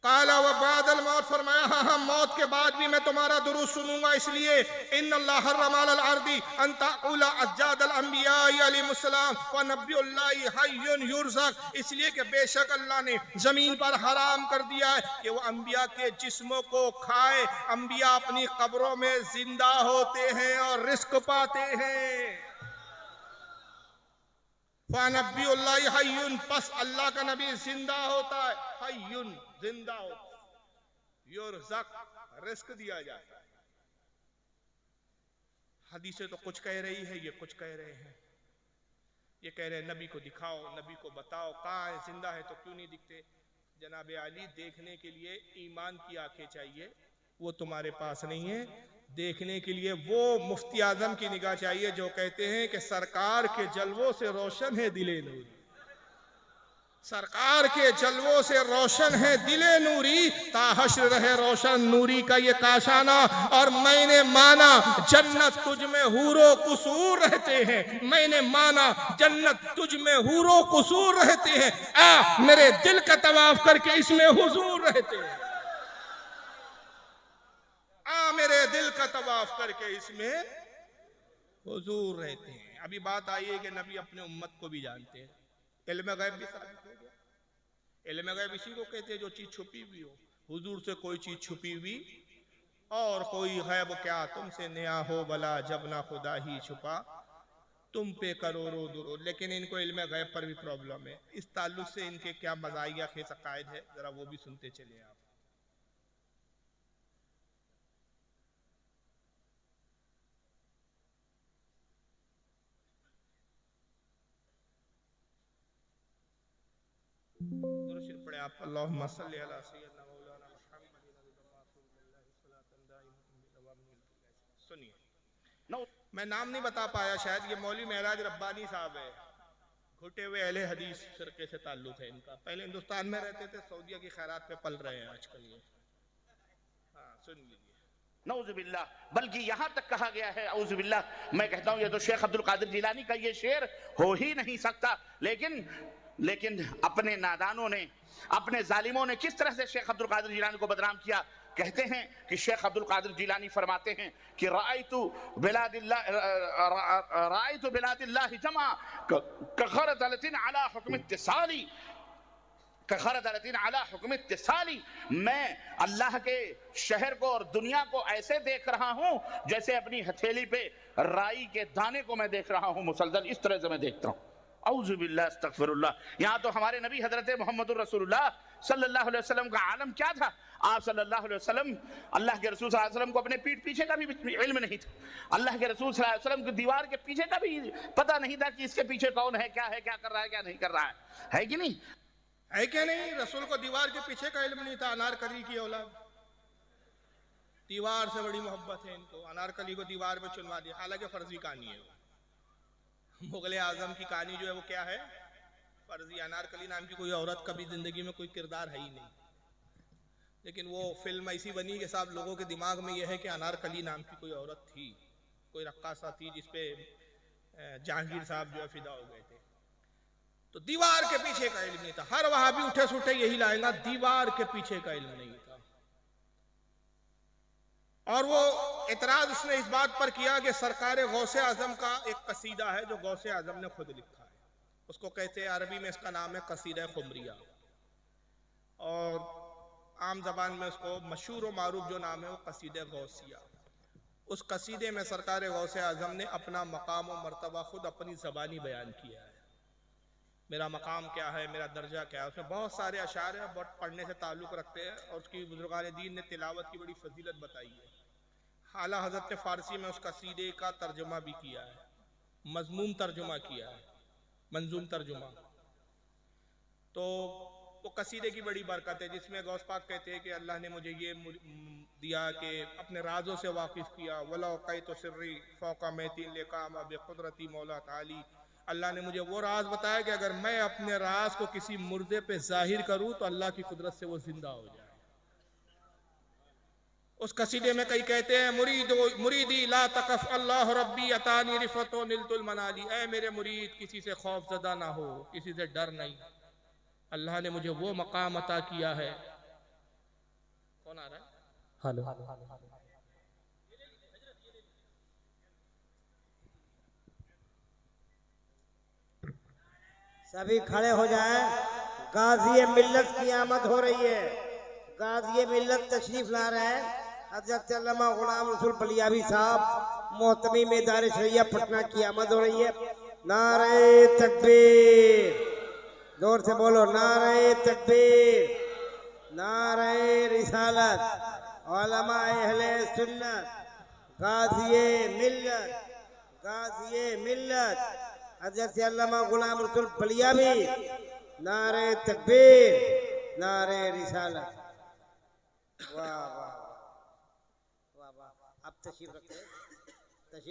काला व बादल मौत, फरमाया हाँ हाँ मौत के बाद भी मैं तुम्हारा दुरूद सुनूंगा। इसलिए इन्नल्लाह हर्रम अलल अर्दी अन ताउला अज्जाद अल अंबिया अलैहिस्सलाम व नबियुल्लाह हय्युन युरज़क, इसलिए कि बेशक अल्लाह ने जमीन पर हराम कर दिया है कि वो अंबिया के जिस्मों को खाए। अंबिया अपनी कब्रों में जिंदा होते हैं और रिस्क पाते हैं। फ़नबियुल्लाह हय्युन, बस अल्लाह का नबी जिंदा होता है, हय्युन जिंदा होता है, युरज़क रिस्क दिया जाता है। हदीसें तो कुछ कह रही है, ये कुछ कह रहे हैं। ये कह रहे हैं नबी को दिखाओ, नबी को बताओ कहाँ है, जिंदा है तो क्यों नहीं दिखते? जनाब अली देखने के लिए ईमान की आंखें चाहिए, वो तुम्हारे पास नहीं है। देखने के लिए वो मुफ्ती आजम की निगाह चाहिए जो कहते हैं कि सरकार के जलवों से रोशन है दिले नूरी, सरकार के जलवों से रोशन है दिले नूरी, ताहश्र रहे रोशन नूरी का ये काशाना। और मैंने माना जन्नत तुझ में हूरो कुसूर रहते हैं, मैंने माना जन्नत तुझ में हूरो कुसूर रहते हैं, आ मेरे दिल का तवाफ करके इसमें हुजूर रहते हैं, मेरे दिल का तवाफ करके इसमें हुजूर रहते हैं। अभी बात आई है कि नबी अपने उम्मत को भी जानते हैं। इल्म गैब भी साबित हो गया। इल्म गैब इसी को कहते हैं जो चीज छुपी हुई हो। हुजूर से कोई चीज छुपी हुई और कोई गैब क्या तुमसे नया हो भला, जब ना खुदा ही छुपा तुम पे करोड़ों दुरूद, लेकिन इनको इल्म गैब पर भी प्रॉब्लम है। इस ताल्लुक से इनके क्या मज़ाहिया खेस अकायद है, जरा वो भी सुनते चले आप। दुरूद पढ़े आप। अल्लाहुम्मा सल्ली अला सय्यिदना मौलाना मुहम्मद। सुनिए, मैं नाम नहीं बता पाया, शायद ये मौलवी महराज रब्बानी साहब है, घुटे हुए अहले हदीस फिरके से ताल्लुक है इनका। पहले हिंदुस्तान में रहते थे, सऊदीया की खैरात पे पल रहे हैं आजकल ये। हाँ, सुन लीजिए। नऊजुबिल्लाह, बल्कि यहां तक कहा गया है, औजुबिल्लाह, मैं कहता हूं ये तो शेख अब्दुल कादिर जिलानी का ये शेर हो ही नहीं सकता। लेकिन अपने नादानों ने, अपने जालिमों ने किस तरह से शेख अब्दुल कादिर जिलानी को बदनाम किया। कहते हैं कि शेख अब्दुल कादिर जिलानी फरमाते हैं कि रायतु बिलादिल्लाह जमा कखरदलतिन अला हुक्म इत्तिसाली, कखरदलतिन अला हुक्म इत्तिसाली, मैं अल्लाह के शहर को और दुनिया को ऐसे देख रहा हूं जैसे अपनी हथेली पे राई के दाने को मैं देख रहा हूं मुसलसल, इस तरह से मैं देखता हूं। औजुबिल्लाह अस्तगफिरुल्लाह। यहाँ तो हमारे नबी हजरत मोहम्मद रसूलुल्लाह सल्लल्लाहु अलैहि वसल्लम का आलम क्या था। आप सल्लल्लाहु अलैहि वसल्लम, अल्लाह के रसूल सल्लल्लाहु अलैहि वसल्लम को अपने पीठ पीछे का भी इल्म नहीं था। अल्लाह के रसूल सल्लल्लाहु अलैहि वसल्लम की दीवार के पीछे का भी पता नहीं था कि इसके पीछे कौन है, क्या कर रहा है, क्या नहीं कर रहा है कि नहीं? है क्या नहीं? रसूल को दीवार के पीछे का इल्म नहीं था। अनारकली की औलाद, दीवार से बड़ी मोहब्बत है इनको, अनारकली को दीवार पे चुनवा दिया। हालांकि फर्जी कहानी है वो। मुगल आजम की कहानी जो है वो क्या है, फर्जी। अनारकली नाम की कोई औरत कभी जिंदगी में कोई किरदार है ही नहीं, लेकिन वो फिल्म ऐसी बनी कि साहब लोगों के दिमाग में यह है कि अनारकली नाम की कोई औरत थी, कोई रक्कासा थी जिसपे जहांगीर साहब जो है फिदा हो गए थे। तो दीवार के पीछे का इल्म नहीं था। हर वहां भी उठे सुठे यही लाएगा, दीवार के पीछे का इल्म नहीं था। और वो इतराज उसने इस बात पर किया कि सरकार गौसे आजम का एक कसीदा है जो गौसे आजम ने खुद लिखा है, उसको कहते हैं, अरबी में इसका नाम है कसीदा खुमरिया, और आम जबान में उसको मशहूर और मारूफ जो नाम है वो कसीदा गौसिया। उस कसीदे में सरकार गौसे आजम ने अपना मकाम और मर्तबा खुद अपनी जबानी बयान किया है। मेरा मकाम क्या है, मेरा दर्जा क्या है। उसमें बहुत सारे अशार हैं, बहुत पढ़ने से ताल्लुक़ रखते हैं, और उसकी बुजुर्गान दीन ने तिलावत की बड़ी फजीलत बताई है। आला हज़रत ने फ़ारसी में उस कसीदे का तर्जुमा भी किया है, मज़मूम तर्जुमा किया है, मंजूम तर्जुमा। तो वो कसीदे की बड़ी बरकत है, जिसमें गौस पाक कहते हैं कि अल्लाह ने मुझे ये दिया कि अपने राजों से वाकिफ़ किया। वला क़ैतु सिर्री फ़ौक़ा मैतीन लिक़ामा बिक़ुदरती मौला ताली। अल्लाह ने मुझे वो राज बताया कि अगर मैं अपने राज को किसी मुर्दे पे जाहिर करूं तो अल्लाह की कुदरत से वो जिंदा हो जाए। उस कसीदे में कई कहते हैं, मुरीदी ला तकफ अल्लाह रब्बी अतानी रिफतो निलतुल मनाली, ऐ मेरे मुरीद किसी से खौफ ज़दा ना हो, किसी से डर नहीं, अल्लाह ने मुझे वो मकाम अता किया है। कौन आ रहा है? हेलो, सभी खड़े हो जाएं। गाजी मिल्लत की आमद हो रही है। गाजी मिल्लत तशरीफ ला रहे हैं हज़रत अल्लामा गुलाम रसूल बलियावी साहब, मोहतमी में दार शरिया पटना की आमद हो रही है। नारे तकबीर, जोर से बोलो, नारे तकबीर, नारे रिसालत, उलमा अहले सुन्नत, गाजी मिल्लत, गाजी मिल्लत हज़रत अल्लामा गुलाम रसूल बलियावी, नारे तकबीर, नारे रिसालत। वाह वाह वाह वाह। आप तशरीफ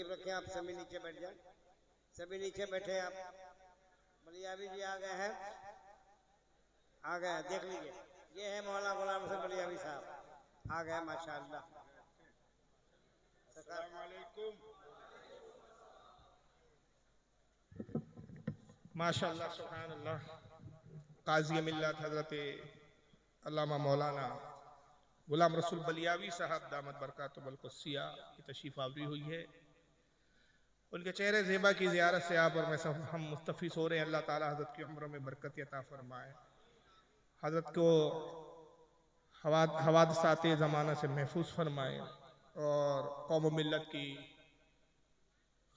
रखें, आप सभी नीचे बैठ जाए, सभी नीचे बैठे। आप बलियावी जी आ गए हैं, देख लीजिए, ये है मौलाना गुलाम रसूल बलियावी साहब आ गए, माशाअल्लाह। अस्सलाम वालेकुम। माशाअल्लाह, सुभानअल्लाह। काज़ी मिल्लत हज़रत अल्लामा मौलाना गुलाम रसूल बलियावी साहब दामत बरकातुहुल क़ुद्सिया की तशरीफ़ आवरी हुई है। उनके चेहरे ज़ेबा की ज़ियारत से आप और मैं सब हम मुस्तफ़िज़ हो रहे हैं। अल्लाह ताला हज़रत की उम्र में बरकत अता फरमाए, हज़रत को हवादसात ज़माना से महफूज फरमाए, और कौम मिल्लत की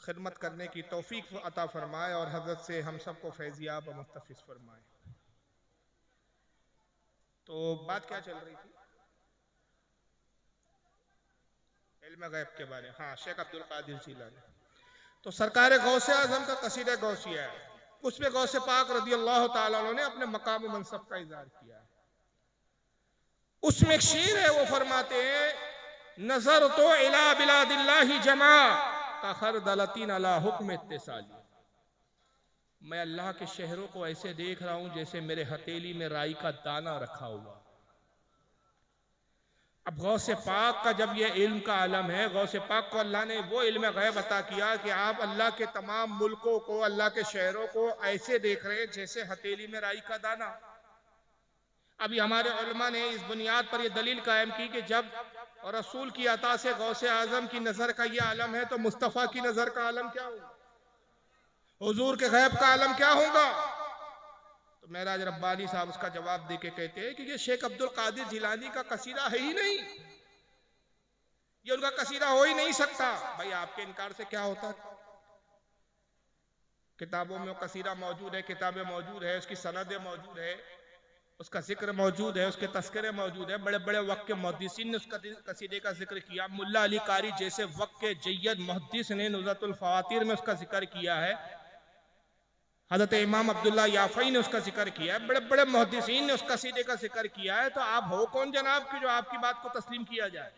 खिदमत करने की तौफीक अता फरमाए और हजरत से हम सबको फैजियाब व मुस्तफिज फरमाए। तो बात क्या चल रही थी? इल्म गैब के बारे में। हाँ, शेख अब्दुल कादिर जीलानी। तो सरकार गौसे आजम का कसीदा गौसिया है, उसमें गौसे पाक रज़ी अल्लाह ताला अन्हु ने अपने मकाम मनसब का इज़हार किया है। उसमें एक शेर है, वो फरमाते हैं, नजर तो इला बिलादिल्लाहि जमा का खरदलतीन अला हुक्म इत्तिसाली। मैं अल्लाह के शहरों को ऐसे देख रहा हूं जैसे मेरे हथेली में राई का दाना रखा हुआ। अब गौसे पाक का जब ये इल्म का आलम है, गौसे पाक को अल्लाह ने वो इल्म गैब अता किया कि आप अल्लाह के तमाम मुल्कों को, अल्लाह के शहरों को ऐसे देख रहे हैं जैसे हथेली में राई का दाना। अभी हमारे उलमा ने इस बुनियाद पर यह दलील कायम की कि जब रसूल की अता से गौसे आजम की नजर का यह आलम है, तो मुस्तफ़ा की नजर का आलम क्या होगा, हुजूर के गैब का आलम क्या होगा? तो महराज रब्बानी साहब उसका जवाब देके कहते हैं कि ये शेख अब्दुल कादिर जिलानी का कसीदा है ही नहीं, ये उनका कसीदा हो ही नहीं सकता। भाई आपके इनकार से क्या होता है? किताबों में कसीदा मौजूद है, किताबें मौजूद है, उसकी सनदें मौजूद है, उसका जिक्र मौजूद है, उसके तस्करे मौजूद है। बड़े बड़े वक्त के मुहद्दिसीन ने उसका कसीदे का जिक्र किया। मुल्ला अली कारी जैसे वक्त के जय्यद मुहद्दिस ने नुज़रतुल फ़वातीर में उसका जिक्र किया है। हज़रत इमाम अब्दुल्ला याफ़ई ने उसका जिक्र किया है। बड़े बड़े मुहद्दिसीन ने उस कसीदे का जिक्र किया है। तो आप हो कौन जनाब कि जो आपकी बात को तस्लीम किया जाए?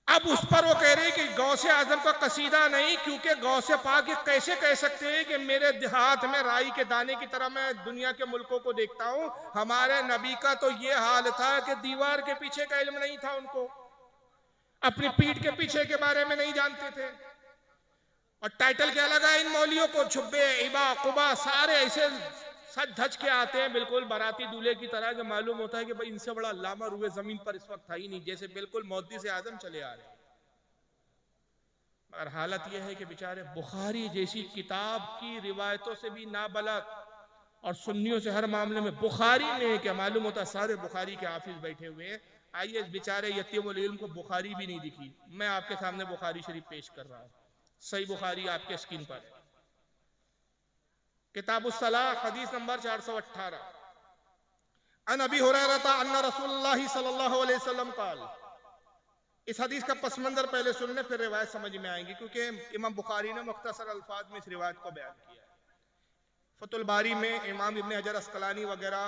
अब उस पर वो कह रहे हैं कि गौसे आजम का कसीदा नहीं, क्योंकि गौसे पाक कैसे कह सकते हैं कि मेरे हाथ में राई के दाने की तरह मैं दुनिया के मुल्कों को देखता हूं। हमारे नबी का तो ये हाल था कि दीवार के पीछे का इल्म नहीं था उनको, अपनी पीठ के पीछे के बारे में नहीं जानते थे। और टाइटल क्या लगा इन मौलियों को, छुब्बे इबा कुबा, सारे ऐसे सच धज के आते हैं बिल्कुल बाराती दूल्हे की तरह, कि मालूम होता है कि भाई इनसे बड़ा अल्लामा रुए जमीन पर इस वक्त था ही नहीं, जैसे बिल्कुल मुहद्दिस आजम चले आ रहे हैं। मगर हालत यह है कि बेचारे बुखारी जैसी किताब की रिवायतों से भी नाबलद और सुन्नियों से हर मामले में बुखारी में, क्या मालूम होता सारे बुखारी के हाफिज बैठे हुए हैं। आइए इस बेचारे यतीमुल इल्म को बुखारी भी नहीं दिखी। मैं आपके सामने बुखारी शरीफ पेश कर रहा हूँ। सही बुखारी आपके स्क्रीन पर है, किताबुस सलाह, हदीस नंबर 418। अन अबी हुरैरा अन्ना रसूलुल्लाह सल्लल्लाहु अलैहि वसल्लम क़ाल। इस हदीस का पस मंजर पहले सुन ले, फिर रिवायत समझ में आएंगी, क्योंकि इमाम बुखारी ने मुख्तसर अल्फाज में इस रिवायत को बयान किया है। फतुल बारी में इमाम इब्न हजर अस्कलानी वगैरह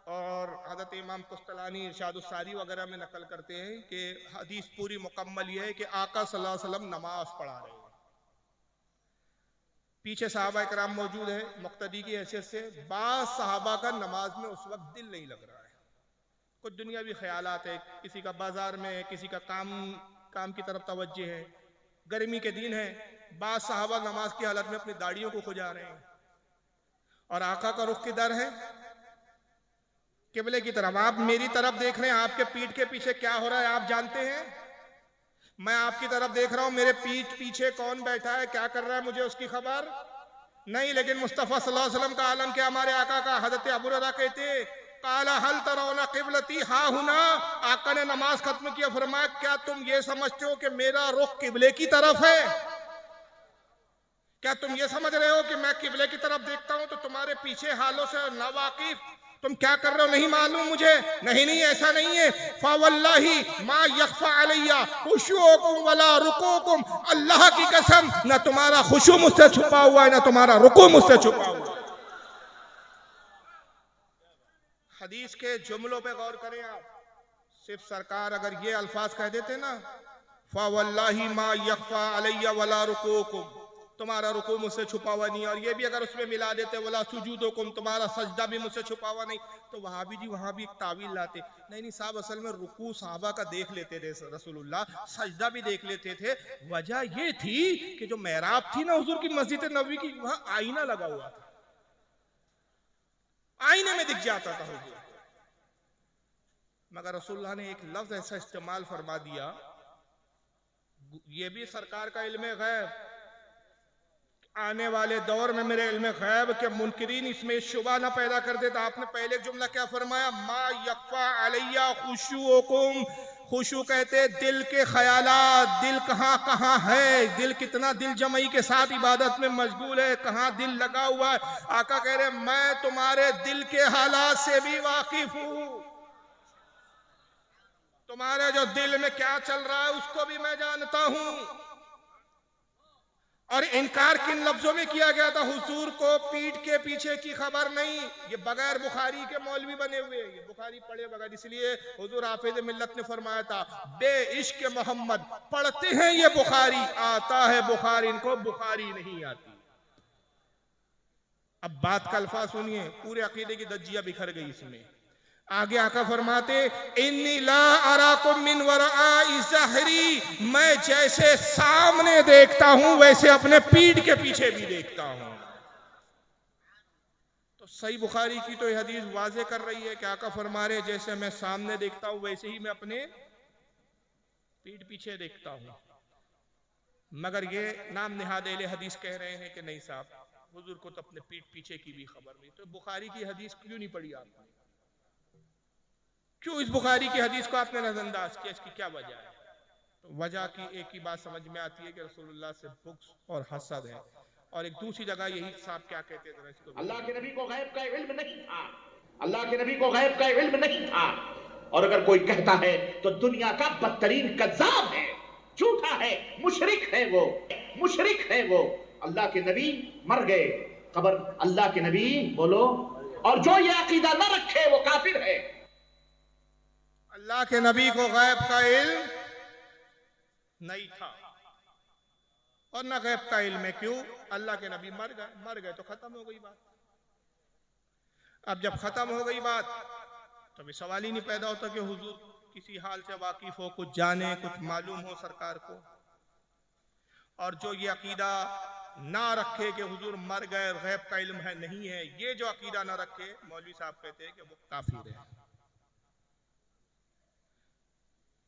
और हज़रत इमाम कुस्तलानी इरशादुस सारी वगैरह में नकल करते हैं कि हदीस पूरी मुकम्मल यह है कि आका सल्लल्लाहु अलैहि वसल्लम नमाज पढ़ा रहे हैं, पीछे सहाबा इकराम मौजूद है मुक्तदी की हैसियत से। बास सहाबा का नमाज में उस वक्त दिल नहीं लग रहा है, कुछ दुनियावी ख्यालात है, किसी का बाजार में है, किसी का काम की तरफ तवज्जो है, गर्मी के दिन है। बास सहाबा नमाज की हालत में अपनी दाढ़ियों को खुजा रहे हैं और आका का रुख किधर है? किबले की तरफ। आप मेरी तरफ देख रहे हैं, आपके पीठ के पीछे क्या हो रहा है आप जानते हैं? मैं आपकी तरफ देख रहा हूं, मेरे पीठ पीछे कौन बैठा है, क्या कर रहा है, मुझे उसकी खबर नहीं। लेकिन मुस्तफा सल्लल्लाहु अलैहि वसल्लम का आलम क्या, हमारे आका का। हज़रत अबू हुरैरा कहते काला हल तरौना क़िबलती हा हुना। आका ने नमाज खत्म किया, फरमाया क्या तुम ये समझते हो कि मेरा रुख किबले की तरफ है? क्या तुम ये समझ रहे हो कि मैं किबले की तरफ देखता हूं तो तुम्हारे पीछे हालों से नावाकिफ, तुम क्या कर रहे हो नहीं मालूम मुझे? नहीं ऐसा नहीं है। फ़वल्लाही मा यख्फा अलैया खुशूकुम वला रुकूकुम। अल्लाह की कसम, न तुम्हारा खुशू मुझसे छुपा हुआ है, न तुम्हारा रुकू मुझसे छुपा हुआ है। हदीस के जुमलों पे गौर करें आप। सिर्फ सरकार अगर ये अल्फाज कह देते ना, फ़वल्लाही मा यख्फा अलैया वला रुकूकुम, तुम्हारा रुकू मुझसे छुपा हुआ नहीं, और ये भी अगर उसमें मिला देते वला सुजूदुकुम, तुम्हारा सजदा भी मुझसे छुपा हुआ नहीं, तो वहां भी जी वहां भी एक तावील लाते। नहीं साहब, असल में रुकू साहबा का देख लेते थे रसूलुल्लाह, सजदा भी देख लेते थे। वजह ये थी कि जो मेहराब थी ना हुजूर की मस्जिद नबवी की, वहां आईना लगा हुआ था, आईने में दिख जाता था हुजूर। मगर रसूलुल्लाह ने एक लफ्ज ऐसा इस्तेमाल फरमा दिया, ये भी सरकार का इल्म गैब, आने वाले दौर में मेरे इल्म गैब के मुनकिरीन इसमें शुबा ना पैदा कर देता। आपने पहले जुमला क्या फरमाया, मा यख्फा अलैया खुशूकुम, खुशू कहते दिल के ख्यालात, दिल कहाँ कहाँ है, दिल कितना दिल जमई के साथ इबादत में मशगूल है, कहाँ दिल लगा हुआ है। आका कह रहे मैं तुम्हारे दिल के हालात से भी वाकिफ हूं, तुम्हारे जो दिल में क्या चल रहा है उसको भी मैं जानता हूं। और इनकार किन लफ्जों में किया गया था? हुजूर को पीठ के पीछे की खबर नहीं। ये बगैर बुखारी के मौलवी बने हुए, ये बुखारी पढ़े बगैर, इसलिए हुजूर हाफिज मिल्लत ने फरमाया था बे इश्क मोहम्मद पढ़ते हैं ये बुखारी, आता है बुखारी, इनको बुखारी नहीं आती। अब बात का अल्फाज सुनिए, पूरे अकीदे की दज्जिया बिखर गई इसमें। आगे आका फरमाते इन्नी ला अराकुम मिन वराई ज़हरी, मैं जैसे सामने देखता हूं वैसे अपने पीठ के पीछे भी देखता हूं। तो सही बुखारी की तो यह हदीस वाज़े कर रही है कि आका फरमा रहे जैसे मैं सामने देखता हूं वैसे ही मैं अपने पीठ पीछे देखता हूं। मगर ये नाम निहाद अहले हदीस कह रहे हैं कि नहीं साहब, हुजूर को तो अपने पीठ पीछे की भी खबर नहीं। तो बुखारी की हदीस क्यों नहीं पढ़ी आपने? क्यों इस बुखारी की हदीस को आपने नजरअंदाज किया? इसकी क्या वजह है? तो वजह की एक ही बात समझ में आती है कि रसूलुल्लाह से बुग़्ज़ और हसद है। और एक दूसरी जगह यही साहब क्या कहते थे, इसको अल्लाह के नबी को गैब का इल्म नहीं था, अल्लाह के नबी को गैब का इल्म नहीं था। और अगर कोई कहता है तो दुनिया का बदतरीन कज़्ज़ाब है, झूठा है, मुशरिक है वो, मुशरिक है वो। अल्लाह के नबी मर गए, कब्र अल्लाह के नबी बोलो, और जो ये अकीदा न रखे वो काफिर है। अल्लाह के नबी को गैब का इल्म नहीं था और ना गैब का इल्म है। क्यों? अल्लाह के नबी मर गए तो खत्म हो गई बात। अब जब खत्म हो गई बात तो भी सवाल ही नहीं पैदा होता कि हुजूर किसी हाल से वाकिफ हो, कुछ जाने, कुछ मालूम हो सरकार को। और जो ये अकीदा ना रखे कि हुजूर मर गए, गैब का इल्म है, नहीं है, ये जो अकीदा ना रखे, मौलवी साहब कहते हैं कि वो काफिर है।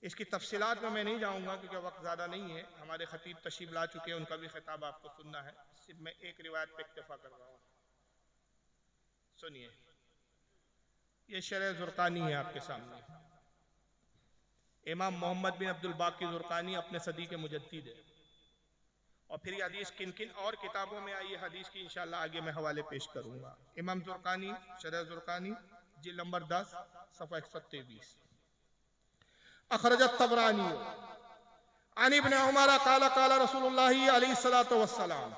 इसकी तफसीलात में मैं नहीं जाऊंगा क्योंकि वक्त ज़्यादा नहीं है। हमारे खतीब तशरीफ ला चुके हैं, उनका भी खिताब आपको सुनना है। सिर्फ मैं एक रिवायत पे इक्तफा कर रहा हूँ, सुनिए। ये शरह ज़ुरक़ानी है आपके सामने। इमाम मोहम्मद बिन अब्दुल बाकी ज़ुरक़ानी अपने सदी के मुजद्दिद है। और फिर ये हदीस किन किन और किताबों में आई है हदीस की इंशाअल्लाह आगे मैं हवाले पेश करूंगा। इमाम ज़ुरक़ानी, शरह ज़ुरक़ानी, जिल्द नंबर 10 सफ़ा 123। अखरजत तबरानी अन इब्न उमर काला काला रसूलुल्लाह अलैहिस्सलातु वस्सलाम।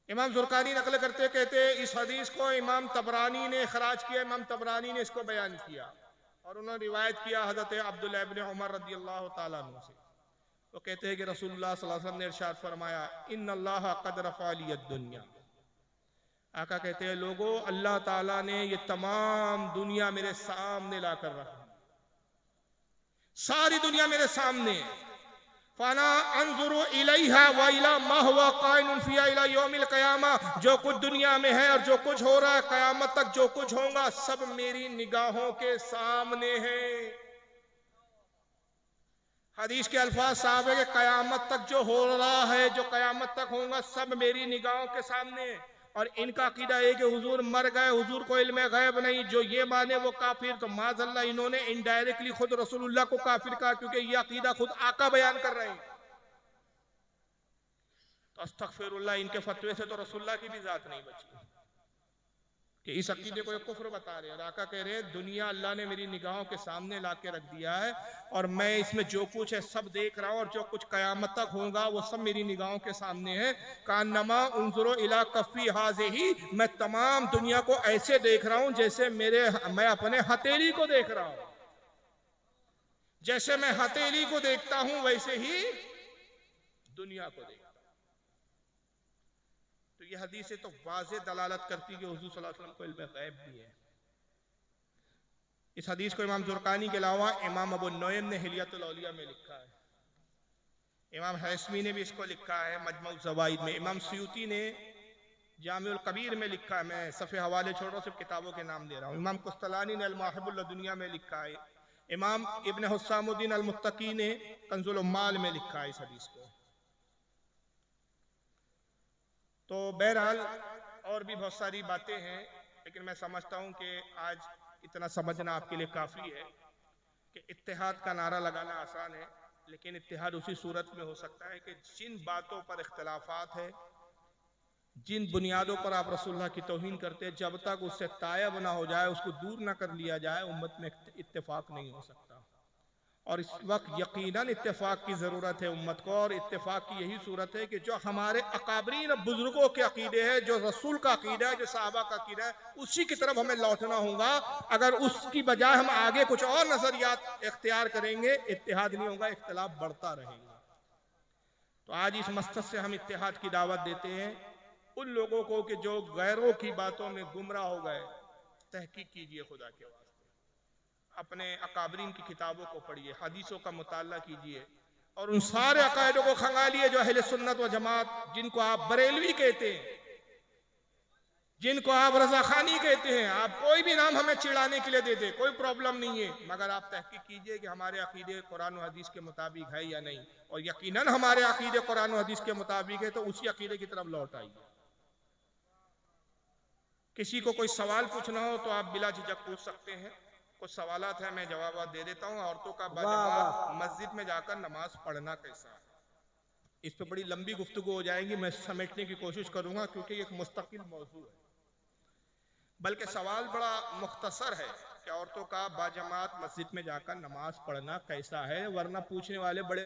इमाम ज़ुरक़ानी नकल करते कहते इस हदीस को इमाम तबरानी ने खराज किया, इमाम तबरानी ने इसको बयान किया और उन्होंने रिवायत किया हज़रत अब्दुल्लाह इब्न उमर रज़ियल्लाहु ताला अन्हु से। वो कहते हैं कि रसूलुल्लाह सल्लल्लाहु अलैहि वसल्लम ने इरशाद फरमाया इन्नल्लाह क़द रफ़अ लियद दुनिया। आका कहते हैं लोगों, अल्लाह ताला ने ये तमाम दुनिया मेरे सामने लाकर रखा, सारी दुनिया मेरे सामने। फाना अंजुरु इलैहा व इला मा हुवा काइनुन फिहा इला यौमिल क़यामा। जो कुछ दुनिया में है और जो कुछ हो रहा है क़यामत तक जो कुछ होगा सब मेरी निगाहों के सामने है। हदीस के अल्फाज साहब है कि क़यामत तक जो हो रहा है, जो क़यामत तक होगा सब मेरी निगाहों के सामने। और इनका अकीदा है कि हुजूर मर गए, हुजूर को इल्म गैब नहीं। जो ये माने वो काफिर। तो माज़अल्लाह इन्होंने इनडायरेक्टली खुद रसूलुल्लाह को काफिर कहा, क्योंकि ये अकीदा खुद आका बयान कर रहे हैं। तो अस्तगफिरुल्लाह, इनके फतवे से तो रसूलुल्लाह की भी जात नहीं बची कि इस अकीदे को ये कुफ्र बता रहे हैं। और आका कह रहे हैं दुनिया अल्लाह ने मेरी निगाहों के सामने ला के रख दिया है और मैं इसमें जो कुछ है सब देख रहा हूं और जो कुछ कयामत तक होगा वो सब मेरी निगाहों के सामने है। कान्नमा उन्जुरु इला कफ़ी हाज़िही, मैं तमाम दुनिया को ऐसे देख रहा हूं जैसे मैं अपने हथेली को देख रहा हूं। जैसे मैं हथेली को देखता हूं वैसे ही दुनिया को देखता हूं। तो ये हदीसें तो वाज़े दलालत करती कि हुज़ूर सल्लल्लाहु अलैहि वसल्लम को इल्म गैब भी है। इस हदीस को इमाम ज़ुरक़ानी के अलावा इमाम अबू नुएम ने हिलियतुल औलिया में लिखा है, इमाम हैसमी ने भी इसको लिखा है मजमू ज़वाइद में, इमाम सुयूती ने जामिउल कबीर में लिखा है। मैं सफ़े हवाले छोड़ रहा हूँ, सिर्फ किताबों के नाम दे रहा हूँ। इमाम कुस्तलानी ने अल-मवाहिबुल दुनिया में लिखा है। इमाम इब्न हुस्सामुद्दीन अल-मुत्तकी ने कंजुल उम्माल में लिखा है इस हदीस को। तो बहरहाल और भी बहुत सारी बातें हैं, लेकिन मैं समझता हूं कि आज इतना समझना आपके लिए काफ़ी है। कि इत्तेहाद का नारा लगाना आसान है, लेकिन इत्तेहाद उसी सूरत में हो सकता है कि जिन बातों पर इख्तलाफात है, जिन बुनियादों पर आप रसूलुल्लाह की तौहीन करते हैं, जब तक उससे तायब ना हो जाए, उसको दूर ना कर लिया जाए, उम्मत में इत्तेफाक नहीं हो सकता। और इस वक्त यकीनन इत्तेफाक की ज़रूरत है उम्मत को, और इत्तेफाक की यही सूरत है कि जो हमारे अकाबरीन बुजुर्गों के अकीदे है, जो रसूल का अकीदा है, जो सहाबा का अकीदा है, उसी की तरफ हमें लौटना होगा। अगर उसकी बजाय हम आगे कुछ और नजरियात इख्तियार करेंगे, इत्तेहाद नहीं होगा, इख्तिलाफ बढ़ता रहेगा। तो आज इस मकसद से हम इत्तेहाद की दावत देते हैं उन लोगों को कि जो गैरों की बातों में गुमराह हो गए। तहकीक कीजिए खुदा के वास्ते, अपने अकाबरीन की किताबों को पढ़िए, हदीसों का मुताला कीजिए, और उन सारे अकायदों को खंगालिए जो अहले सुन्नत व जमात, जिनको आप बरेलवी कहते हैं, जिनको आप रजा खानी कहते हैं, आप कोई भी नाम हमें चिढ़ाने के लिए दे दे, कोई प्रॉब्लम नहीं है, मगर आप तहकीक कीजिए कि हमारे अकीदे कुरान और हदीस के मुताबिक है या नहीं। और यकीनन हमारे अकीदे कुरान और हदीस के मुताबिक है, तो उसी अकीदे की तरफ लौट आइए। किसी को कोई सवाल पूछना हो तो आप बिला झिझक पूछ सकते हैं। कुछ सवालात है, मैं जवाब दे देता हूँ। औरतों का बाजमात मस्जिद में जाकर नमाज पढ़ना कैसा है, इस पे बड़ी लंबी गुफ्तगू हो जाएगी, मैं समेटने की कोशिश करूंगा क्योंकि एक मुस्तकिल मौजू है। बल्कि सवाल बड़ा मुख्तसर है कि औरतों का बाजमात मस्जिद में जाकर नमाज पढ़ना कैसा है, वरना पूछने वाले बड़े